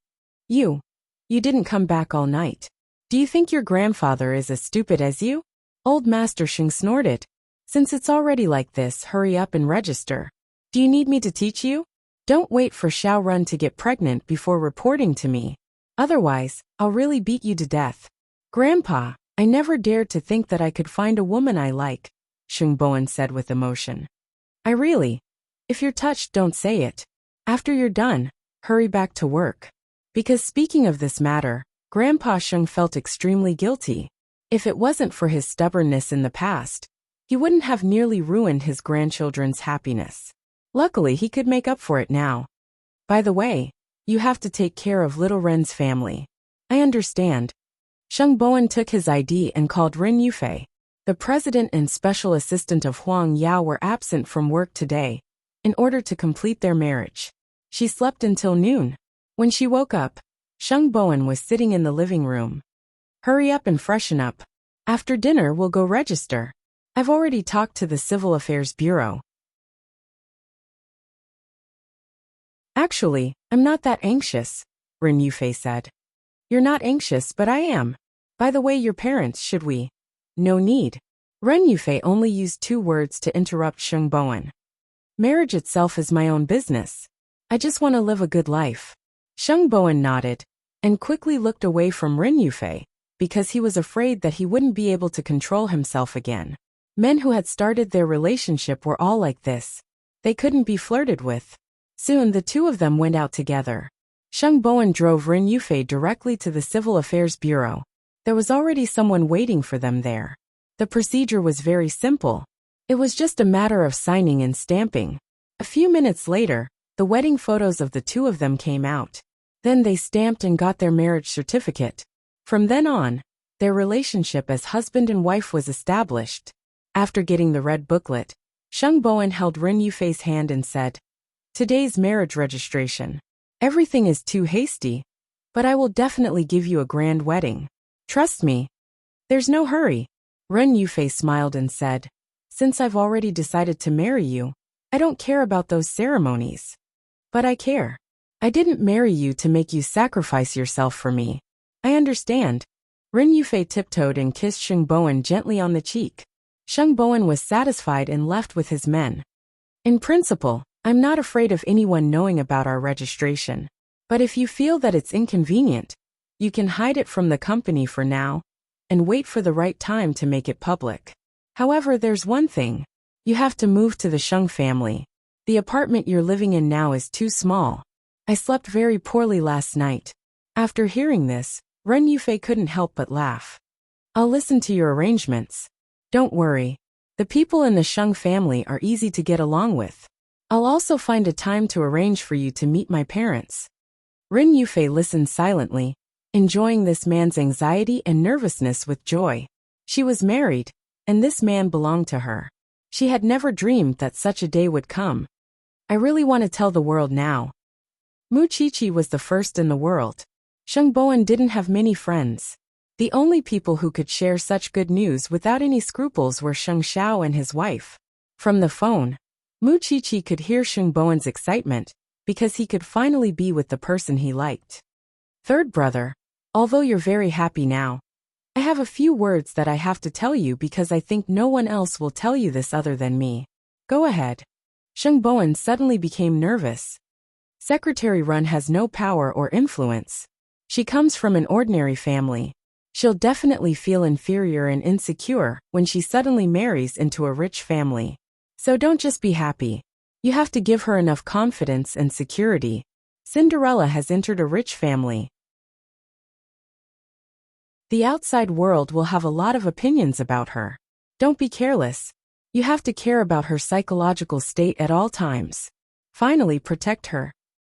You didn't come back all night. Do you think your grandfather is as stupid as you? Old Master Sheng snorted. Since it's already like this, hurry up and register. Do you need me to teach you? Don't wait for Xiao Run to get pregnant before reporting to me. Otherwise, I'll really beat you to death. Grandpa, I never dared to think that I could find a woman I like, Sheng Bowen said with emotion. If you're touched, don't say it. After you're done, hurry back to work. Because speaking of this matter, Grandpa Sheng felt extremely guilty. If it wasn't for his stubbornness in the past, he wouldn't have nearly ruined his grandchildren's happiness. Luckily, he could make up for it now. By the way, you have to take care of little Ren's family. I understand. Sheng Bowen took his ID and called Ren Yufei. The president and special assistant of Huang Yao were absent from work today, in order to complete their marriage. She slept until noon. When she woke up, Sheng Bowen was sitting in the living room. Hurry up and freshen up. After dinner, we'll go register. I've already talked to the Civil Affairs Bureau. Actually, I'm not that anxious, Ren Yufei said. You're not anxious, but I am. By the way, your parents, should we? No need. Ren Yufei only used 2 words to interrupt Sheng Bowen. Marriage itself is my own business. I just want to live a good life. Sheng Bowen nodded, and quickly looked away from Ren Yufei, because he was afraid that he wouldn't be able to control himself again. Men who had started their relationship were all like this. They couldn't be flirted with. Soon the two of them went out together. Sheng Bowen drove Ren Yufei directly to the Civil Affairs Bureau. There was already someone waiting for them there. The procedure was very simple. It was just a matter of signing and stamping. A few minutes later, the wedding photos of the two of them came out. Then they stamped and got their marriage certificate. From then on, their relationship as husband and wife was established. After getting the red booklet, Sheng Bowen held Ren Yufei's hand and said, "Today's marriage registration. Everything is too hasty, but I will definitely give you a grand wedding. Trust me. There's no hurry." Ren Yufei smiled and said, "Since I've already decided to marry you, I don't care about those ceremonies. But I care. I didn't marry you to make you sacrifice yourself for me. I understand." Ren Yufei tiptoed and kissed Sheng Bowen gently on the cheek. Sheng Bowen was satisfied and left with his men. "In principle, I'm not afraid of anyone knowing about our registration. But if you feel that it's inconvenient, you can hide it from the company for now and wait for the right time to make it public. However, there's one thing. You have to move to the Sheng family. The apartment you're living in now is too small. I slept very poorly last night." After hearing this, Ren Yufei couldn't help but laugh. "I'll listen to your arrangements. Don't worry. The people in the Sheng family are easy to get along with. I'll also find a time to arrange for you to meet my parents." Ren Yufei listened silently, enjoying this man's anxiety and nervousness with joy. She was married, and this man belonged to her. She had never dreamed that such a day would come. "I really want to tell the world now." Mu Qiqi was the first in the world. Sheng Bowen didn't have many friends. The only people who could share such good news without any scruples were Sheng Xiao and his wife. From the phone, Mu Qiqi could hear Sheng Bowen's excitement, because he could finally be with the person he liked. "Third brother, although you're very happy now, I have a few words that I have to tell you because I think no one else will tell you this other than me. Go ahead." Sheng Bowen suddenly became nervous. Secretary Run has no power or influence. She comes from an ordinary family. She'll definitely feel inferior and insecure when she suddenly marries into a rich family. So don't just be happy. You have to give her enough confidence and security. Cinderella has entered a rich family. The outside world will have a lot of opinions about her. Don't be careless. You have to care about her psychological state at all times. Finally, protect her.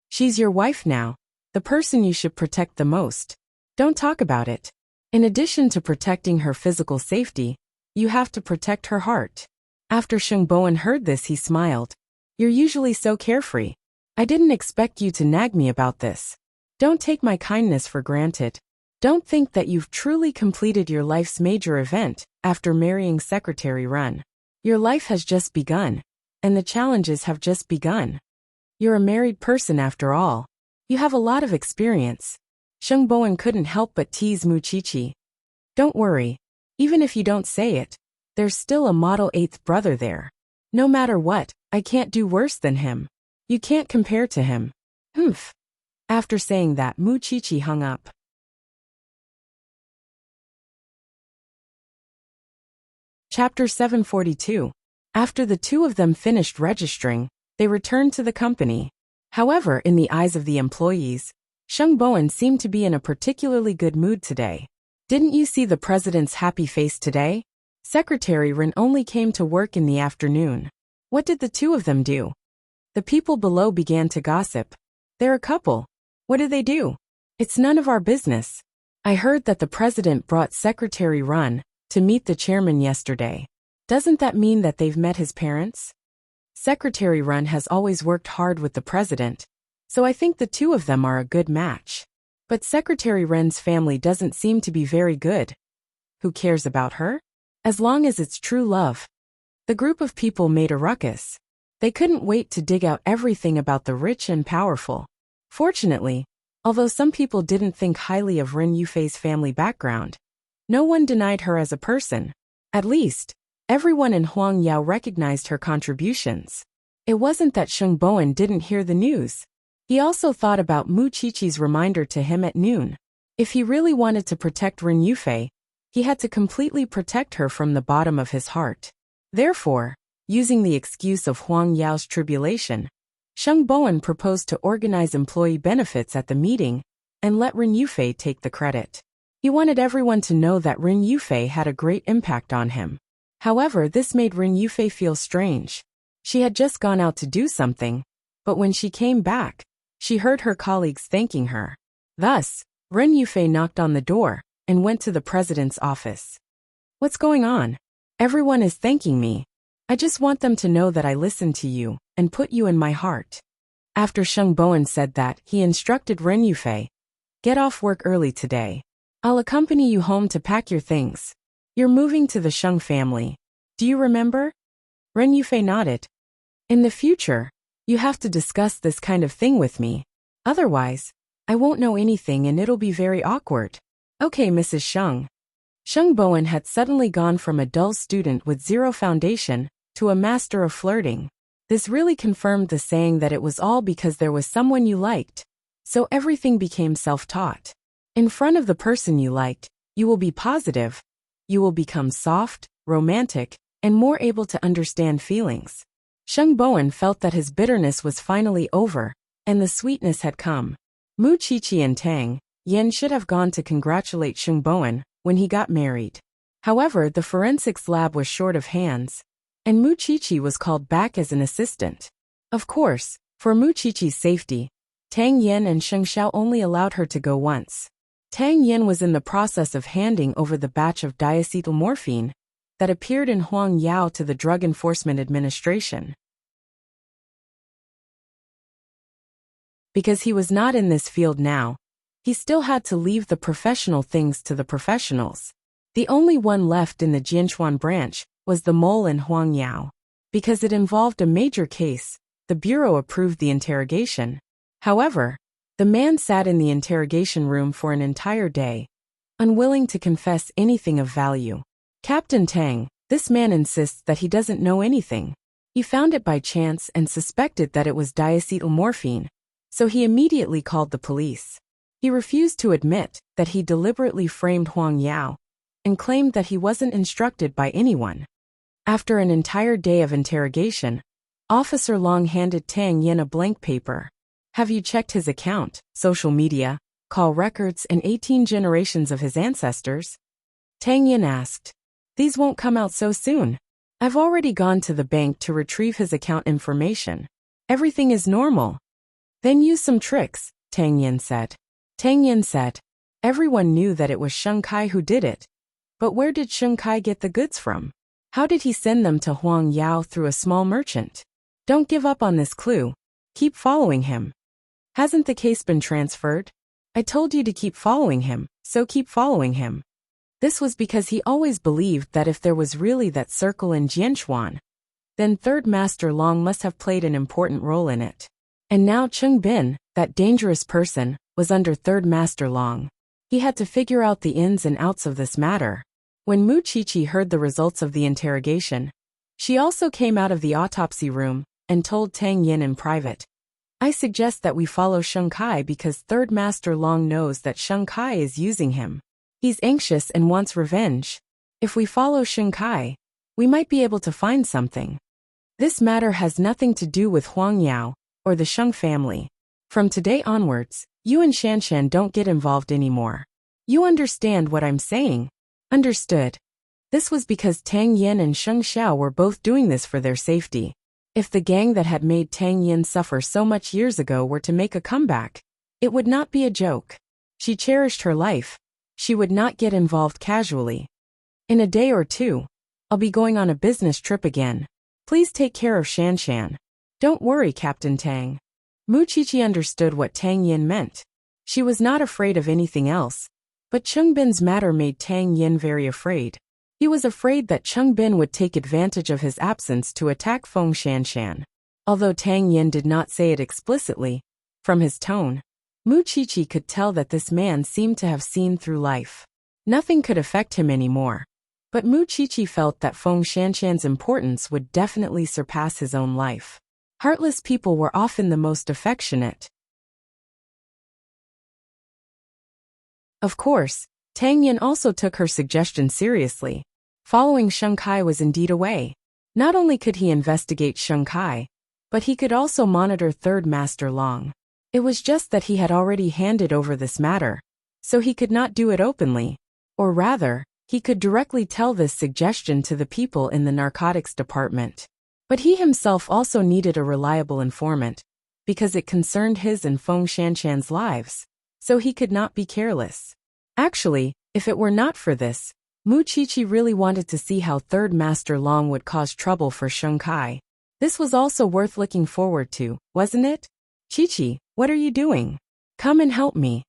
She's your wife now, the person you should protect the most. Don't talk about it. In addition to protecting her physical safety, you have to protect her heart. After Sheng Bowen heard this, he smiled. "You're usually so carefree. I didn't expect you to nag me about this. Don't take my kindness for granted. Don't think that you've truly completed your life's major event after marrying Secretary Run. Your life has just begun, and the challenges have just begun. You're a married person after all. You have a lot of experience." Sheng Bowen couldn't help but tease Mu Qiqi. "Don't worry. Even if you don't say it, there's still a model 8th brother there. No matter what, I can't do worse than him. You can't compare to him." Humph. After saying that, Mu Qiqi hung up. Chapter 742. After the two of them finished registering, they returned to the company. However, in the eyes of the employees, Sheng Bowen seemed to be in a particularly good mood today. "Didn't you see the president's happy face today? Secretary Ren only came to work in the afternoon. What did the two of them do?" The people below began to gossip. "They're a couple. What do they do? It's none of our business. I heard that the president brought Secretary Run to meet the chairman yesterday. Doesn't that mean that they've met his parents? Secretary Run has always worked hard with the president, so I think the two of them are a good match. But Secretary Ren's family doesn't seem to be very good. Who cares about her? As long as it's true love." The group of people made a ruckus. They couldn't wait to dig out everything about the rich and powerful. Fortunately, although some people didn't think highly of Ren Yufei's family background, no one denied her as a person. At least, everyone in Huangyao recognized her contributions. It wasn't that Sheng Bowen didn't hear the news. He also thought about Mu Qiqi's reminder to him at noon. If he really wanted to protect Ren Yufei, he had to completely protect her from the bottom of his heart. Therefore, using the excuse of Huang Yao's tribulation, Sheng Bowen proposed to organize employee benefits at the meeting and let Ren Yufei take the credit. He wanted everyone to know that Ren Yufei had a great impact on him. However, this made Ren Yufei feel strange. She had just gone out to do something, but when she came back, She heard her colleagues thanking her. Thus, Ren Yufei knocked on the door and went to the president's office. What's going on? Everyone is thanking me. I just want them to know that I listened to you and put you in my heart. After Sheng Bowen said that, he instructed Ren Yufei, get off work early today. I'll accompany you home to pack your things. You're moving to the Sheng family. Do you remember? Ren Yufei nodded. In the future, you have to discuss this kind of thing with me. Otherwise, I won't know anything and it'll be very awkward. Okay, Mrs. Sheng. Sheng Bowen had suddenly gone from a dull student with zero foundation to a master of flirting. This really confirmed the saying that it was all because there was someone you liked, so everything became self-taught. In front of the person you liked, you will be positive, you will become soft, romantic, and more able to understand feelings. Sheng Bowen felt that his bitterness was finally over, and the sweetness had come. Mu Qiqi and Tang Yin should have gone to congratulate Sheng Bowen when he got married. However, the forensics lab was short of hands, and Mu Qiqi was called back as an assistant. Of course, for Mu Qiqi's safety, Tang Yin and Sheng Xiao only allowed her to go once. Tang Yin was in the process of handing over the batch of diacetylmorphine that appeared in Huang Yao to the Drug Enforcement Administration. Because he was not in this field now, he still had to leave the professional things to the professionals. The only one left in the Jianchuan branch was the mole in Huang Yao. Because it involved a major case, the bureau approved the interrogation. However, the man sat in the interrogation room for an entire day, unwilling to confess anything of value. Captain Tang, this man insists that he doesn't know anything. He found it by chance and suspected that it was diacetylmorphine, so he immediately called the police. He refused to admit that he deliberately framed Huang Yao and claimed that he wasn't instructed by anyone. After an entire day of interrogation, Officer Long handed Tang Yin a blank paper. Have you checked his account, social media, call records, and 18 generations of his ancestors? Tang Yin asked. These won't come out so soon. I've already gone to the bank to retrieve his account information. Everything is normal. Then use some tricks, Tang Yin said. Tang Yin said. Everyone knew that it was Sheng Kai who did it. But where did Sheng Kai get the goods from? How did he send them to Huang Yao through a small merchant? Don't give up on this clue. Keep following him. Hasn't the case been transferred? I told you to keep following him, so keep following him. This was because he always believed that if there was really that circle in Jianchuan, then Third Master Long must have played an important role in it. And now Cheng Bin, that dangerous person, was under Third Master Long. He had to figure out the ins and outs of this matter. When Mu Qiqi heard the results of the interrogation, she also came out of the autopsy room and told Tang Yin in private. I suggest that we follow Sheng Kai because Third Master Long knows that Sheng Kai is using him. He's anxious and wants revenge. If we follow Sheng Kai, we might be able to find something. This matter has nothing to do with Huang Yao or the Sheng family. From today onwards, you and Shanshan don't get involved anymore. You understand what I'm saying? Understood. This was because Tang Yin and Sheng Xiao were both doing this for their safety. If the gang that had made Tang Yin suffer so much years ago were to make a comeback, it would not be a joke. She cherished her life. She would not get involved casually. In a day or two, I'll be going on a business trip again. Please take care of Shanshan. Don't worry, Captain Tang. Mu Qiqi understood what Tang Yin meant. She was not afraid of anything else, but Cheng Bin's matter made Tang Yin very afraid. He was afraid that Cheng Bin would take advantage of his absence to attack Feng Shanshan. Although Tang Yin did not say it explicitly, from his tone, Mu Qiqi could tell that this man seemed to have seen through life. Nothing could affect him anymore. But Mu Qiqi felt that Feng Shanshan's importance would definitely surpass his own life. Heartless people were often the most affectionate. Of course, Tang Yin also took her suggestion seriously. Following Sheng Kai was indeed a way. Not only could he investigate Sheng Kai, but he could also monitor Third Master Long. It was just that he had already handed over this matter, so he could not do it openly. Or rather, he could directly tell this suggestion to the people in the narcotics department. But he himself also needed a reliable informant, because it concerned his and Feng Shanshan's lives, so he could not be careless. Actually, if it were not for this, Mu Qiqi really wanted to see how Third Master Long would cause trouble for Sheng Kai. This was also worth looking forward to, wasn't it? Qiqi, what are you doing? Come and help me.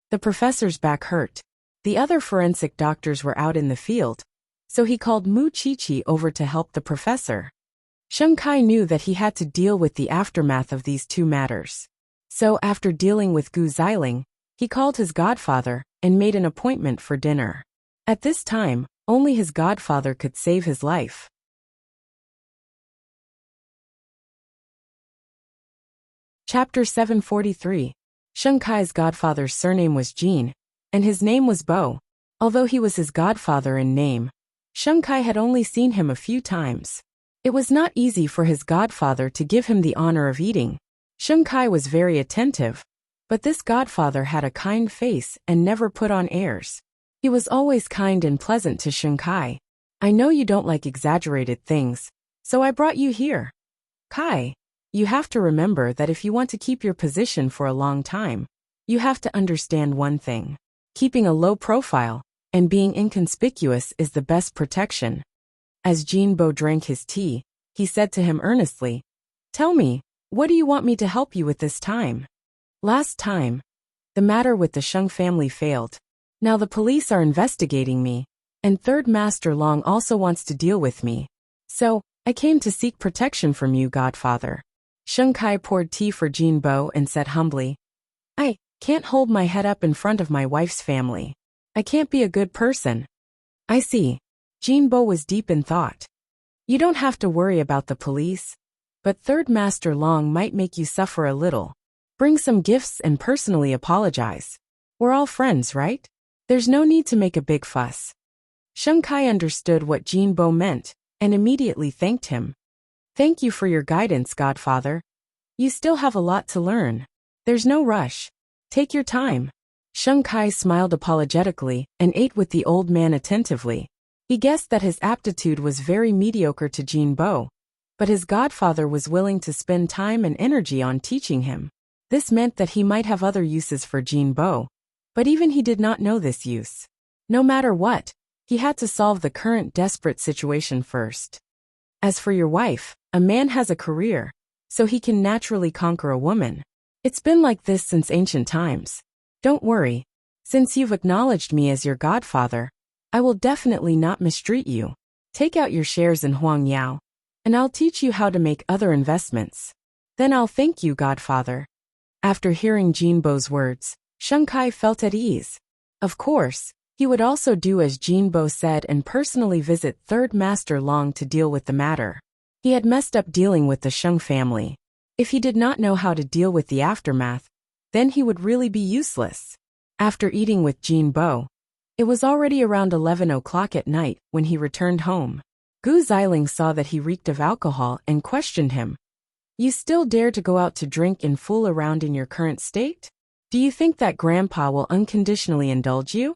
The professor's back hurt. The other forensic doctors were out in the field, so he called Mu Qiqi over to help the professor. Sheng Kai knew that he had to deal with the aftermath of these two matters. So after dealing with Gu Xiling, he called his godfather and made an appointment for dinner. At this time, only his godfather could save his life. Chapter 743. Sheng Kai's godfather's surname was Jin, and his name was Bo. Although he was his godfather in name, Sheng Kai had only seen him a few times. It was not easy for his godfather to give him the honor of eating. Sheng Kai was very attentive, but this godfather had a kind face and never put on airs. He was always kind and pleasant to Sheng Kai. I know you don't like exaggerated things, so I brought you here. Kai, you have to remember that if you want to keep your position for a long time, you have to understand one thing. Keeping a low profile and being inconspicuous is the best protection. As Jin Bo drank his tea, he said to him earnestly, "Tell me, what do you want me to help you with this time?" Last time, the matter with the Sheng family failed. Now the police are investigating me, and Third Master Long also wants to deal with me. So, I came to seek protection from you, godfather. Sheng Kai poured tea for Jin Bo and said humbly, "I can't hold my head up in front of my wife's family. I can't be a good person." "I see." Jin Bo was deep in thought. "You don't have to worry about the police, but Third Master Long might make you suffer a little. Bring some gifts and personally apologize. We're all friends, right? There's no need to make a big fuss." Sheng Kai understood what Jin Bo meant and immediately thanked him. "Thank you for your guidance, godfather. You still have a lot to learn. There's no rush. Take your time." Sheng Kai smiled apologetically and ate with the old man attentively. He guessed that his aptitude was very mediocre to Jin Bo, but his godfather was willing to spend time and energy on teaching him. This meant that he might have other uses for Jin Bo, but even he did not know this use. No matter what, he had to solve the current desperate situation first. As for your wife, a man has a career, so he can naturally conquer a woman. It's been like this since ancient times. Don't worry. Since you've acknowledged me as your godfather, I will definitely not mistreat you. Take out your shares in Huang Yao, and I'll teach you how to make other investments. Then I'll thank you, godfather. After hearing Jin Bo's words, Sheng Kai felt at ease. Of course, he would also do as Jin Bo said and personally visit Third Master Long to deal with the matter. He had messed up dealing with the Sheng family. If he did not know how to deal with the aftermath, then he would really be useless. After eating with Jin Bo, it was already around 11 o'clock at night when he returned home. Gu Xiling saw that he reeked of alcohol and questioned him. "You still dare to go out to drink and fool around in your current state? Do you think that Grandpa will unconditionally indulge you?"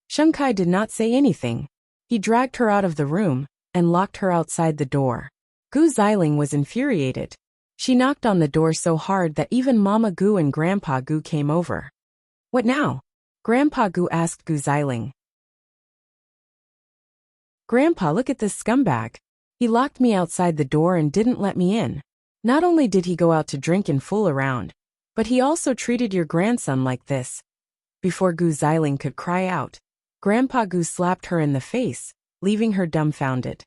Sheng Kai did not say anything. He dragged her out of the room and locked her outside the door. Gu Xiling was infuriated. She knocked on the door so hard that even Mama Gu and Grandpa Gu came over. "What now?" Grandpa Gu asked Gu Xiling. "Grandpa, look at this scumbag. He locked me outside the door and didn't let me in. Not only did he go out to drink and fool around, but he also treated your grandson like this." Before Gu Xiling could cry out, Grandpa Gu slapped her in the face, leaving her dumbfounded.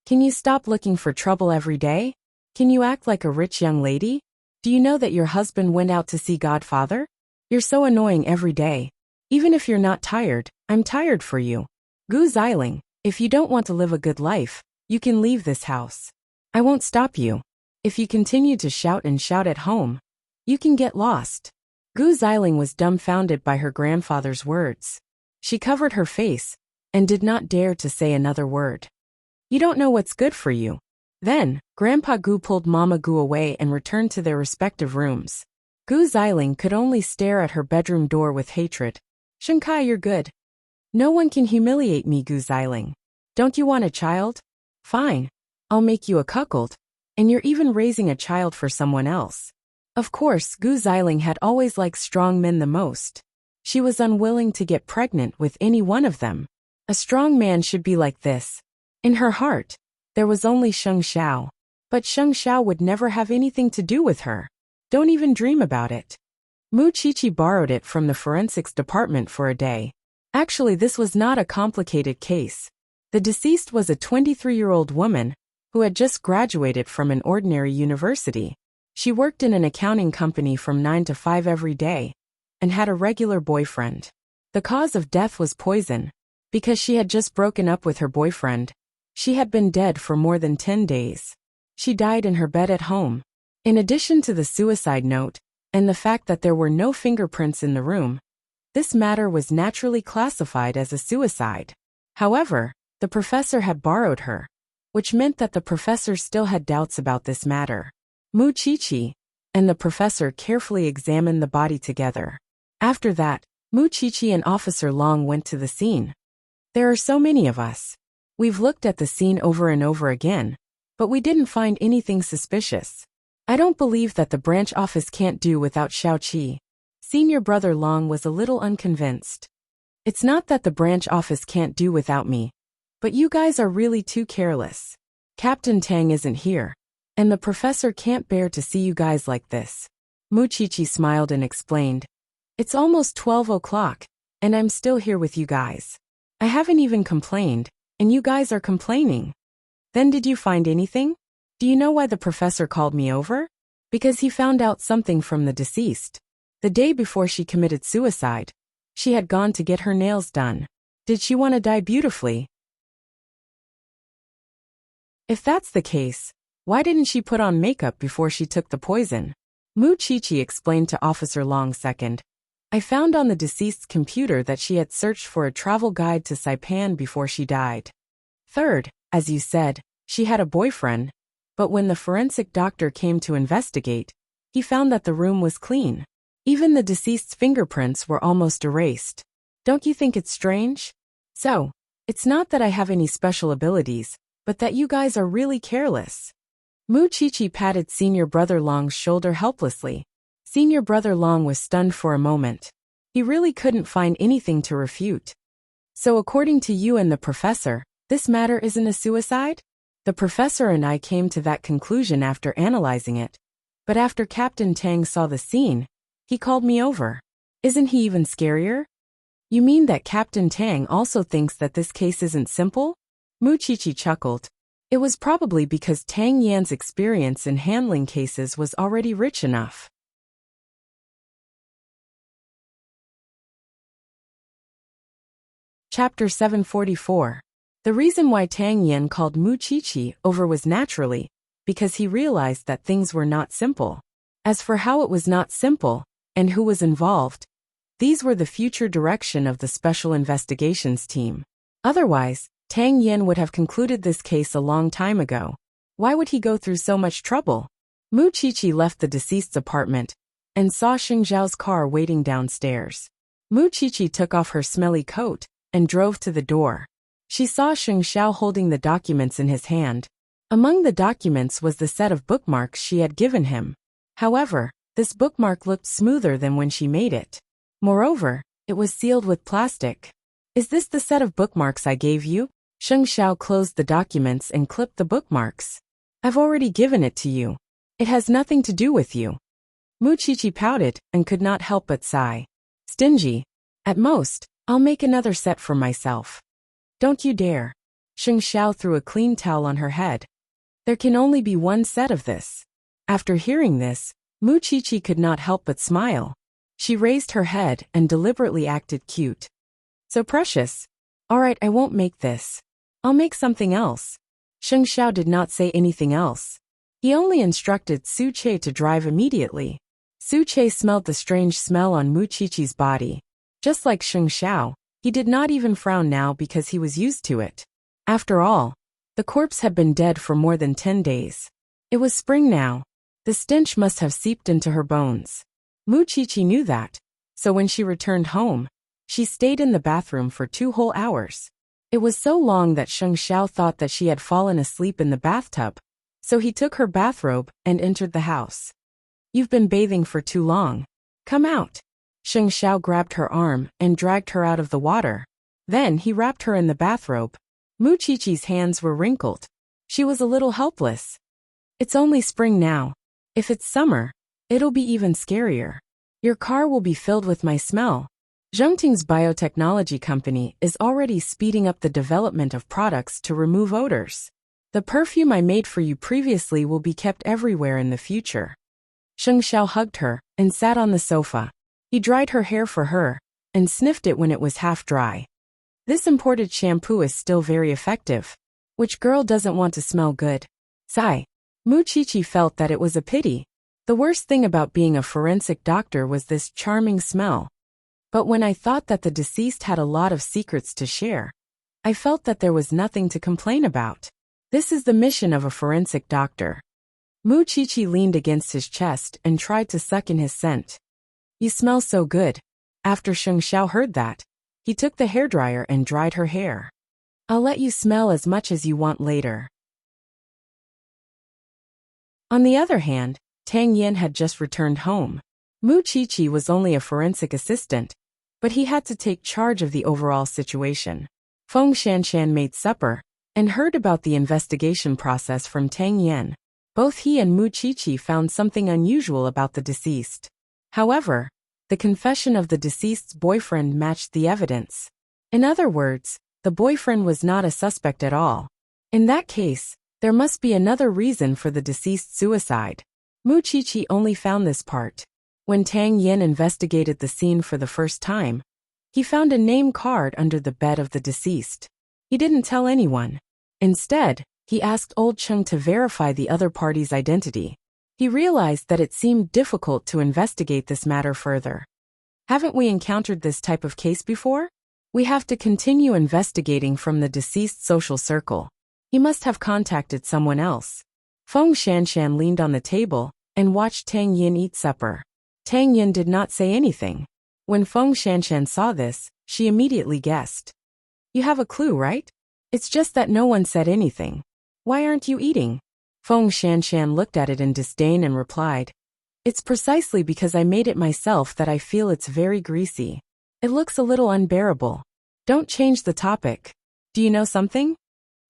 "Can you stop looking for trouble every day? Can you act like a rich young lady? Do you know that your husband went out to see Godfather? You're so annoying every day. Even if you're not tired, I'm tired for you. Gu Xiling, if you don't want to live a good life, you can leave this house. I won't stop you. If you continue to shout at home, you can get lost." Gu Xiling was dumbfounded by her grandfather's words. She covered her face and did not dare to say another word. "You don't know what's good for you." Then, Grandpa Gu pulled Mama Gu away and returned to their respective rooms. Gu Xiling could only stare at her bedroom door with hatred. "Sheng Kai, you're good. No one can humiliate me, Gu Xiling. Don't you want a child? Fine. I'll make you a cuckold. And you're even raising a child for someone else. Of course, Gu Xiling had always liked strong men the most. She was unwilling to get pregnant with any one of them. A strong man should be like this. In her heart, there was only Sheng Xiao. But Sheng Xiao would never have anything to do with her. Don't even dream about it. Mu Qiqi borrowed it from the forensics department for a day. Actually, this was not a complicated case. The deceased was a 23-year-old woman who had just graduated from an ordinary university. She worked in an accounting company from 9 to 5 every day and had a regular boyfriend. The cause of death was poison. Because she had just broken up with her boyfriend, she had been dead for more than 10 days. She died in her bed at home. In addition to the suicide note and the fact that there were no fingerprints in the room, this matter was naturally classified as a suicide. However, the professor had borrowed her, which meant that the professor still had doubts about this matter. Mu Qiqi and the professor carefully examined the body together. After that, Mu Qiqi and Officer Long went to the scene. There are so many of us. We've looked at the scene over and over again, but we didn't find anything suspicious. I don't believe that the branch office can't do without Xiaoqi. Senior brother Long was a little unconvinced. It's not that the branch office can't do without me, but you guys are really too careless. Captain Tang isn't here, and the professor can't bear to see you guys like this. Mu Qiqi smiled and explained. It's almost 12 o'clock, and I'm still here with you guys. I haven't even complained, and you guys are complaining. Then did you find anything? Do you know why the professor called me over? Because he found out something from the deceased. The day before she committed suicide, she had gone to get her nails done. Did she want to die beautifully? If that's the case, why didn't she put on makeup before she took the poison? Mu Qiqi explained to Officer Long second. I found on the deceased's computer that she had searched for a travel guide to Saipan before she died. Third, as you said, she had a boyfriend, but when the forensic doctor came to investigate, he found that the room was clean. Even the deceased's fingerprints were almost erased. Don't you think it's strange? So, it's not that I have any special abilities, but that you guys are really careless. Mu Qiqi patted Senior Brother Long's shoulder helplessly. Senior Brother Long was stunned for a moment. He really couldn't find anything to refute. So according to you and the professor, this matter isn't a suicide? The professor and I came to that conclusion after analyzing it. But after Captain Tang saw the scene, he called me over. Isn't he even scarier? You mean that Captain Tang also thinks that this case isn't simple? Mu Qiqi chuckled. It was probably because Tang Yan's experience in handling cases was already rich enough. Chapter 744. The reason why Tang Yan called Mu Qiqi over was naturally because he realized that things were not simple. As for how it was not simple, and who was involved, these were the future direction of the Special Investigations Team. Otherwise, Tang Yan would have concluded this case a long time ago. Why would he go through so much trouble? Mu Qiqi left the deceased's apartment and saw Xing Zhao's car waiting downstairs. Mu Qiqi took off her smelly coat and drove to the door. She saw Xing Zhao holding the documents in his hand. Among the documents was the set of bookmarks she had given him. However, this bookmark looked smoother than when she made it. Moreover, it was sealed with plastic. Is this the set of bookmarks I gave you? Xing Zhao closed the documents and clipped the bookmarks. I've already given it to you. It has nothing to do with you. Mu Qiqi pouted and could not help but sigh. Stingy. At most, I'll make another set for myself. Don't you dare. Xing Zhao threw a clean towel on her head. There can only be one set of this. After hearing this, Mu Qiqi could not help but smile. She raised her head and deliberately acted cute. So precious. All right, I won't make this. I'll make something else. Xing Zhao did not say anything else. He only instructed Su Che to drive immediately. Su Che smelled the strange smell on Mu Qiqi's body. Just like Xing Zhao, he did not even frown now because he was used to it. After all, the corpse had been dead for more than 10 days. It was spring now. The stench must have seeped into her bones. Mu Qiqi knew that, so when she returned home, she stayed in the bathroom for 2 whole hours. It was so long that Xing Zhao thought that she had fallen asleep in the bathtub, so he took her bathrobe and entered the house. You've been bathing for too long. Come out. Sheng Xiao grabbed her arm and dragged her out of the water. Then he wrapped her in the bathrobe. Mu Qiqi's hands were wrinkled. She was a little helpless. It's only spring now. If it's summer, it'll be even scarier. Your car will be filled with my smell. Zhongting's biotechnology company is already speeding up the development of products to remove odors. The perfume I made for you previously will be kept everywhere in the future. Sheng Xiao hugged her and sat on the sofa. He dried her hair for her and sniffed it when it was half dry. This imported shampoo is still very effective. Which girl doesn't want to smell good? Sigh. Mu Qiqi felt that it was a pity. The worst thing about being a forensic doctor was this charming smell. But when I thought that the deceased had a lot of secrets to share, I felt that there was nothing to complain about. This is the mission of a forensic doctor. Mu Qiqi leaned against his chest and tried to suck in his scent. You smell so good. After Sheng Xiao heard that, he took the hairdryer and dried her hair. I'll let you smell as much as you want later. On the other hand, Tang Yin had just returned home. Mu Qiqi was only a forensic assistant, but he had to take charge of the overall situation. Feng Shanshan made supper and heard about the investigation process from Tang Yin. Both he and Mu Qiqi found something unusual about the deceased. However, the confession of the deceased's boyfriend matched the evidence. In other words, the boyfriend was not a suspect at all. In that case, there must be another reason for the deceased's suicide. Mu Qiqi only found this part. When Tang Yin investigated the scene for the first time, he found a name card under the bed of the deceased. He didn't tell anyone. Instead, he asked Old Cheng to verify the other party's identity. He realized that it seemed difficult to investigate this matter further. Haven't we encountered this type of case before? We have to continue investigating from the deceased's social circle. He must have contacted someone else. Feng Shanshan leaned on the table and watched Tang Yin eat supper. Tang Yin did not say anything. When Feng Shanshan saw this, she immediately guessed. You have a clue, right? It's just that no one said anything. Why aren't you eating? Feng Shanshan looked at it in disdain and replied, It's precisely because I made it myself that I feel it's very greasy. It looks a little unbearable. Don't change the topic. Do you know something?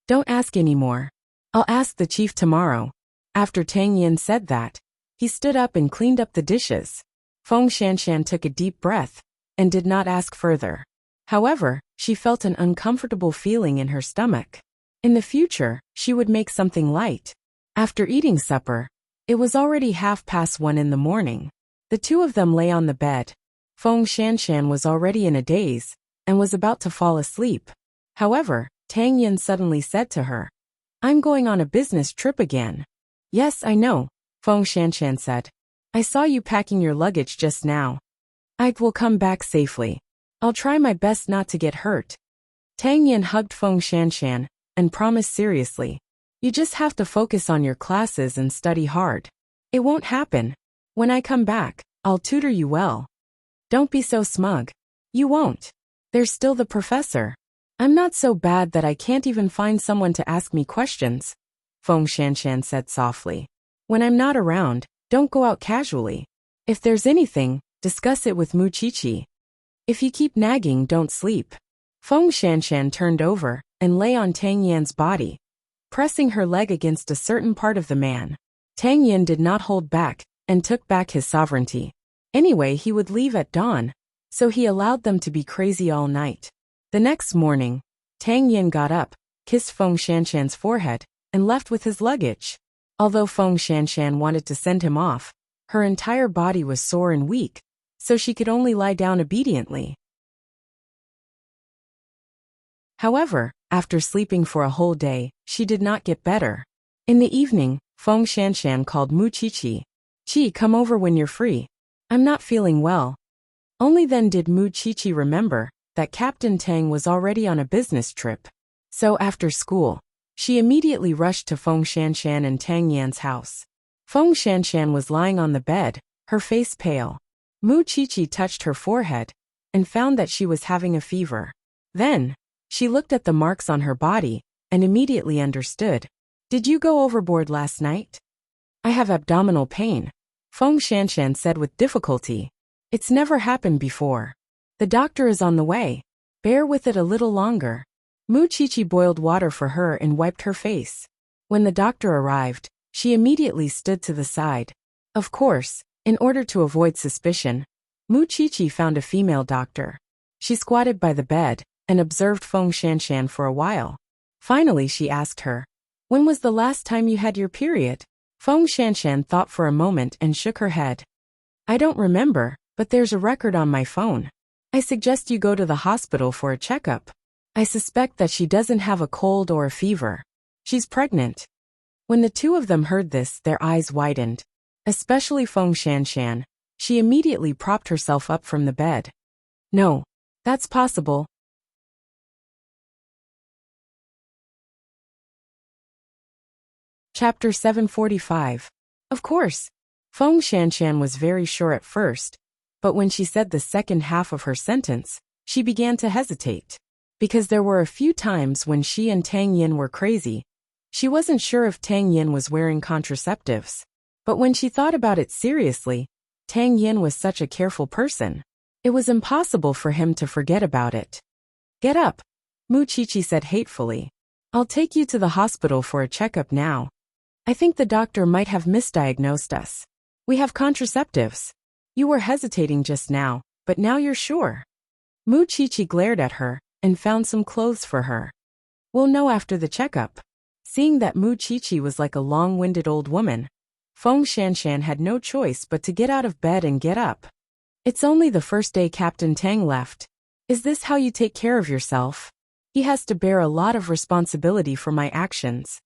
Don't ask anymore. I'll ask the chief tomorrow. After Tang Yin said that, he stood up and cleaned up the dishes. Feng Shanshan took a deep breath and did not ask further. However, she felt an uncomfortable feeling in her stomach. In the future, she would make something light. After eating supper, it was already 1:30 in the morning. The two of them lay on the bed. Feng Shanshan was already in a daze and was about to fall asleep. However, Tang Yin suddenly said to her, I'm going on a business trip again. Yes, I know, Feng Shanshan said. I saw you packing your luggage just now. I will come back safely. I'll try my best not to get hurt. Tang Yin hugged Feng Shanshan and promised seriously. You just have to focus on your classes and study hard. It won't happen. When I come back, I'll tutor you well. Don't be so smug. You won't. There's still the professor. I'm not so bad that I can't even find someone to ask me questions, Feng Shanshan said softly. When I'm not around, don't go out casually. If there's anything, discuss it with Mu Qiqi. If you keep nagging, don't sleep. Feng Shanshan turned over and lay on Tang Yin's body, pressing her leg against a certain part of the man. Tang Yin did not hold back and took back his sovereignty. Anyway, he would leave at dawn, so he allowed them to be crazy all night. The next morning, Tang Yin got up, kissed Feng Shanshan's forehead, and left with his luggage. Although Feng Shanshan wanted to send him off, her entire body was sore and weak, so she could only lie down obediently. However, after sleeping for a whole day, she did not get better. In the evening, Feng Shanshan called Mu Qiqi. Qi, come over when you're free. I'm not feeling well. Only then did Mu Qiqi remember that Captain Tang was already on a business trip. So after school, she immediately rushed to Feng Shanshan and Tang Yan's house. Feng Shanshan was lying on the bed, her face pale. Mu Qiqi touched her forehead and found that she was having a fever. Then, she looked at the marks on her body and immediately understood. Did you go overboard last night? I have abdominal pain, Feng Shanshan said with difficulty. It's never happened before. The doctor is on the way. Bear with it a little longer. Mu Qiqi boiled water for her and wiped her face. When the doctor arrived, she immediately stood to the side. Of course, in order to avoid suspicion, Mu Qiqi found a female doctor. She squatted by the bed and observed Feng Shanshan for a while. Finally she asked her, "When was the last time you had your period?" Feng Shanshan thought for a moment and shook her head. "I don't remember, but there's a record on my phone. I suggest you go to the hospital for a checkup. I suspect that she doesn't have a cold or a fever. She's pregnant." When the two of them heard this, their eyes widened. Especially Feng Shanshan. She immediately propped herself up from the bed. "No, that's possible." Chapter 745. Of course. Feng Shanshan was very sure at first, but when she said the second half of her sentence, she began to hesitate. Because there were a few times when she and Tang Yin were crazy, she wasn't sure if Tang Yin was wearing contraceptives. But when she thought about it seriously, Tang Yin was such a careful person. It was impossible for him to forget about it. "Get up," Mu Qiqi said hatefully. "I'll take you to the hospital for a checkup now. I think the doctor might have misdiagnosed us. We have contraceptives. You were hesitating just now, but now you're sure." Mu Qiqi glared at her and found some clothes for her. "We'll know after the checkup." Seeing that Mu Qiqi was like a long-winded old woman, Feng Shanshan had no choice but to get out of bed and get up. "It's only the first day Captain Tang left. Is this how you take care of yourself? He has to bear a lot of responsibility for my actions."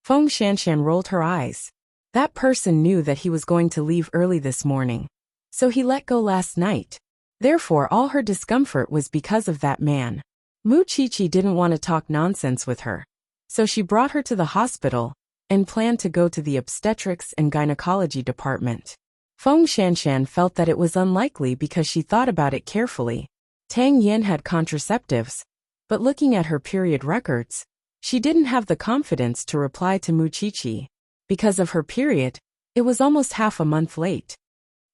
Feng Shanshan rolled her eyes. That person knew that he was going to leave early this morning. So he let go last night. Therefore all her discomfort was because of that man. Mu Qiqi didn't want to talk nonsense with her. So she brought her to the hospital and planned to go to the obstetrics and gynecology department. Feng Shanshan felt that it was unlikely because she thought about it carefully. Tang Yin had contraceptives, but looking at her period records, she didn't have the confidence to reply to Mu Qiqi. Because of her period, it was almost half a month late.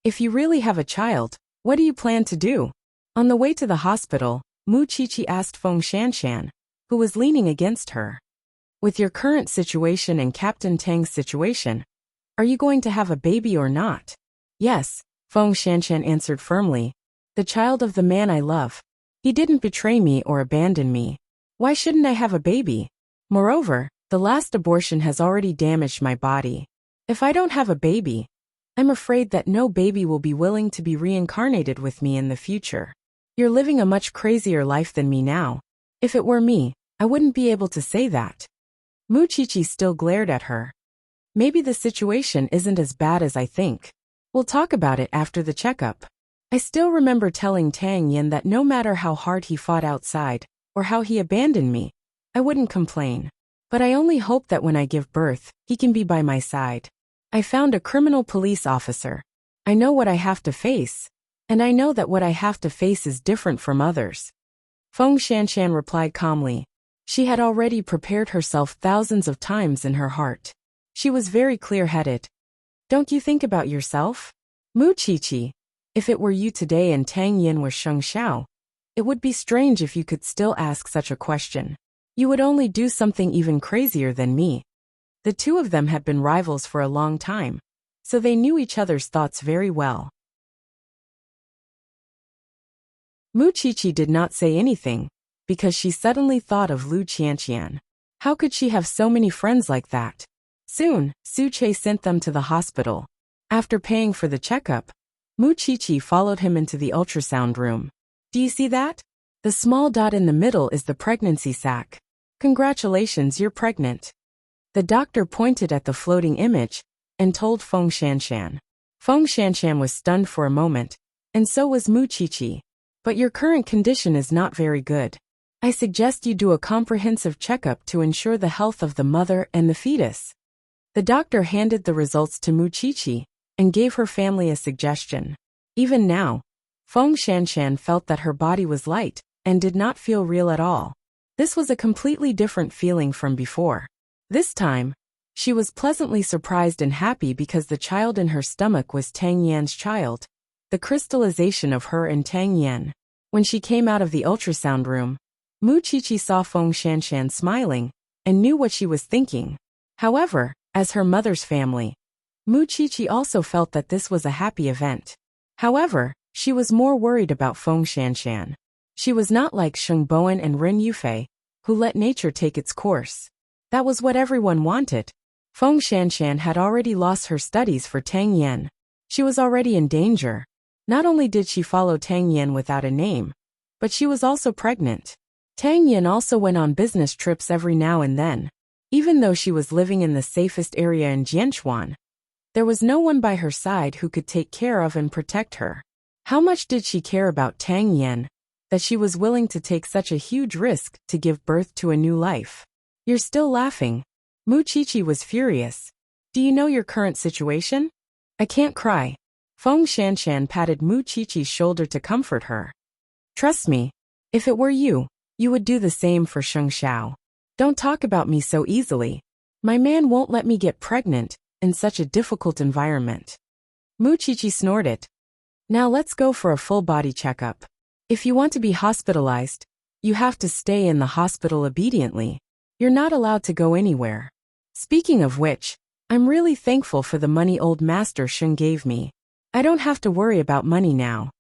"If you really have a child, what do you plan to do?" On the way to the hospital, Mu Qiqi asked Feng Shanshan, who was leaning against her. "With your current situation and Captain Tang's situation, are you going to have a baby or not?" "Yes," Feng Shanshan answered firmly. "The child of the man I love. He didn't betray me or abandon me. Why shouldn't I have a baby? Moreover, the last abortion has already damaged my body. If I don't have a baby, I'm afraid that no baby will be willing to be reincarnated with me in the future. You're living a much crazier life than me now. If it were me, I wouldn't be able to say that." Mu Qiqi still glared at her. "Maybe the situation isn't as bad as I think. We'll talk about it after the checkup. I still remember telling Tang Yin that no matter how hard he fought outside, or how he abandoned me, I wouldn't complain. But I only hope that when I give birth, he can be by my side. I found a criminal police officer. I know what I have to face, and I know that what I have to face is different from others." Feng Shanshan replied calmly. She had already prepared herself thousands of times in her heart. She was very clear-headed. "Don't you think about yourself? Mu Qiqi, if it were you today and Tang Yin were Sheng Xiao, it would be strange if you could still ask such a question. You would only do something even crazier than me." The two of them had been rivals for a long time, so they knew each other's thoughts very well. Mu Qiqi did not say anything, because she suddenly thought of Lu Qianqian. How could she have so many friends like that? Soon, Su Che sent them to the hospital. After paying for the checkup, Mu Qiqi followed him into the ultrasound room. "Do you see that? The small dot in the middle is the pregnancy sac. Congratulations, you're pregnant." The doctor pointed at the floating image and told Feng Shanshan. Feng Shanshan was stunned for a moment, and so was Mu Qiqi. "But your current condition is not very good. I suggest you do a comprehensive checkup to ensure the health of the mother and the fetus." The doctor handed the results to Mu Qiqi and gave her family a suggestion. Even now, Feng Shanshan felt that her body was light and did not feel real at all. This was a completely different feeling from before. This time, She was pleasantly surprised and happy because the child in her stomach was Tang Yan's child, the crystallization of her and Tang Yan. When she came out of the ultrasound room, Mu Qiqi saw Feng Shanshan smiling and knew what she was thinking. However, as her mother's family, Mu Qiqi also felt that this was a happy event. However, she was more worried about Feng Shanshan. She was not like Sheng Bowen and Ren Yufei, who let nature take its course. That was what everyone wanted. Feng Shanshan had already lost her studies for Tang Yan. She was already in danger. Not only did she follow Tang Yan without a name, but she was also pregnant. Tang Yan also went on business trips every now and then. Even though she was living in the safest area in Jianchuan, there was no one by her side who could take care of and protect her. How much did she care about Tang Yan, that she was willing to take such a huge risk to give birth to a new life? You're still laughing. Mu Qiqi was furious. Do you know your current situation? I can't cry. Feng Shanshan patted Mu Qiqi's shoulder to comfort her. Trust me, if it were you, you would do the same for Sheng Xiao. Don't talk about me so easily. My man won't let me get pregnant in such a difficult environment. Mu Qiqi snorted. Now let's go for a full body checkup. If you want to be hospitalized, you have to stay in the hospital obediently. You're not allowed to go anywhere. Speaking of which, I'm really thankful for the money old master Sheng gave me. I don't have to worry about money now.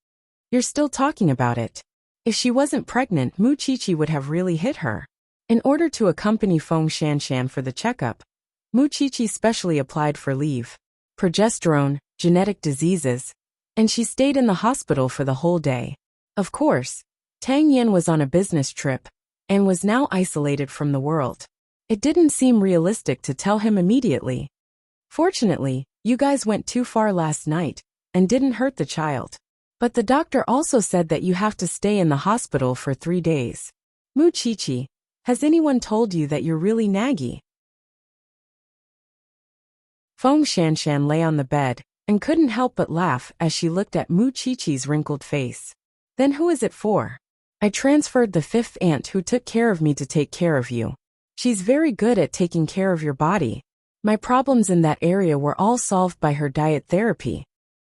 You're still talking about it. If she wasn't pregnant, Mu Qiqi would have really hit her. In order to accompany Feng Shanshan for the checkup, Mu Qiqi specially applied for leave, progesterone, genetic diseases, and she stayed in the hospital for the whole day. Of course, Tang Yan was on a business trip and was now isolated from the world. It didn't seem realistic to tell him immediately. Fortunately, you guys went too far last night and didn't hurt the child. But the doctor also said that you have to stay in the hospital for 3 days. Mu Qiqi, has anyone told you that you're really naggy? Feng Shanshan lay on the bed and couldn't help but laugh as she looked at Mu Qiqi's wrinkled face. Then who is it for? I transferred the 5th aunt who took care of me to take care of you. She's very good at taking care of your body. My problems in that area were all solved by her diet therapy.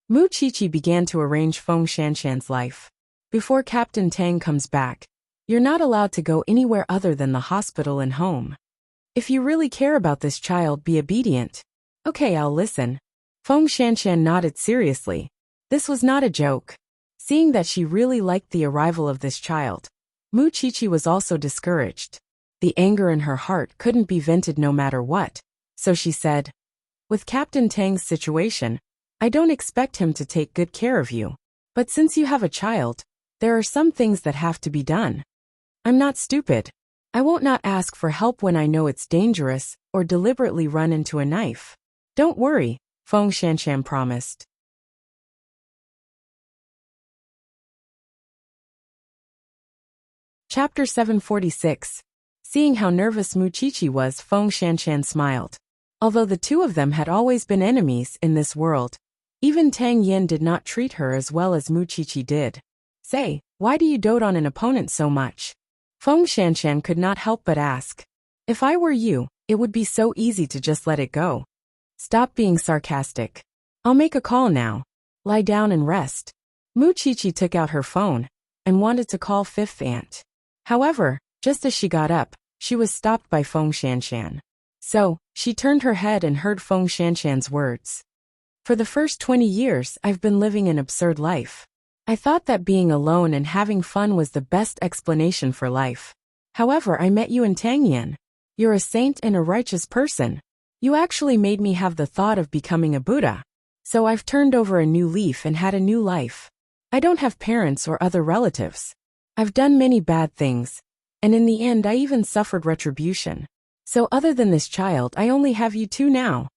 Mu Qiqi began to arrange Feng Shanshan's life. Before Captain Tang comes back, you're not allowed to go anywhere other than the hospital and home. If you really care about this child, be obedient. Okay, I'll listen. Feng Shanshan nodded seriously. This was not a joke. Seeing that she really liked the arrival of this child, Mu Qiqi was also discouraged. The anger in her heart couldn't be vented no matter what, so she said, with Captain Tang's situation, I don't expect him to take good care of you. But since you have a child, there are some things that have to be done. I'm not stupid. I won't not ask for help when I know it's dangerous or deliberately run into a knife. Don't worry, Feng Shanshan promised. Chapter 746. Seeing how nervous Mu Qiqi was, Feng Shanshan smiled. Although the two of them had always been enemies in this world, even Tang Yan did not treat her as well as Mu Qiqi did. Say, why do you dote on an opponent so much? Feng Shanshan could not help but ask. If I were you, it would be so easy to just let it go. Stop being sarcastic. I'll make a call now. Lie down and rest. Mu Qiqi took out her phone and wanted to call 5th aunt. However, just as she got up, she was stopped by Feng Shanshan. So, she turned her head and heard Feng Shanshan's words. For the first 20 years, I've been living an absurd life. I thought that being alone and having fun was the best explanation for life. However, I met you in Tang Yan. You're a saint and a righteous person. You actually made me have the thought of becoming a Buddha. So I've turned over a new leaf and had a new life. I don't have parents or other relatives. I've done many bad things, and in the end I even suffered retribution. So other than this child, I only have you two now.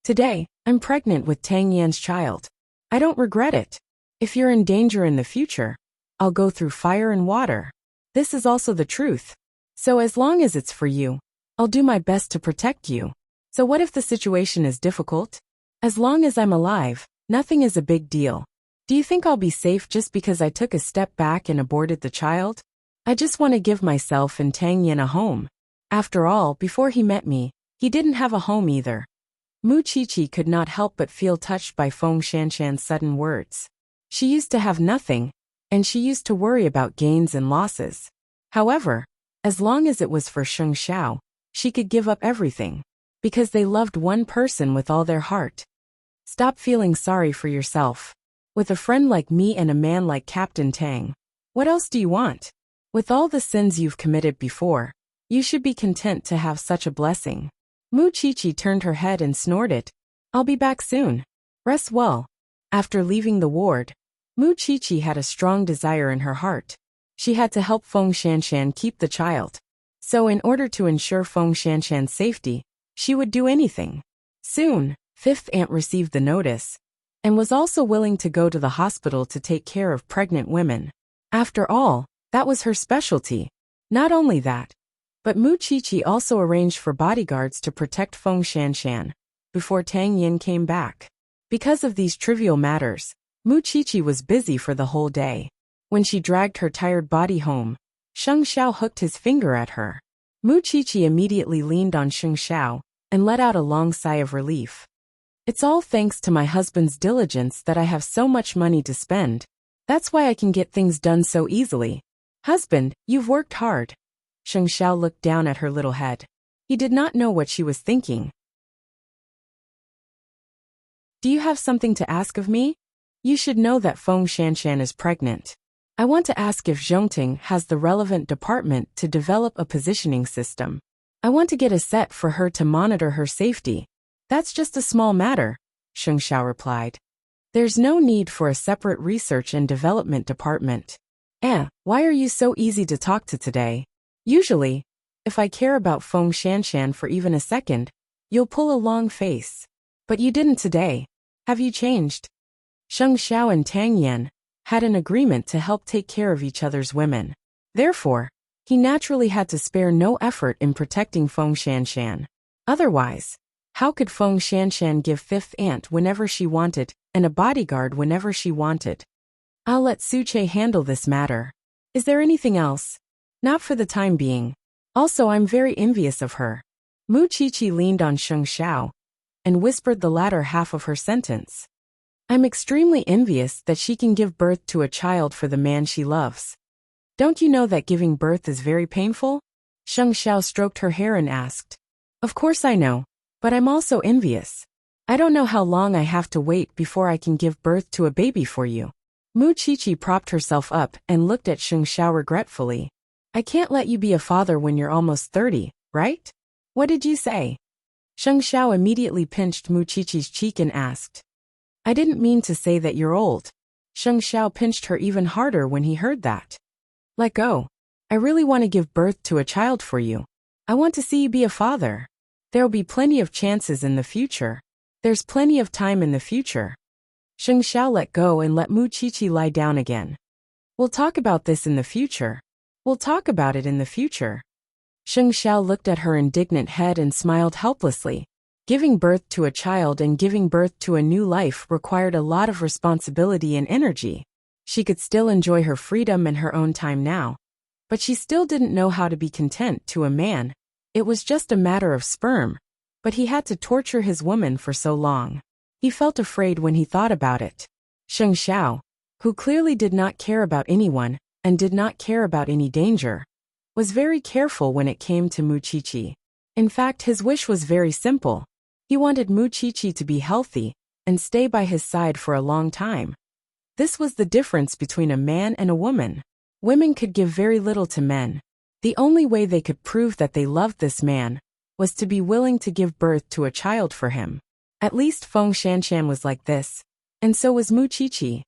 Today, I'm pregnant with Tang Yan's child. I don't regret it. If you're in danger in the future, I'll go through fire and water. This is also the truth. So as long as it's for you, I'll do my best to protect you. So what if the situation is difficult? As long as I'm alive, nothing is a big deal. Do you think I'll be safe just because I took a step back and aborted the child? I just want to give myself and Tang Yan a home. After all, before he met me, He didn't have a home either. Mu Qiqi could not help but feel touched by Feng Shanshan's sudden words. She used to have nothing, and she used to worry about gains and losses. However, as long as it was for Sheng Xiao, she could give up everything, because they loved one person with all their heart. Stop feeling sorry for yourself. With a friend like me and a man like Captain Tang, what else do you want? With all the sins you've committed before, you should be content to have such a blessing. Mu Qiqi turned her head and snorted. I'll be back soon. Rest well. After leaving the ward, Mu Qiqi had a strong desire in her heart. She had to help Feng Shanshan keep the child. So in order to ensure Feng Shanshan's safety, she would do anything. Soon, fifth aunt received the notice, and was also willing to go to the hospital to take care of pregnant women. After all, that was her specialty. Not only that, but Mu Qiqi also arranged for bodyguards to protect Feng Shanshan before Tang Yin came back. Because of these trivial matters, Mu Qiqi was busy for the whole day. When she dragged her tired body home, Sheng Xiao hooked his finger at her. Mu Qiqi immediately leaned on Sheng Xiao and let out a long sigh of relief. It's all thanks to my husband's diligence that I have so much money to spend. That's why I can get things done so easily. Husband, you've worked hard. Sheng Xiao looked down at her little head. He did not know what she was thinking. Do you have something to ask of me? You should know that Feng Shanshan is pregnant. I want to ask if Zhongting has the relevant department to develop a positioning system. I want to get a set for her to monitor her safety. That's just a small matter, Sheng Xiao replied. There's no need for a separate research and development department. Why are you so easy to talk to today? Usually, if I care about Feng Shanshan for even a second, you'll pull a long face. But you didn't today. Have you changed? Sheng Xiao and Tang Yin had an agreement to help take care of each other's women. Therefore, he naturally had to spare no effort in protecting Feng Shanshan. Otherwise, how could Feng Shanshan give fifth aunt whenever she wanted and a bodyguard whenever she wanted? I'll let Suche handle this matter. Is there anything else? Not for the time being. Also, I'm very envious of her. Mu Qiqi leaned on Sheng Xiao and whispered the latter half of her sentence. I'm extremely envious that she can give birth to a child for the man she loves. Don't you know that giving birth is very painful? Sheng Xiao stroked her hair and asked. Of course I know, but I'm also envious. I don't know how long I have to wait before I can give birth to a baby for you. Mu Qiqi propped herself up and looked at Sheng Xiao regretfully. I can't let you be a father when you're almost 30, right? What did you say? Sheng Xiao immediately pinched Mu Qiqi's cheek and asked. I didn't mean to say that you're old. Sheng Xiao pinched her even harder when he heard that. Let go. I really want to give birth to a child for you. I want to see you be a father. There'll be plenty of chances in the future. There's plenty of time in the future. Sheng Xiao let go and let Mu Qiqi lie down again. We'll talk about this in the future. We'll talk about it in the future. Sheng Xiao looked at her indignant head and smiled helplessly. Giving birth to a child and giving birth to a new life required a lot of responsibility and energy. She could still enjoy her freedom and her own time now, but she still didn't know how to be content to a man. It was just a matter of sperm, but he had to torture his woman for so long. He felt afraid when he thought about it. Sheng Xiao, who clearly did not care about anyone and did not care about any danger, was very careful when it came to Mu Qiqi. In fact, his wish was very simple. He wanted Mu Qiqi to be healthy and stay by his side for a long time. This was the difference between a man and a woman. Women could give very little to men. The only way they could prove that they loved this man was to be willing to give birth to a child for him. At least Feng Shanshan was like this, and so was Mu Qiqi.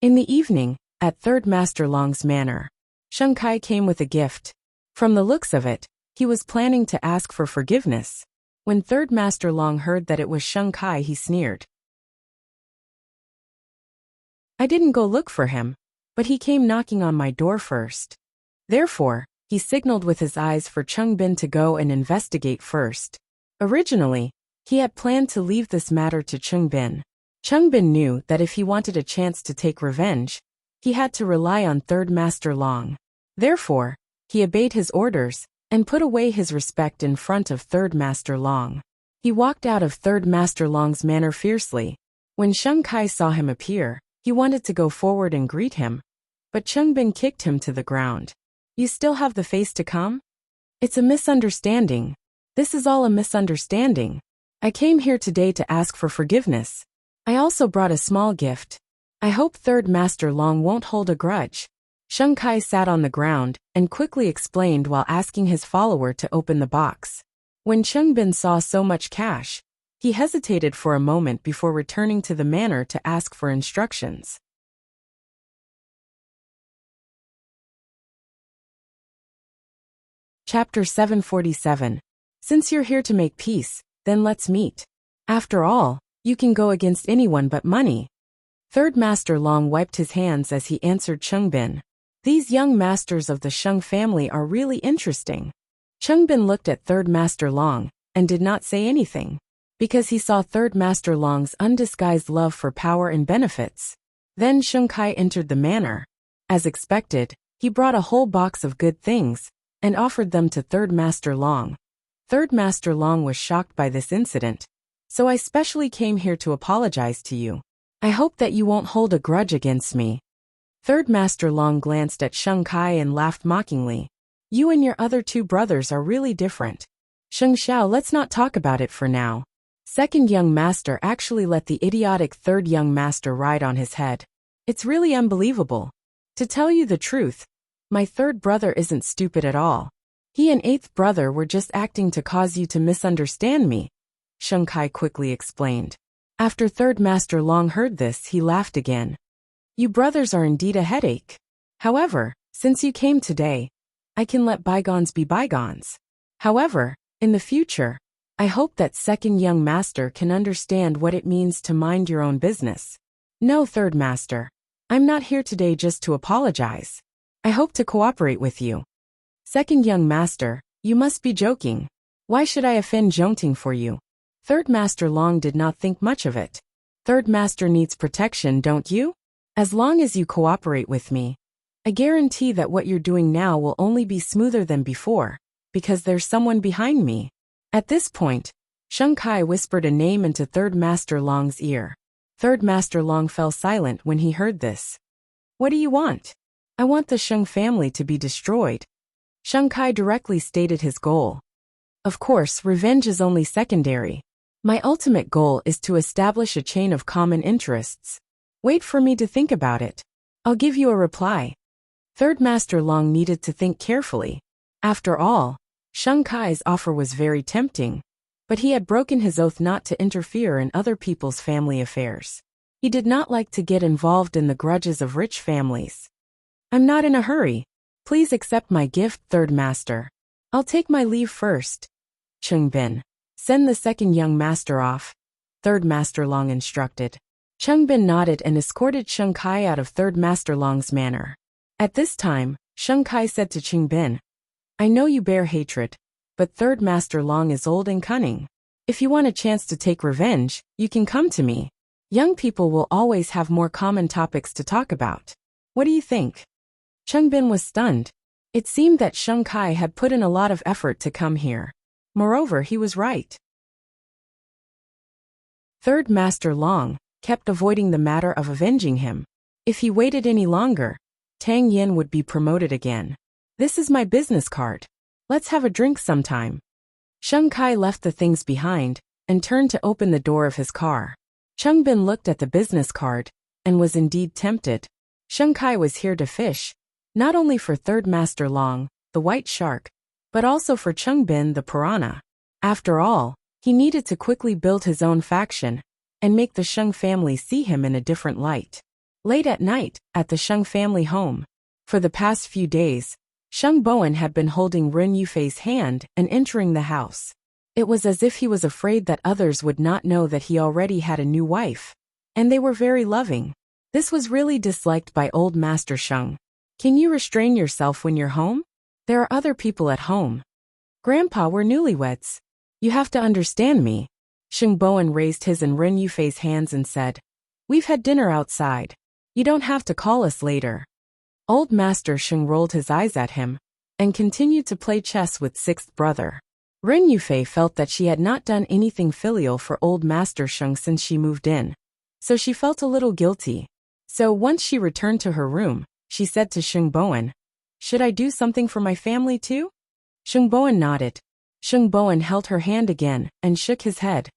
In the evening, at Third Master Long's manor, Sheng Kai came with a gift. From the looks of it, he was planning to ask for forgiveness. When Third Master Long heard that it was Sheng Kai, he sneered. I didn't go look for him, but he came knocking on my door first. Therefore, he signaled with his eyes for Cheng Bin to go and investigate first. Originally, he had planned to leave this matter to Cheng Bin. Cheng Bin knew that if he wanted a chance to take revenge, he had to rely on Third Master Long. Therefore, he obeyed his orders and put away his respect in front of Third Master Long. He walked out of Third Master Long's manor fiercely. When Sheng Kai saw him appear, he wanted to go forward and greet him, but Cheng Bin kicked him to the ground. You still have the face to come? It's a misunderstanding. This is all a misunderstanding. I came here today to ask for forgiveness. I also brought a small gift. I hope Third Master Long won't hold a grudge. Sheng Kai sat on the ground and quickly explained while asking his follower to open the box. When Cheng Bin saw so much cash, he hesitated for a moment before returning to the manor to ask for instructions. Chapter 747. Since you're here to make peace, then let's meet. After all, you can go against anyone but money. Third Master Long wiped his hands as he answered Cheng Bin. These young masters of the Sheng family are really interesting. Cheng Bin looked at Third Master Long and did not say anything, because he saw Third Master Long's undisguised love for power and benefits. Then Sheng Kai entered the manor. As expected, he brought a whole box of good things and offered them to Third Master Long. Third Master Long was shocked by this incident, so I specially came here to apologize to you. I hope that you won't hold a grudge against me. Third Master Long glanced at Sheng Kai and laughed mockingly. You and your other two brothers are really different. Sheng Xiao, let's not talk about it for now. Second young master actually let the idiotic third young master ride on his head. It's really unbelievable. To tell you the truth, my third brother isn't stupid at all. He and eighth brother were just acting to cause you to misunderstand me, Sheng Kai quickly explained. After Third Master Long heard this, he laughed again. You brothers are indeed a headache. However, since you came today, I can let bygones be bygones. However, in the future, I hope that second young master can understand what it means to mind your own business. No, Third Master. I'm not here today just to apologize. I hope to cooperate with you. Second young master, you must be joking. Why should I offend Zhongting for you? Third Master Long did not think much of it. Third Master needs protection, don't you? As long as you cooperate with me, I guarantee that what you're doing now will only be smoother than before, because there's someone behind me. At this point, Sheng Kai whispered a name into Third Master Long's ear. Third Master Long fell silent when he heard this. What do you want? I want the Sheng family to be destroyed. Sheng Kai directly stated his goal. Of course, revenge is only secondary. My ultimate goal is to establish a chain of common interests. Wait for me to think about it. I'll give you a reply. Third Master Long needed to think carefully. After all, Sheng Kai's offer was very tempting, but he had broken his oath not to interfere in other people's family affairs. He did not like to get involved in the grudges of rich families. I'm not in a hurry. Please accept my gift, Third Master. I'll take my leave first. Cheng Bin, send the second young master off, Third Master Long instructed. Cheng Bin nodded and escorted Sheng Kai out of Third Master Long's manor. At this time, Sheng Kai said to Cheng Bin, I know you bear hatred, but Third Master Long is old and cunning. If you want a chance to take revenge, you can come to me. Young people will always have more common topics to talk about. What do you think? Cheng Bin was stunned. It seemed that Sheng Kai had put in a lot of effort to come here. Moreover, he was right. Third Master Long kept avoiding the matter of avenging him. If he waited any longer, Tang Yin would be promoted again. This is my business card. Let's have a drink sometime. Sheng Kai left the things behind and turned to open the door of his car. Cheng Bin looked at the business card and was indeed tempted. Sheng Kai was here to fish, not only for Third Master Long, the white shark, but also for Cheng Bin, the piranha. After all, he needed to quickly build his own faction and make the Sheng family see him in a different light. Late at night, at the Sheng family home, for the past few days, Sheng Bowen had been holding Ren Yufei's hand and entering the house. It was as if he was afraid that others would not know that he already had a new wife, and they were very loving. This was really disliked by old Master Sheng. Can you restrain yourself when you're home? There are other people at home. Grandpa, we're newlyweds. You have to understand me. Sheng Bowen raised his and Ren Yufei's hands and said, We've had dinner outside. You don't have to call us later. Old Master Sheng rolled his eyes at him, and continued to play chess with sixth brother. Ren Yufei felt that she had not done anything filial for old Master Sheng since she moved in, so she felt a little guilty. So once she returned to her room, she said to Sheng Bowen, "Should I do something for my family too?" Sheng Bowen nodded. Sheng Bowen held her hand again and shook his head.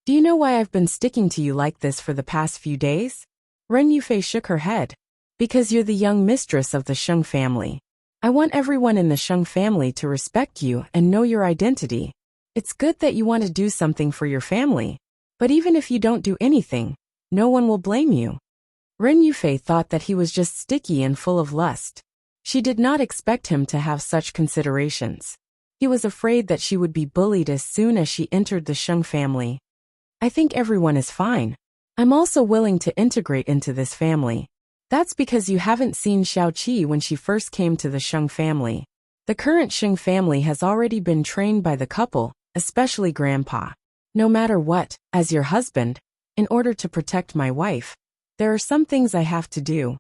"Do you know why I've been sticking to you like this for the past few days?" Ren Yufei shook her head. "Because you're the young mistress of the Sheng family. I want everyone in the Sheng family to respect you and know your identity. It's good that you want to do something for your family, but even if you don't do anything, no one will blame you." Ren Yufei thought that he was just sticky and full of lust. She did not expect him to have such considerations. He was afraid that she would be bullied as soon as she entered the Sheng family. "I think everyone is fine. I'm also willing to integrate into this family. That's because you haven't seen Xiao Qi when she first came to the Sheng family. The current Sheng family has already been trained by the couple, especially Grandpa. No matter what, as your husband, in order to protect my wife, there are some things I have to do."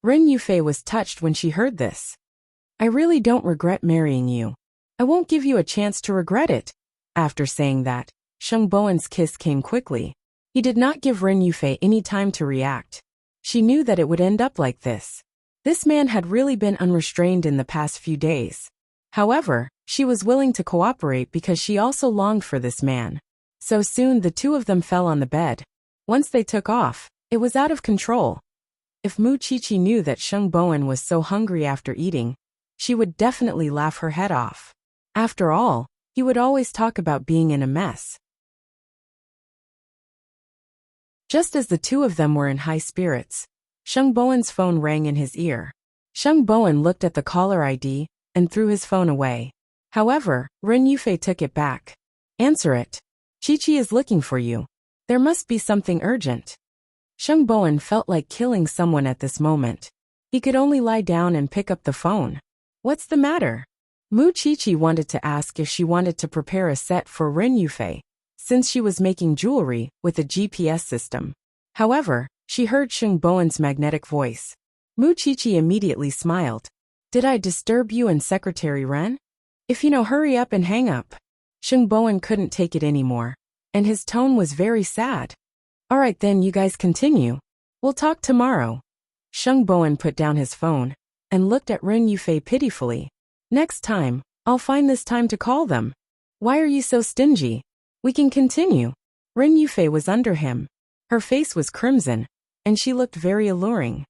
Ren Yufei was touched when she heard this. "I really don't regret marrying you. I won't give you a chance to regret it." After saying that, Sheng Bowen's kiss came quickly. He did not give Ren Yufei any time to react. She knew that it would end up like this. This man had really been unrestrained in the past few days. However, she was willing to cooperate because she also longed for this man. So soon the two of them fell on the bed. Once they took off, it was out of control. If Mu Qiqi knew that Sheng Bowen was so hungry after eating, she would definitely laugh her head off. After all, he would always talk about being in a mess. Just as the two of them were in high spirits, Sheng Bowen's phone rang in his ear. Sheng Bowen looked at the caller ID and threw his phone away. However, Ren Yufei took it back. "Answer it. Qiqi is looking for you. There must be something urgent." Sheng Bowen felt like killing someone at this moment. He could only lie down and pick up the phone. "What's the matter?" Mu Qiqi wanted to ask if she wanted to prepare a set for Ren Yufei, since she was making jewelry with a GPS system. However, she heard Sheng Bowen's magnetic voice. Mu Qiqi immediately smiled. "Did I disturb you and Secretary Ren? If you know, hurry up and hang up." Sheng Bowen couldn't take it anymore, and his tone was very sad. "All right then, you guys continue. We'll talk tomorrow." Sheng Bowen put down his phone and looked at Ren Yufei pitifully. "Next time, I'll find this time to call them. Why are you so stingy? We can continue." Ren Yufei was under him. Her face was crimson, and she looked very alluring.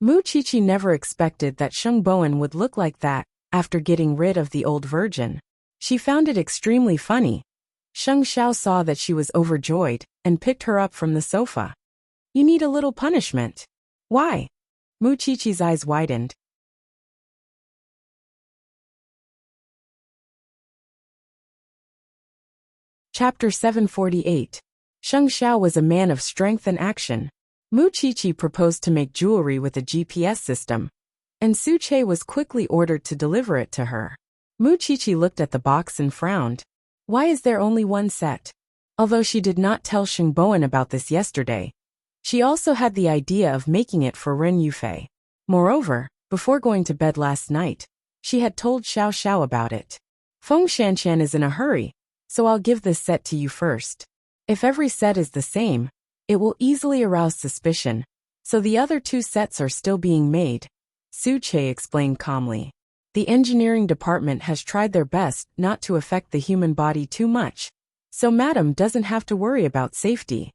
Mu Qiqi never expected that Sheng Bowen would look like that after getting rid of the old virgin. She found it extremely funny. Sheng Xiao saw that she was overjoyed and picked her up from the sofa. "You need a little punishment." "Why?" Mu Qiqi's eyes widened. Chapter 748. Sheng Xiao was a man of strength and action. Mu Qiqi proposed to make jewelry with a GPS system, and Su Che was quickly ordered to deliver it to her. Mu Qiqi looked at the box and frowned. Why is there only one set? Although she did not tell Sheng Bowen about this yesterday, she also had the idea of making it for Ren Yufei. Moreover, before going to bed last night, she had told Xiao Xiao about it. "Feng Shanshan is in a hurry, so I'll give this set to you first. If every set is the same, it will easily arouse suspicion, so the other two sets are still being made," Su Che explained calmly. "The engineering department has tried their best not to affect the human body too much, so Madam doesn't have to worry about safety."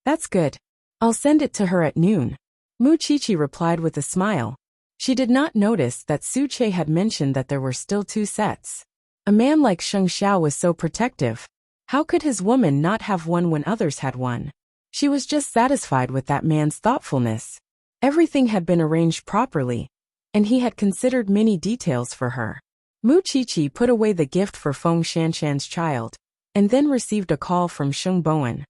"That's good. I'll send it to her at noon," Mu Qiqi replied with a smile. She did not notice that Su Che had mentioned that there were still two sets. A man like Sheng Xiao was so protective. How could his woman not have one when others had one? She was just satisfied with that man's thoughtfulness. Everything had been arranged properly, and he had considered many details for her. Mu Qiqi put away the gift for Feng Shanshan's child, and then received a call from Sheng Bowen.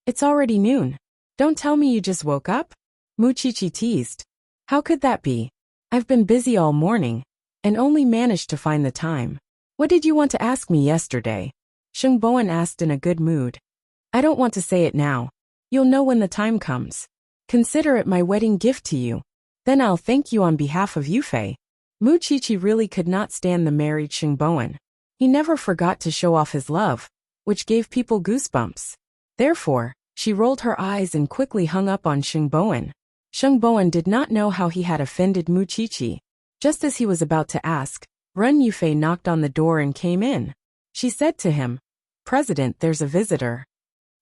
"It's already noon. Don't tell me you just woke up?" Mu Qiqi teased. "How could that be? I've been busy all morning, and only managed to find the time." "What did you want to ask me yesterday?" Sheng Bowen asked in a good mood. "I don't want to say it now. You'll know when the time comes. Consider it my wedding gift to you. Then I'll thank you on behalf of Yufei." Mu Qiqi really could not stand the married Xingboan. He never forgot to show off his love, which gave people goosebumps. Therefore, she rolled her eyes and quickly hung up on Xingboan. Xingboan did not know how he had offended Mu Qiqi. Just as he was about to ask, Ren Yufei knocked on the door and came in. She said to him, "President, there's a visitor."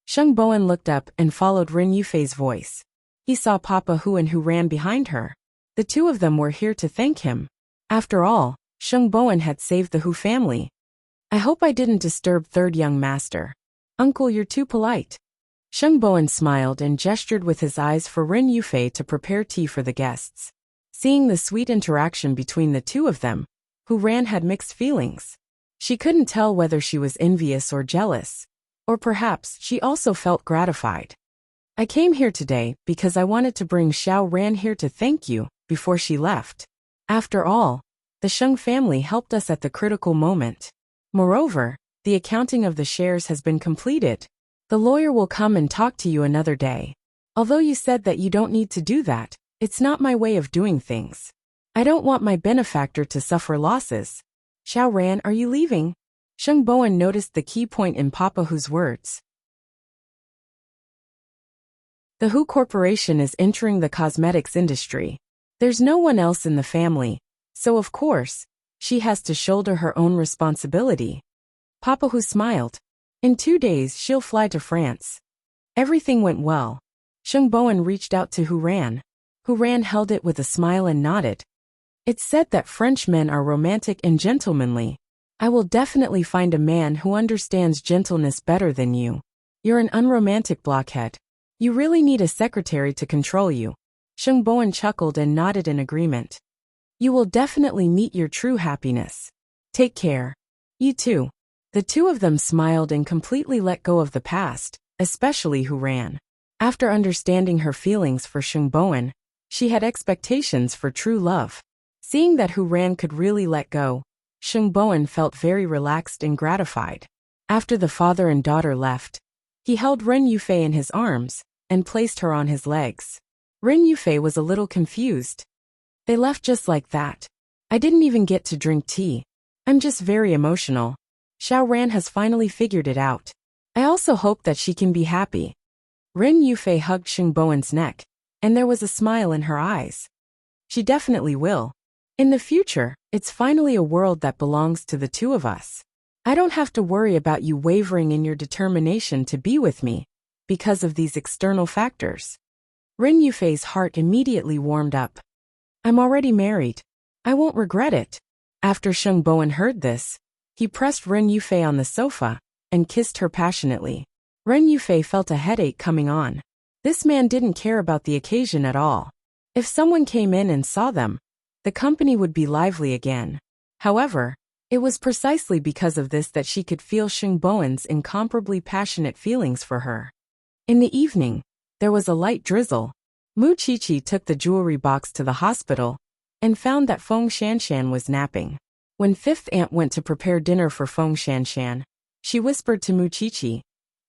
Xingboan looked up and followed Ren Yufei's voice. He saw Papa Huan, who ran behind her. The two of them were here to thank him. After all, Xingboan had saved the Hu family. "I hope I didn't disturb third young master. Uncle, you're too polite." Xingboan smiled and gestured with his eyes for Ren Yufei to prepare tea for the guests. Seeing the sweet interaction between the two of them, Hu Ran had mixed feelings. She couldn't tell whether she was envious or jealous, or perhaps she also felt gratified. "I came here today because I wanted to bring Xiao Ran here to thank you before she left. After all, the Sheng family helped us at the critical moment. Moreover, the accounting of the shares has been completed. The lawyer will come and talk to you another day. Although you said that you don't need to do that, it's not my way of doing things. I don't want my benefactor to suffer losses." "Xiao Ran, are you leaving?" Xingboan noticed the key point in Papa Hu's words. The Hu Corporation is entering the cosmetics industry. There's no one else in the family, so of course, she has to shoulder her own responsibility. Papa Hu smiled. In 2 days she'll fly to France. Everything went well. Xingboan reached out to Hu Ran. Hu Ran held it with a smile and nodded. "It's said that French men are romantic and gentlemanly. I will definitely find a man who understands gentleness better than you. You're an unromantic blockhead. You really need a secretary to control you." Xingboan chuckled and nodded in agreement. "You will definitely meet your true happiness. Take care. You too." The two of them smiled and completely let go of the past, especially Hu Ran. After understanding her feelings for Xingboan, she had expectations for true love. Seeing that Hu Ran could really let go, Xingboan felt very relaxed and gratified. After the father and daughter left, he held Ren Yufei in his arms and placed her on his legs. Ren Yufei was a little confused. "They left just like that. I didn't even get to drink tea. I'm just very emotional. Xiao Ran has finally figured it out. I also hope that she can be happy." Ren Yufei hugged Xingboan's neck, and there was a smile in her eyes. "She definitely will. In the future, it's finally a world that belongs to the two of us. I don't have to worry about you wavering in your determination to be with me because of these external factors." Ren Yufei's heart immediately warmed up. "I'm already married. I won't regret it." After Xingboan heard this, he pressed Ren Yufei on the sofa and kissed her passionately. Ren Yufei felt a headache coming on. This man didn't care about the occasion at all. If someone came in and saw them, the company would be lively again. However, it was precisely because of this that she could feel Xingboan's incomparably passionate feelings for her. In the evening, there was a light drizzle. Mu Qiqi took the jewelry box to the hospital and found that Feng Shanshan was napping. When fifth aunt went to prepare dinner for Feng Shanshan, she whispered to Mu Qiqi,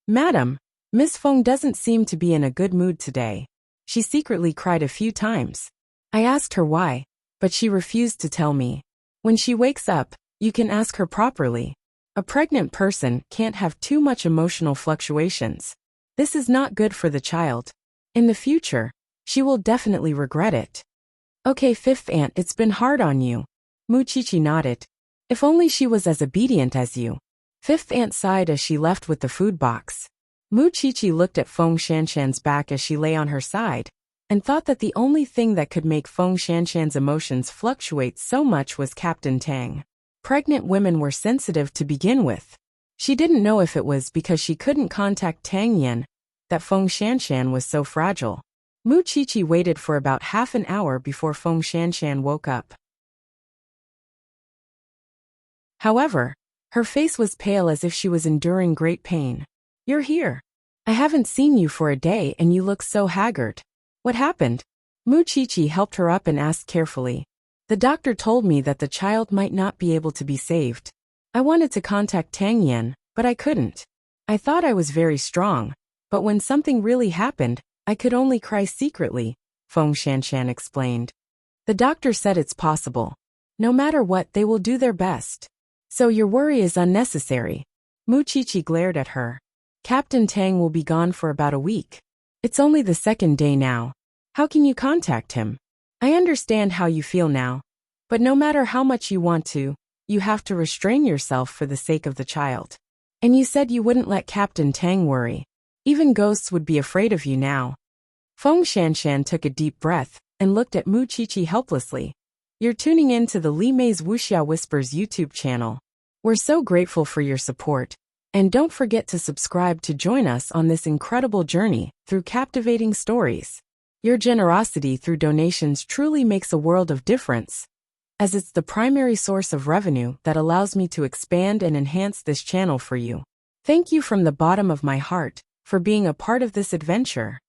"Madam, Miss Feng doesn't seem to be in a good mood today. She secretly cried a few times. I asked her why, but she refused to tell me. When she wakes up, you can ask her properly. A pregnant person can't have too much emotional fluctuations. This is not good for the child. In the future, she will definitely regret it." "Okay, fifth aunt, it's been hard on you." Mu Qiqi nodded. "If only she was as obedient as you." Fifth aunt sighed as she left with the food box. Mu Qiqi looked at Feng Shanshan's back as she lay on her side, and thought that the only thing that could make Feng Shanshan's emotions fluctuate so much was Captain Tang. Pregnant women were sensitive to begin with. She didn't know if it was because she couldn't contact Tang Yen that Feng Shanshan was so fragile. Mu Qiqi waited for about half an hour before Feng Shanshan woke up. However, her face was pale as if she was enduring great pain. "You're here. I haven't seen you for a day and you look so haggard. What happened?" Mu Qiqi helped her up and asked carefully. "The doctor told me that the child might not be able to be saved. I wanted to contact Tang Yen, but I couldn't. I thought I was very strong, but when something really happened, I could only cry secretly," Feng Shanshan explained. "The doctor said it's possible. No matter what, they will do their best. So your worry is unnecessary. Muchichi glared at her. Captain Tang will be gone for about a week. It's only the second day now. How can you contact him? I understand how you feel now. But no matter how much you want to, you have to restrain yourself for the sake of the child. And you said you wouldn't let Captain Tang worry. Even ghosts would be afraid of you now. Feng Shanshan took a deep breath and looked at Muchichi helplessly. You're tuning in to the Li Mei's Wuxia Whispers YouTube channel. We're so grateful for your support. And don't forget to subscribe to join us on this incredible journey through captivating stories. Your generosity through donations truly makes a world of difference, as it's the primary source of revenue that allows me to expand and enhance this channel for you. Thank you from the bottom of my heart for being a part of this adventure.